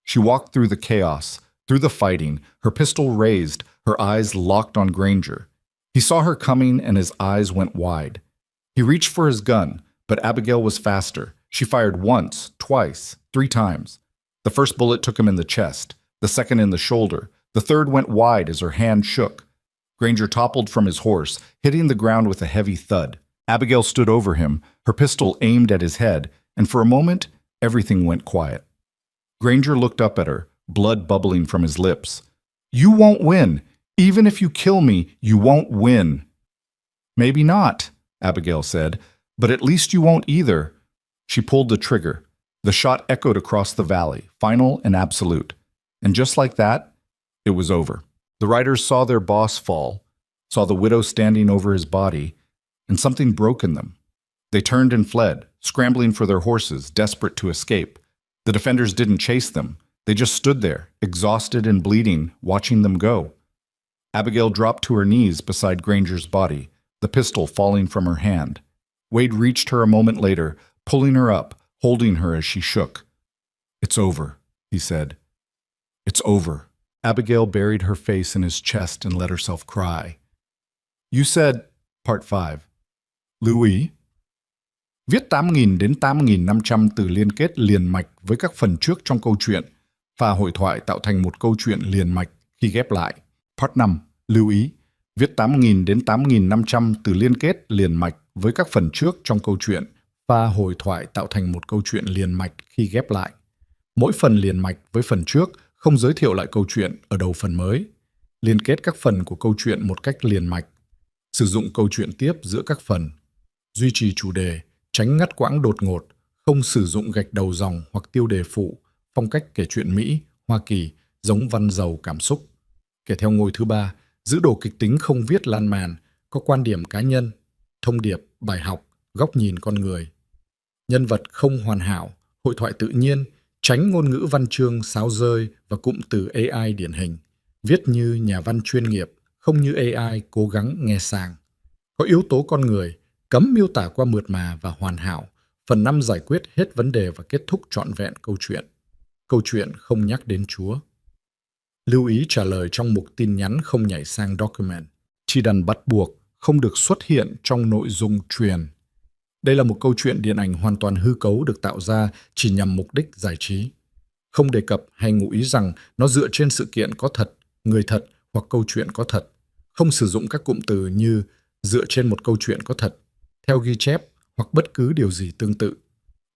S1: She walked through the chaos, through the fighting, her pistol raised, her eyes locked on Granger. He saw her coming, and his eyes went wide. He reached for his gun, but Abigail was faster. She fired once, twice, 3 times. The first bullet took him in the chest, the second in the shoulder, the third went wide as her hand shook. Granger toppled from his horse, hitting the ground with a heavy thud. Abigail stood over him, her pistol aimed at his head, and for a moment, everything went quiet. Granger looked up at her, blood bubbling from his lips. "You won't win. Even if you kill me, you won't win." "Maybe not," Abigail said, "but at least you won't either." She pulled the trigger. The shot echoed across the valley, final and absolute. And just like that, it was over. The riders saw their boss fall, saw the widow standing over his body, and something broke in them. They turned and fled, scrambling for their horses, desperate to escape. The defenders didn't chase them. They just stood there, exhausted and bleeding, watching them go. Abigail dropped to her knees beside Granger's body, the pistol falling from her hand. Wade reached her a moment later, pulling her up, holding her as she shook. "It's over," he said. "It's over." Abigail buried her face in his chest and let herself cry. "You said..." Part 5. Louis. Viết 8.000 đến 8.500 từ liên kết liền mạch với các phần trước trong câu chuyện, và hội thoại tạo thành một câu chuyện liền mạch khi ghép lại. Part 5. Lưu ý. Viết 8.000 đến 8.500 từ liên kết liền mạch với các phần trước trong câu chuyện, và hội thoại tạo thành một câu chuyện liền mạch khi ghép lại. Mỗi phần liền mạch với phần trước không giới thiệu lại câu chuyện ở đầu phần mới. Liên kết các phần của câu chuyện một cách liền mạch. Sử dụng câu chuyện tiếp giữa các phần. Duy trì chủ đề, tránh ngắt quãng đột ngột, không sử dụng gạch đầu dòng hoặc tiêu đề phụ, phong cách kể chuyện Mỹ, Hoa Kỳ, giống văn giàu cảm xúc. Kể theo ngôi thứ 3, giữ đồ kịch tính không viết lan man, có quan điểm cá nhân, thông điệp, bài học, góc nhìn con người.
S2: Nhân vật không hoàn hảo, hội thoại tự nhiên, tránh ngôn ngữ văn chương sáo rơi và cụm từ AI điển hình. Viết như nhà văn chuyên nghiệp, không như AI cố gắng nghe sang. Có yếu tố con người, cấm miêu tả qua mượt mà và hoàn hảo. Phần 5 giải quyết hết vấn đề và kết thúc trọn vẹn câu chuyện. Câu chuyện không nhắc đến Chúa. Lưu ý trả lời trong mục tin nhắn không nhảy sang document. Chỉ đần bắt buộc, không được xuất hiện trong nội dung truyền. Đây là một câu chuyện điện ảnh hoàn toàn hư cấu được tạo ra chỉ nhằm mục đích giải trí. Không đề cập hay ngụ ý rằng nó dựa trên sự kiện có thật, người thật hoặc câu chuyện có thật. Không sử dụng các cụm từ như dựa trên một câu chuyện có thật, theo ghi chép hoặc bất cứ điều gì tương tự.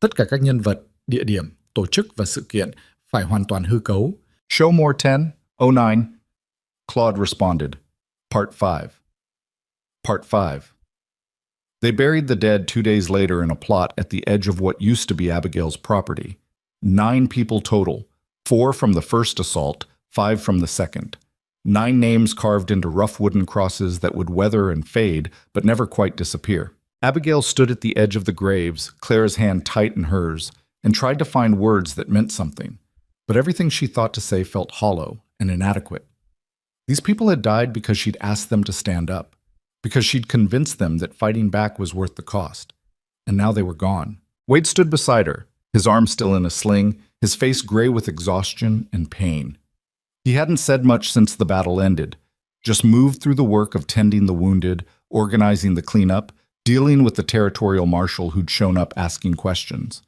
S2: Tất cả các nhân vật, địa điểm, tổ chức và sự kiện phải hoàn toàn hư cấu.
S1: Show more 10:09. Claude responded. Part 5. Part 5. They buried the dead 2 days later in a plot at the edge of what used to be Abigail's property. 9 people total, 4 from the first assault, 5 from the second. 9 names carved into rough wooden crosses that would weather and fade, but never quite disappear. Abigail stood at the edge of the graves, Claire's hand tight in hers, and tried to find words that meant something. But everything she thought to say felt hollow and inadequate. These people had died because she'd asked them to stand up, because she'd convinced them that fighting back was worth the cost. And now they were gone. Wade stood beside her, his arm still in a sling, his face gray with exhaustion and pain. He hadn't said much since the battle ended, just moved through the work of tending the wounded, organizing the cleanup, dealing with the territorial marshal who'd shown up asking questions.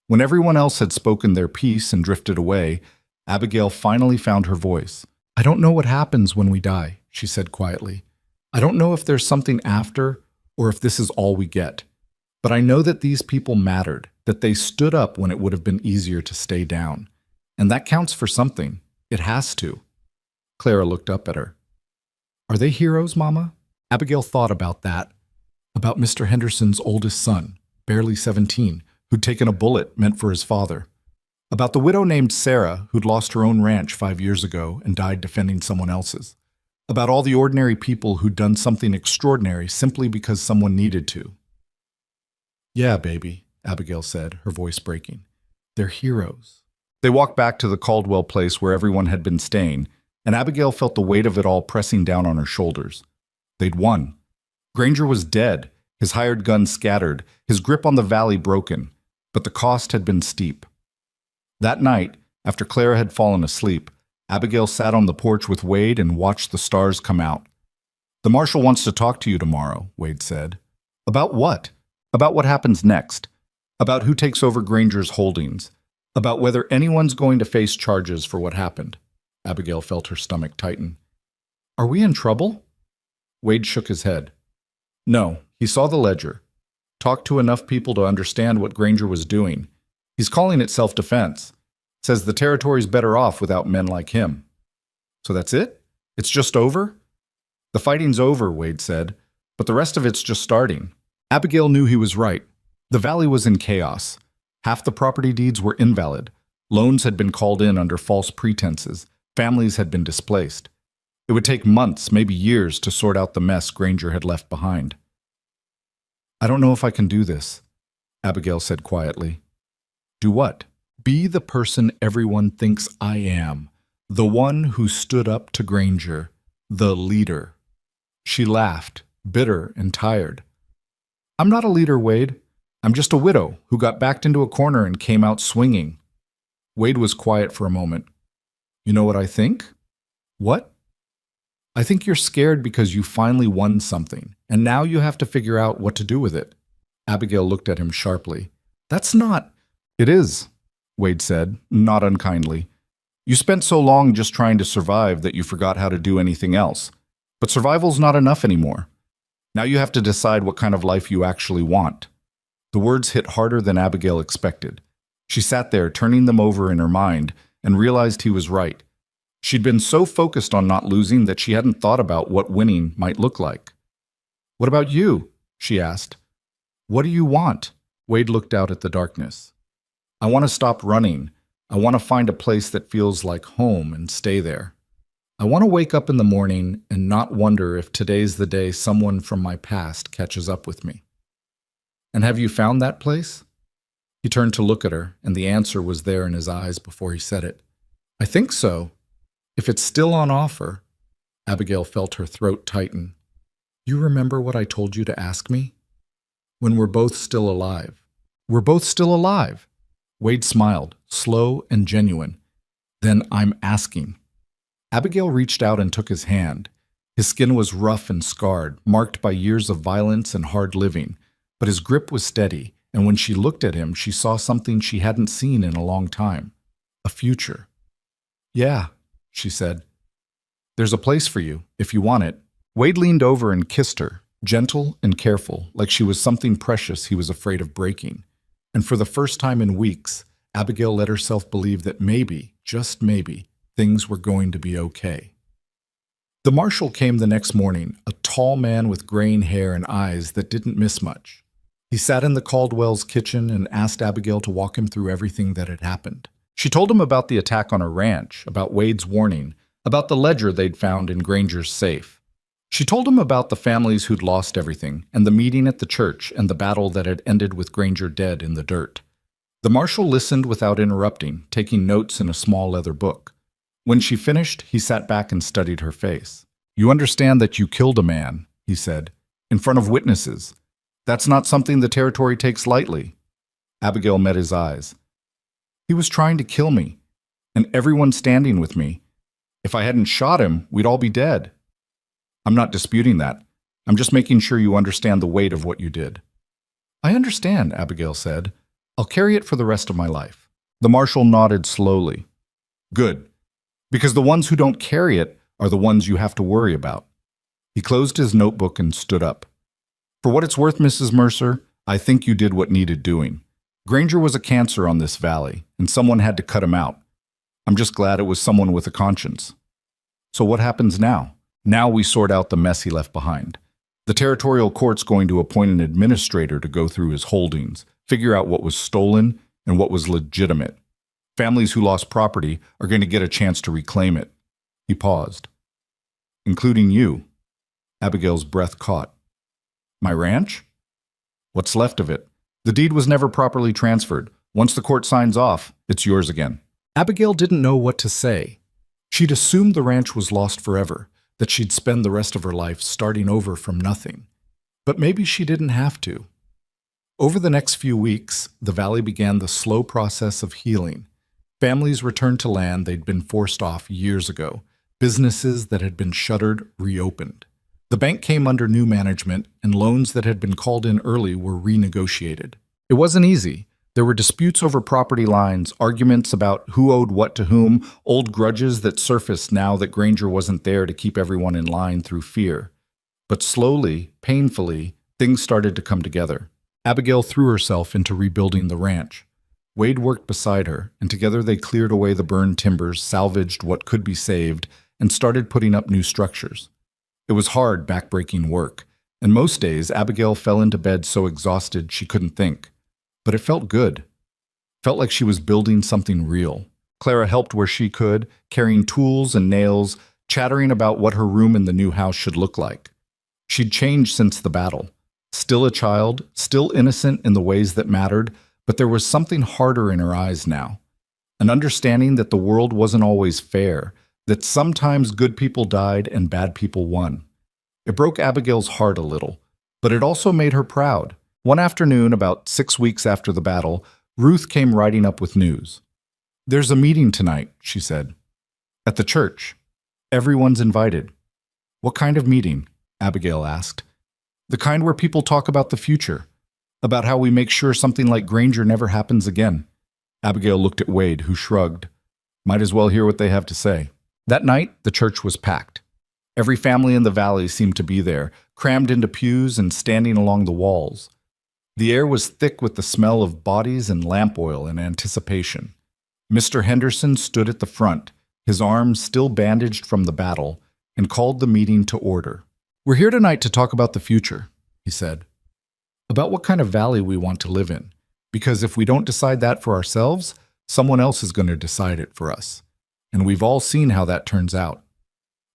S1: When everyone else had spoken their piece and drifted away, Abigail finally found her voice. "I don't know what happens when we die," she said quietly. "I don't know if there's something after or if this is all we get. But I know that these people mattered, that they stood up when it would have been easier to stay down. And that counts for something. It has to." Clara looked up at her. "Are they heroes, Mama?" Abigail thought about that, about Mr. Henderson's oldest son, barely 17, who'd taken a bullet meant for his father. About the widow named Sarah, who'd lost her own ranch 5 years ago and died defending someone else's. About all the ordinary people who'd done something extraordinary simply because someone needed to. "Yeah, baby," Abigail said, her voice breaking. "They're heroes." They walked back to the Caldwell place where everyone had been staying, and Abigail felt the weight of it all pressing down on her shoulders. They'd won. Granger was dead, his hired gun scattered, his grip on the valley broken, but the cost had been steep. That night, after Clara had fallen asleep, Abigail sat on the porch with Wade and watched the stars come out. "The marshal wants to talk to you tomorrow," Wade said. "About what?" "About what happens next. About who takes over Granger's holdings. About whether anyone's going to face charges for what happened." Abigail felt her stomach tighten. "Are we in trouble?" Wade shook his head. "No, he saw the ledger. Talked to enough people to understand what Granger was doing. He's calling it self-defense. Says the territory's better off without men like him." "So that's it? It's just over?" "The fighting's over," Wade said, "but the rest of it's just starting." Abigail knew he was right. The valley was in chaos. Half the property deeds were invalid. Loans had been called in under false pretenses. Families had been displaced. It would take months, maybe years, to sort out the mess Granger had left behind. "I don't know if I can do this," Abigail said quietly. "Do what?" "Be the person everyone thinks I am. The one who stood up to Granger. The leader." She laughed, bitter and tired. "I'm not a leader, Wade. I'm just a widow who got backed into a corner and came out swinging." Wade was quiet for a moment. "You know what I think?" "What?" "I think you're scared because you finally won something, and now you have to figure out what to do with it." Abigail looked at him sharply. "That's not—" "It is," Wade said, not unkindly. "You spent so long just trying to survive that you forgot how to do anything else. But survival's not enough anymore. Now you have to decide what kind of life you actually want." The words hit harder than Abigail expected. She sat there, turning them over in her mind, and realized he was right. She'd been so focused on not losing that she hadn't thought about what winning might look like. "What about you?" she asked. "What do you want?" Wade looked out at the darkness. "I want to stop running. I want to find a place that feels like home and stay there. I want to wake up in the morning and not wonder if today's the day someone from my past catches up with me." "And have you found that place?" He turned to look at her, and the answer was there in his eyes before he said it. I think so. If it's still on offer. Abigail felt her throat tighten. You remember what I told you to ask me? When we're both still alive. We're both still alive. Wade smiled, slow and genuine. Then I'm asking. Abigail reached out and took his hand. His skin was rough and scarred, marked by years of violence and hard living, but his grip was steady, and when she looked at him, she saw something she hadn't seen in a long time. A future. Yeah, she said. There's a place for you, if you want it. Wade leaned over and kissed her, gentle and careful, like she was something precious he was afraid of breaking. And for the first time in weeks, Abigail let herself believe that maybe, just maybe, things were going to be okay. The marshal came the next morning, a tall man with graying hair and eyes that didn't miss much. He sat in the Caldwell's kitchen and asked Abigail to walk him through everything that had happened. She told him about the attack on her ranch, about Wade's warning, about the ledger they'd found in Granger's safe. She told him about the families who'd lost everything, and the meeting at the church, and the battle that had ended with Granger dead in the dirt. The marshal listened without interrupting, taking notes in a small leather book. When she finished, he sat back and studied her face. You understand that you killed a man, he said, in front of witnesses. That's not something the territory takes lightly. Abigail met his eyes. He was trying to kill me, and everyone standing with me. If I hadn't shot him, we'd all be dead. I'm not disputing that. I'm just making sure you understand the weight of what you did. I understand, Abigail said. I'll carry it for the rest of my life. The marshal nodded slowly. Good, because the ones who don't carry it are the ones you have to worry about. He closed his notebook and stood up. For what it's worth, Mrs. Mercer, I think you did what needed doing. Granger was a cancer on this valley, and someone had to cut him out. I'm just glad it was someone with a conscience. So what happens now? Now we sort out the mess he left behind. The territorial court's going to appoint an administrator to go through his holdings, figure out what was stolen and what was legitimate. Families who lost property are going to get a chance to reclaim it. He paused. Including you. Abigail's breath caught. My ranch? What's left of it? The deed was never properly transferred. Once the court signs off, it's yours again. Abigail didn't know what to say. She'd assumed the ranch was lost forever, that she'd spend the rest of her life starting over from nothing. But maybe she didn't have to. Over the next few weeks, the valley began the slow process of healing. Families returned to land they'd been forced off years ago. Businesses that had been shuttered reopened. The bank came under new management, and loans that had been called in early were renegotiated. It wasn't easy. There were disputes over property lines, arguments about who owed what to whom, old grudges that surfaced now that Granger wasn't there to keep everyone in line through fear. But slowly, painfully, things started to come together. Abigail threw herself into rebuilding the ranch. Wade worked beside her, and together they cleared away the burned timbers, salvaged what could be saved, and started putting up new structures. It was hard, backbreaking work, and most days Abigail fell into bed so exhausted she couldn't think. But it felt good. Felt like she was building something real. Clara helped where she could, carrying tools and nails, chattering about what her room in the new house should look like. She'd changed since the battle. Still a child, still innocent in the ways that mattered, but there was something harder in her eyes now. An understanding that the world wasn't always fair, that sometimes good people died and bad people won. It broke Abigail's heart a little, but it also made her proud. One afternoon, about 6 weeks after the battle, Ruth came riding up with news. There's a meeting tonight, she said. At the church. Everyone's invited. What kind of meeting? Abigail asked. The kind where people talk about the future, about how we make sure something like Granger never happens again. Abigail looked at Wade, who shrugged. Might as well hear what they have to say. That night, the church was packed. Every family in the valley seemed to be there, crammed into pews and standing along the walls. The air was thick with the smell of bodies and lamp oil in anticipation. Mr. Henderson stood at the front, his arms still bandaged from the battle, and called the meeting to order. We're here tonight to talk about the future, he said. About what kind of valley we want to live in. Because if we don't decide that for ourselves, someone else is going to decide it for us. And we've all seen how that turns out.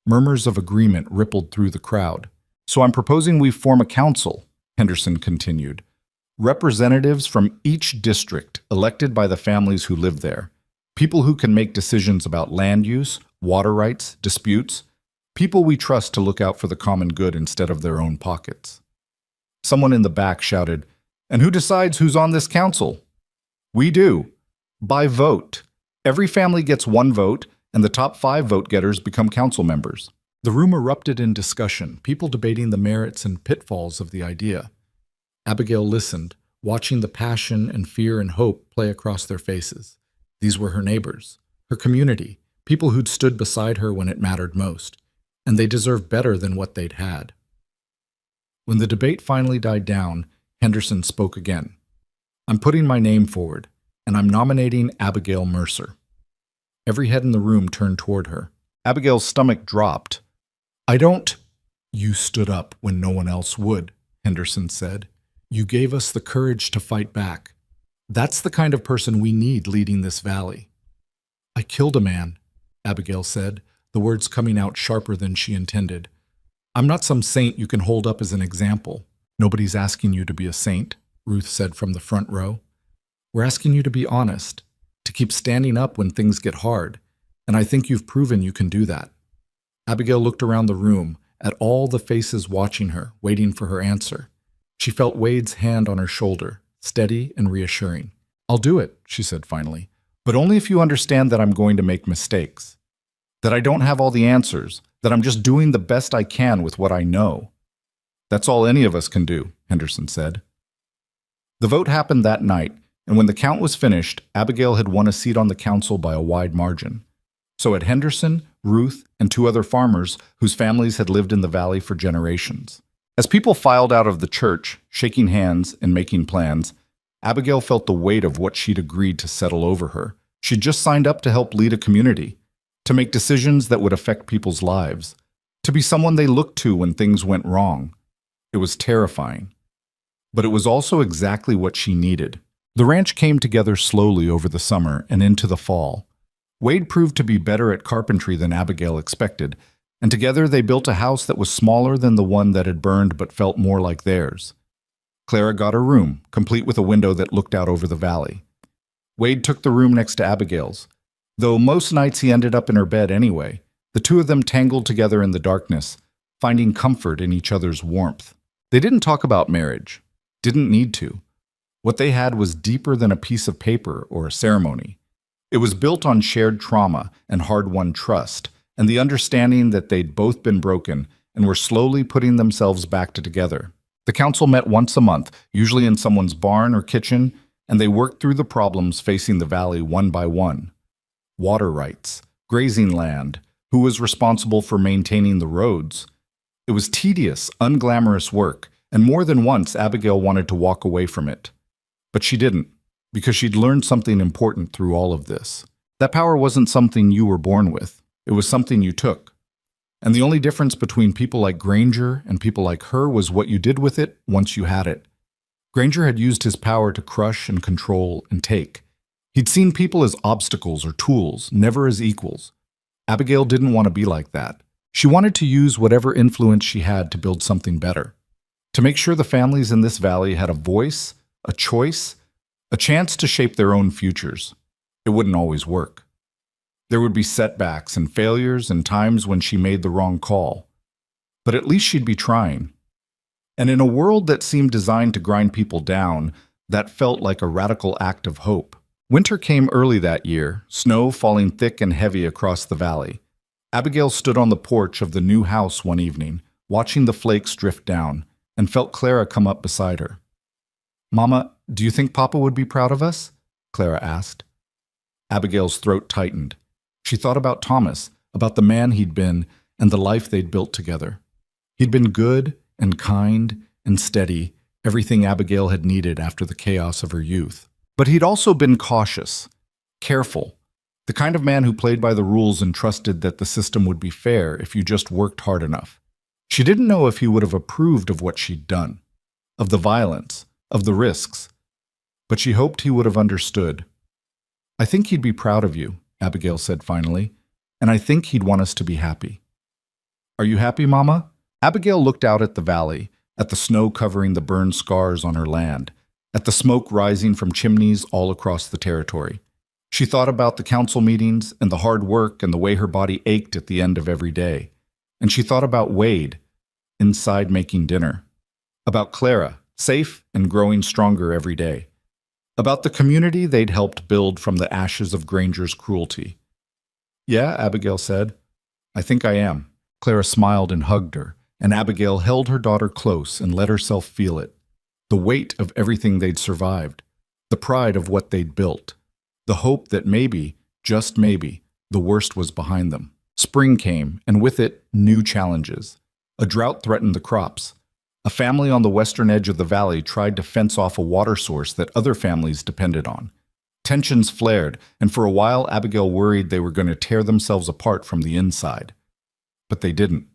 S1: Murmurs of agreement rippled through the crowd. So I'm proposing we form a council, Henderson continued. representatives from each district elected by the families who live there, people who can make decisions about land use, water rights, disputes, people we trust to look out for the common good instead of their own pockets. Someone in the back shouted, "And who decides who's on this council?" "We do. By vote. Every family gets one vote, and the top 5 vote-getters become council members." The room erupted in discussion, people debating the merits and pitfalls of the idea. Abigail listened, watching the passion and fear and hope play across their faces. These were her neighbors, her community, people who'd stood beside her when it mattered most, and they deserved better than what they'd had. When the debate finally died down, Henderson spoke again. "I'm putting my name forward, and I'm nominating Abigail Mercer." Every head in the room turned toward her. Abigail's stomach dropped. "I don't—" "You stood up when no one else would," Henderson said. "You gave us the courage to fight back. That's the kind of person we need leading this valley." "I killed a man," Abigail said, the words coming out sharper than she intended. "I'm not some saint you can hold up as an example." "Nobody's asking you to be a saint," Ruth said from the front row. "We're asking you to be honest, to keep standing up when things get hard, and I think you've proven you can do that." Abigail looked around the room, at all the faces watching her, waiting for her answer. She felt Wade's hand on her shoulder, steady and reassuring. "I'll do it," she said finally, "but only if you understand that I'm going to make mistakes, that I don't have all the answers, that I'm just doing the best I can with what I know." "That's all any of us can do," Henderson said. The vote happened that night, and when the count was finished, Abigail had won a seat on the council by a wide margin. So had Henderson, Ruth, and 2 other farmers whose families had lived in the valley for generations. As people filed out of the church, shaking hands and making plans, Abigail felt the weight of what she'd agreed to settle over her. She'd just signed up to help lead a community, to make decisions that would affect people's lives, to be someone they looked to when things went wrong. It was terrifying. But it was also exactly what she needed. The ranch came together slowly over the summer and into the fall. Wade proved to be better at carpentry than Abigail expected, and together they built a house that was smaller than the one that had burned but felt more like theirs. Clara got a room, complete with a window that looked out over the valley. Wade took the room next to Abigail's. Though most nights he ended up in her bed anyway, the 2 of them tangled together in the darkness, finding comfort in each other's warmth. They didn't talk about marriage, didn't need to. What they had was deeper than a piece of paper or a ceremony. It was built on shared trauma and hard-won trust, and the understanding that they'd both been broken and were slowly putting themselves back together. The council met once a month, usually in someone's barn or kitchen, and they worked through the problems facing the valley one by one. Water rights, grazing land, who was responsible for maintaining the roads. It was tedious, unglamorous work, and more than once Abigail wanted to walk away from it. But she didn't, because she'd learned something important through all of this. That power wasn't something you were born with. It was something you took. And the only difference between people like Granger and people like her was what you did with it once you had it. Granger had used his power to crush and control and take. He'd seen people as obstacles or tools, never as equals. Abigail didn't want to be like that. She wanted to use whatever influence she had to build something better, to make sure the families in this valley had a voice, a choice, a chance to shape their own futures. It wouldn't always work. There would be setbacks and failures and times when she made the wrong call. But at least she'd be trying. And in a world that seemed designed to grind people down, that felt like a radical act of hope. Winter came early that year, snow falling thick and heavy across the valley. Abigail stood on the porch of the new house one evening, watching the flakes drift down, and felt Clara come up beside her. "Mama, do you think Papa would be proud of us?" Clara asked. Abigail's throat tightened. She thought about Thomas, about the man he'd been, and the life they'd built together. He'd been good and kind and steady, everything Abigail had needed after the chaos of her youth. But he'd also been cautious, careful, the kind of man who played by the rules and trusted that the system would be fair if you just worked hard enough. She didn't know if he would have approved of what she'd done, of the violence, of the risks, but she hoped he would have understood. "I think he'd be proud of you," Abigail said finally, "and I think he'd want us to be happy." "Are you happy, Mama?" Abigail looked out at the valley, at the snow covering the burned scars on her land, at the smoke rising from chimneys all across the territory. She thought about the council meetings and the hard work and the way her body ached at the end of every day. And she thought about Wade, inside making dinner. About Clara, safe and growing stronger every day. About the community they'd helped build from the ashes of Granger's cruelty. "Yeah," Abigail said. "I think I am." Clara smiled and hugged her, and Abigail held her daughter close and let herself feel it. The weight of everything they'd survived, the pride of what they'd built, the hope that maybe, just maybe, the worst was behind them. Spring came, and with it, new challenges. A drought threatened the crops. A family on the western edge of the valley tried to fence off a water source that other families depended on. Tensions flared, and for a while Abigail worried they were going to tear themselves apart from the inside. But they didn't.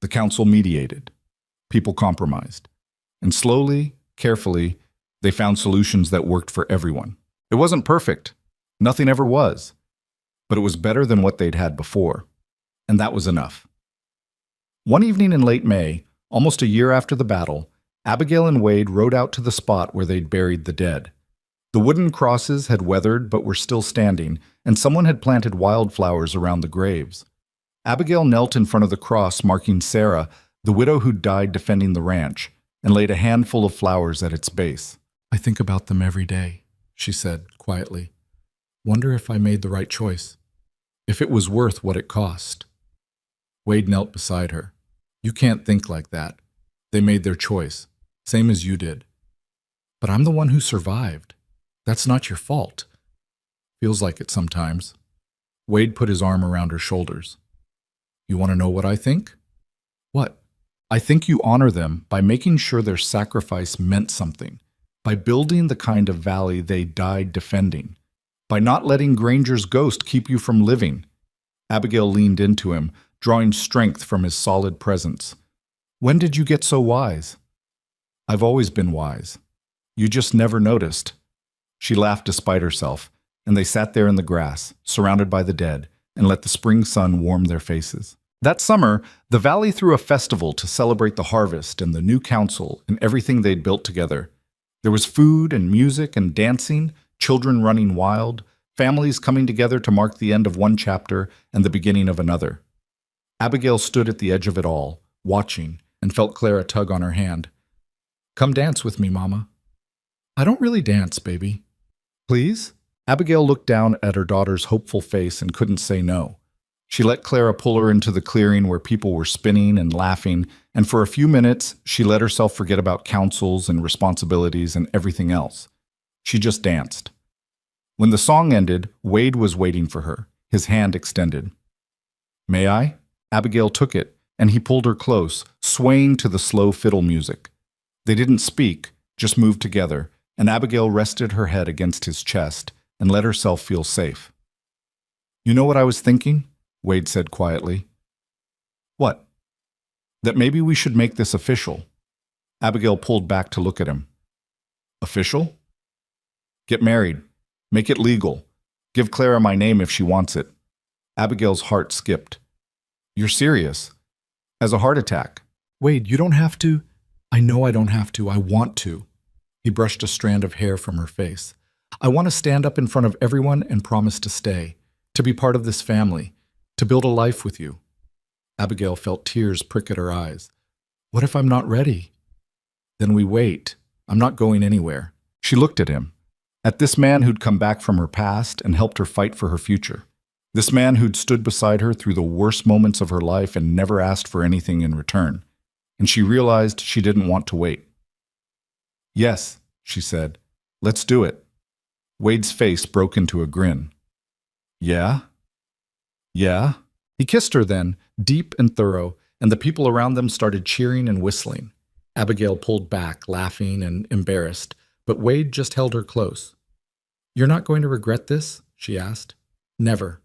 S1: The council mediated. People compromised. And slowly, carefully, they found solutions that worked for everyone. It wasn't perfect. Nothing ever was. But it was better than what they'd had before. And that was enough. One evening in late May, almost a year after the battle, Abigail and Wade rode out to the spot where they'd buried the dead. The wooden crosses had weathered but were still standing, and someone had planted wildflowers around the graves. Abigail knelt in front of the cross marking Sarah, the widow who'd died defending the ranch, and laid a handful of flowers at its base. "I think about them every day," she said quietly. "Wonder if I made the right choice. If it was worth what it cost." Wade knelt beside her. "You can't think like that. They made their choice, same as you did. But I'm the one who survived. That's not your fault." "Feels like it sometimes." Wade put his arm around her shoulders. "You want to know what I think?" "What?" "I think you honor them by making sure their sacrifice meant something, by building the kind of valley they died defending, by not letting Granger's ghost keep you from living." Abigail leaned into him, drawing strength from his solid presence. "When did you get so wise?" "I've always been wise. You just never noticed." She laughed despite herself, and they sat there in the grass, surrounded by the dead, and let the spring sun warm their faces. That summer, the valley threw a festival to celebrate the harvest and the new council and everything they'd built together. There was food and music and dancing, children running wild, families coming together to mark the end of one chapter and the beginning of another. Abigail stood at the edge of it all, watching, and felt Clara tug on her hand. "Come dance with me, Mama." "I don't really dance, baby." "Please?" Abigail looked down at her daughter's hopeful face and couldn't say no. She let Clara pull her into the clearing where people were spinning and laughing, and for a few minutes she let herself forget about councils and responsibilities and everything else. She just danced. When the song ended, Wade was waiting for her, his hand extended. "May I?" Abigail took it, and he pulled her close, swaying to the slow fiddle music. They didn't speak, just moved together, and Abigail rested her head against his chest and let herself feel safe. "You know what I was thinking?" Wade said quietly. "What?" "That maybe we should make this official." Abigail pulled back to look at him. "Official?" "Get married. Make it legal. Give Clara my name if she wants it." Abigail's heart skipped. "You're serious?" "As a heart attack." "Wade, you don't have to." "I know I don't have to. I want to." He brushed a strand of hair from her face. "I want to stand up in front of everyone and promise to stay, to be part of this family, to build a life with you." Abigail felt tears prick at her eyes. "What if I'm not ready?" "Then we wait. I'm not going anywhere." She looked at him, at this man who'd come back from her past and helped her fight for her future. This man who'd stood beside her through the worst moments of her life and never asked for anything in return. And she realized she didn't want to wait. "Yes," she said. "Let's do it." Wade's face broke into a grin. "Yeah? Yeah?" He kissed her then, deep and thorough, and the people around them started cheering and whistling. Abigail pulled back, laughing and embarrassed, but Wade just held her close. "You're not going to regret this?" she asked. "Never."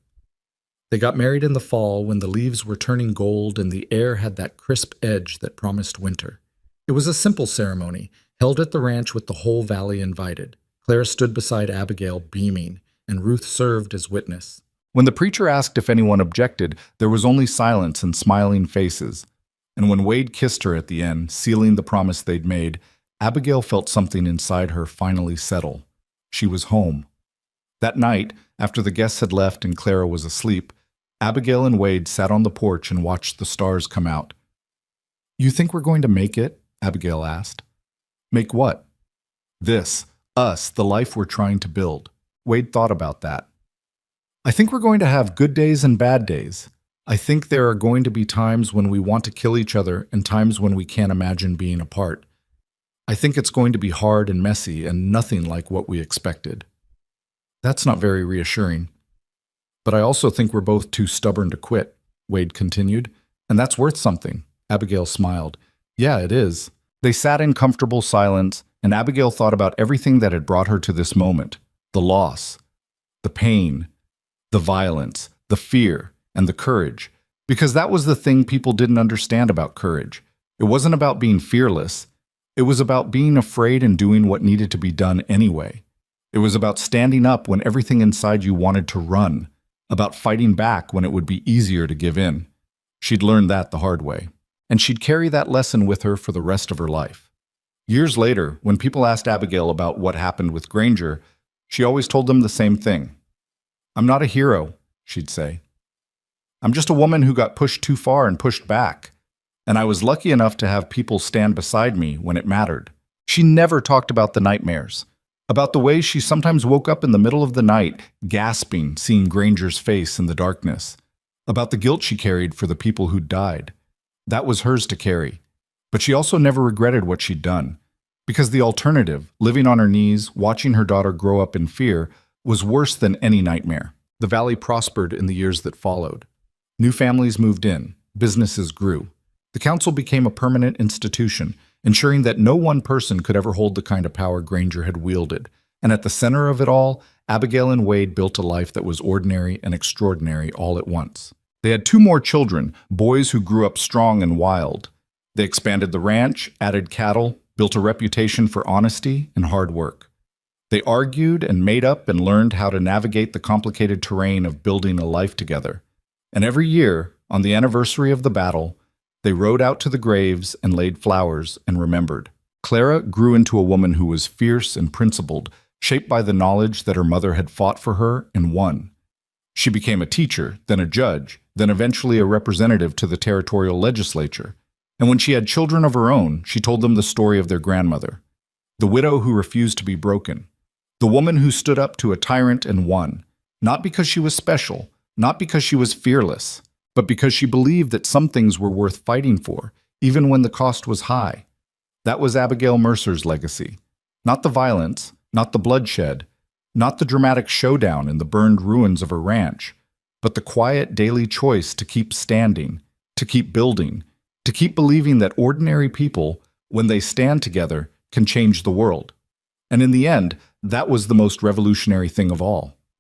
S1: They got married in the fall when the leaves were turning gold and the air had that crisp edge that promised winter. It was a simple ceremony, held at the ranch with the whole valley invited. Clara stood beside Abigail, beaming, and Ruth served as witness. When the preacher asked if anyone objected, there was only silence and smiling faces. And when Wade kissed her at the end, sealing the promise they'd made, Abigail felt something inside her finally settle. She was home. That night, after the guests had left and Clara was asleep, Abigail and Wade sat on the porch and watched the stars come out. "You think we're going to make it?" Abigail asked. "Make what?" "This, us, the life we're trying to build." Wade thought about that. "I think we're going to have good days and bad days. I think there are going to be times when we want to kill each other and times when we can't imagine being apart. I think it's going to be hard and messy and nothing like what we expected." "That's not very reassuring." "But I also think we're both too stubborn to quit," Wade continued. "And that's worth something." Abigail smiled. "Yeah, it is." They sat in comfortable silence, and Abigail thought about everything that had brought her to this moment: the loss, the pain, the violence, the fear, and the courage. Because that was the thing people didn't understand about courage. It wasn't about being fearless. It was about being afraid and doing what needed to be done anyway. It was about standing up when everything inside you wanted to run, about fighting back when it would be easier to give in. She'd learned that the hard way, and she'd carry that lesson with her for the rest of her life. Years later, when people asked Abigail about what happened with Granger, she always told them the same thing. "I'm not a hero," she'd say. "I'm just a woman who got pushed too far and pushed back. And I was lucky enough to have people stand beside me when it mattered." She never talked about the nightmares, about the way she sometimes woke up in the middle of the night, gasping, seeing Granger's face in the darkness, about the guilt she carried for the people who'd died. That was hers to carry. But she also never regretted what she'd done, because the alternative, living on her knees, watching her daughter grow up in fear, was worse than any nightmare. The valley prospered in the years that followed. New families moved in, businesses grew. The council became a permanent institution, ensuring that no one person could ever hold the kind of power Granger had wielded. And at the center of it all, Abigail and Wade built a life that was ordinary and extraordinary all at once. They had 2 more children, boys who grew up strong and wild. They expanded the ranch, added cattle, built a reputation for honesty and hard work. They argued and made up and learned how to navigate the complicated terrain of building a life together. And every year, on the anniversary of the battle, they rode out to the graves and laid flowers and remembered. Clara grew into a woman who was fierce and principled, shaped by the knowledge that her mother had fought for her and won. She became a teacher, then a judge, then eventually a representative to the territorial legislature. And when she had children of her own, she told them the story of their grandmother, the widow who refused to be broken, the woman who stood up to a tyrant and won, not because she was special, not because she was fearless, but because she believed that some things were worth fighting for, even when the cost was high. That was Abigail Mercer's legacy. Not the violence, not the bloodshed, not the dramatic showdown in the burned ruins of her ranch, but the quiet daily choice to keep standing, to keep building, to keep believing that ordinary people, when they stand together, can change the world. And in the end, that was the most revolutionary thing of all.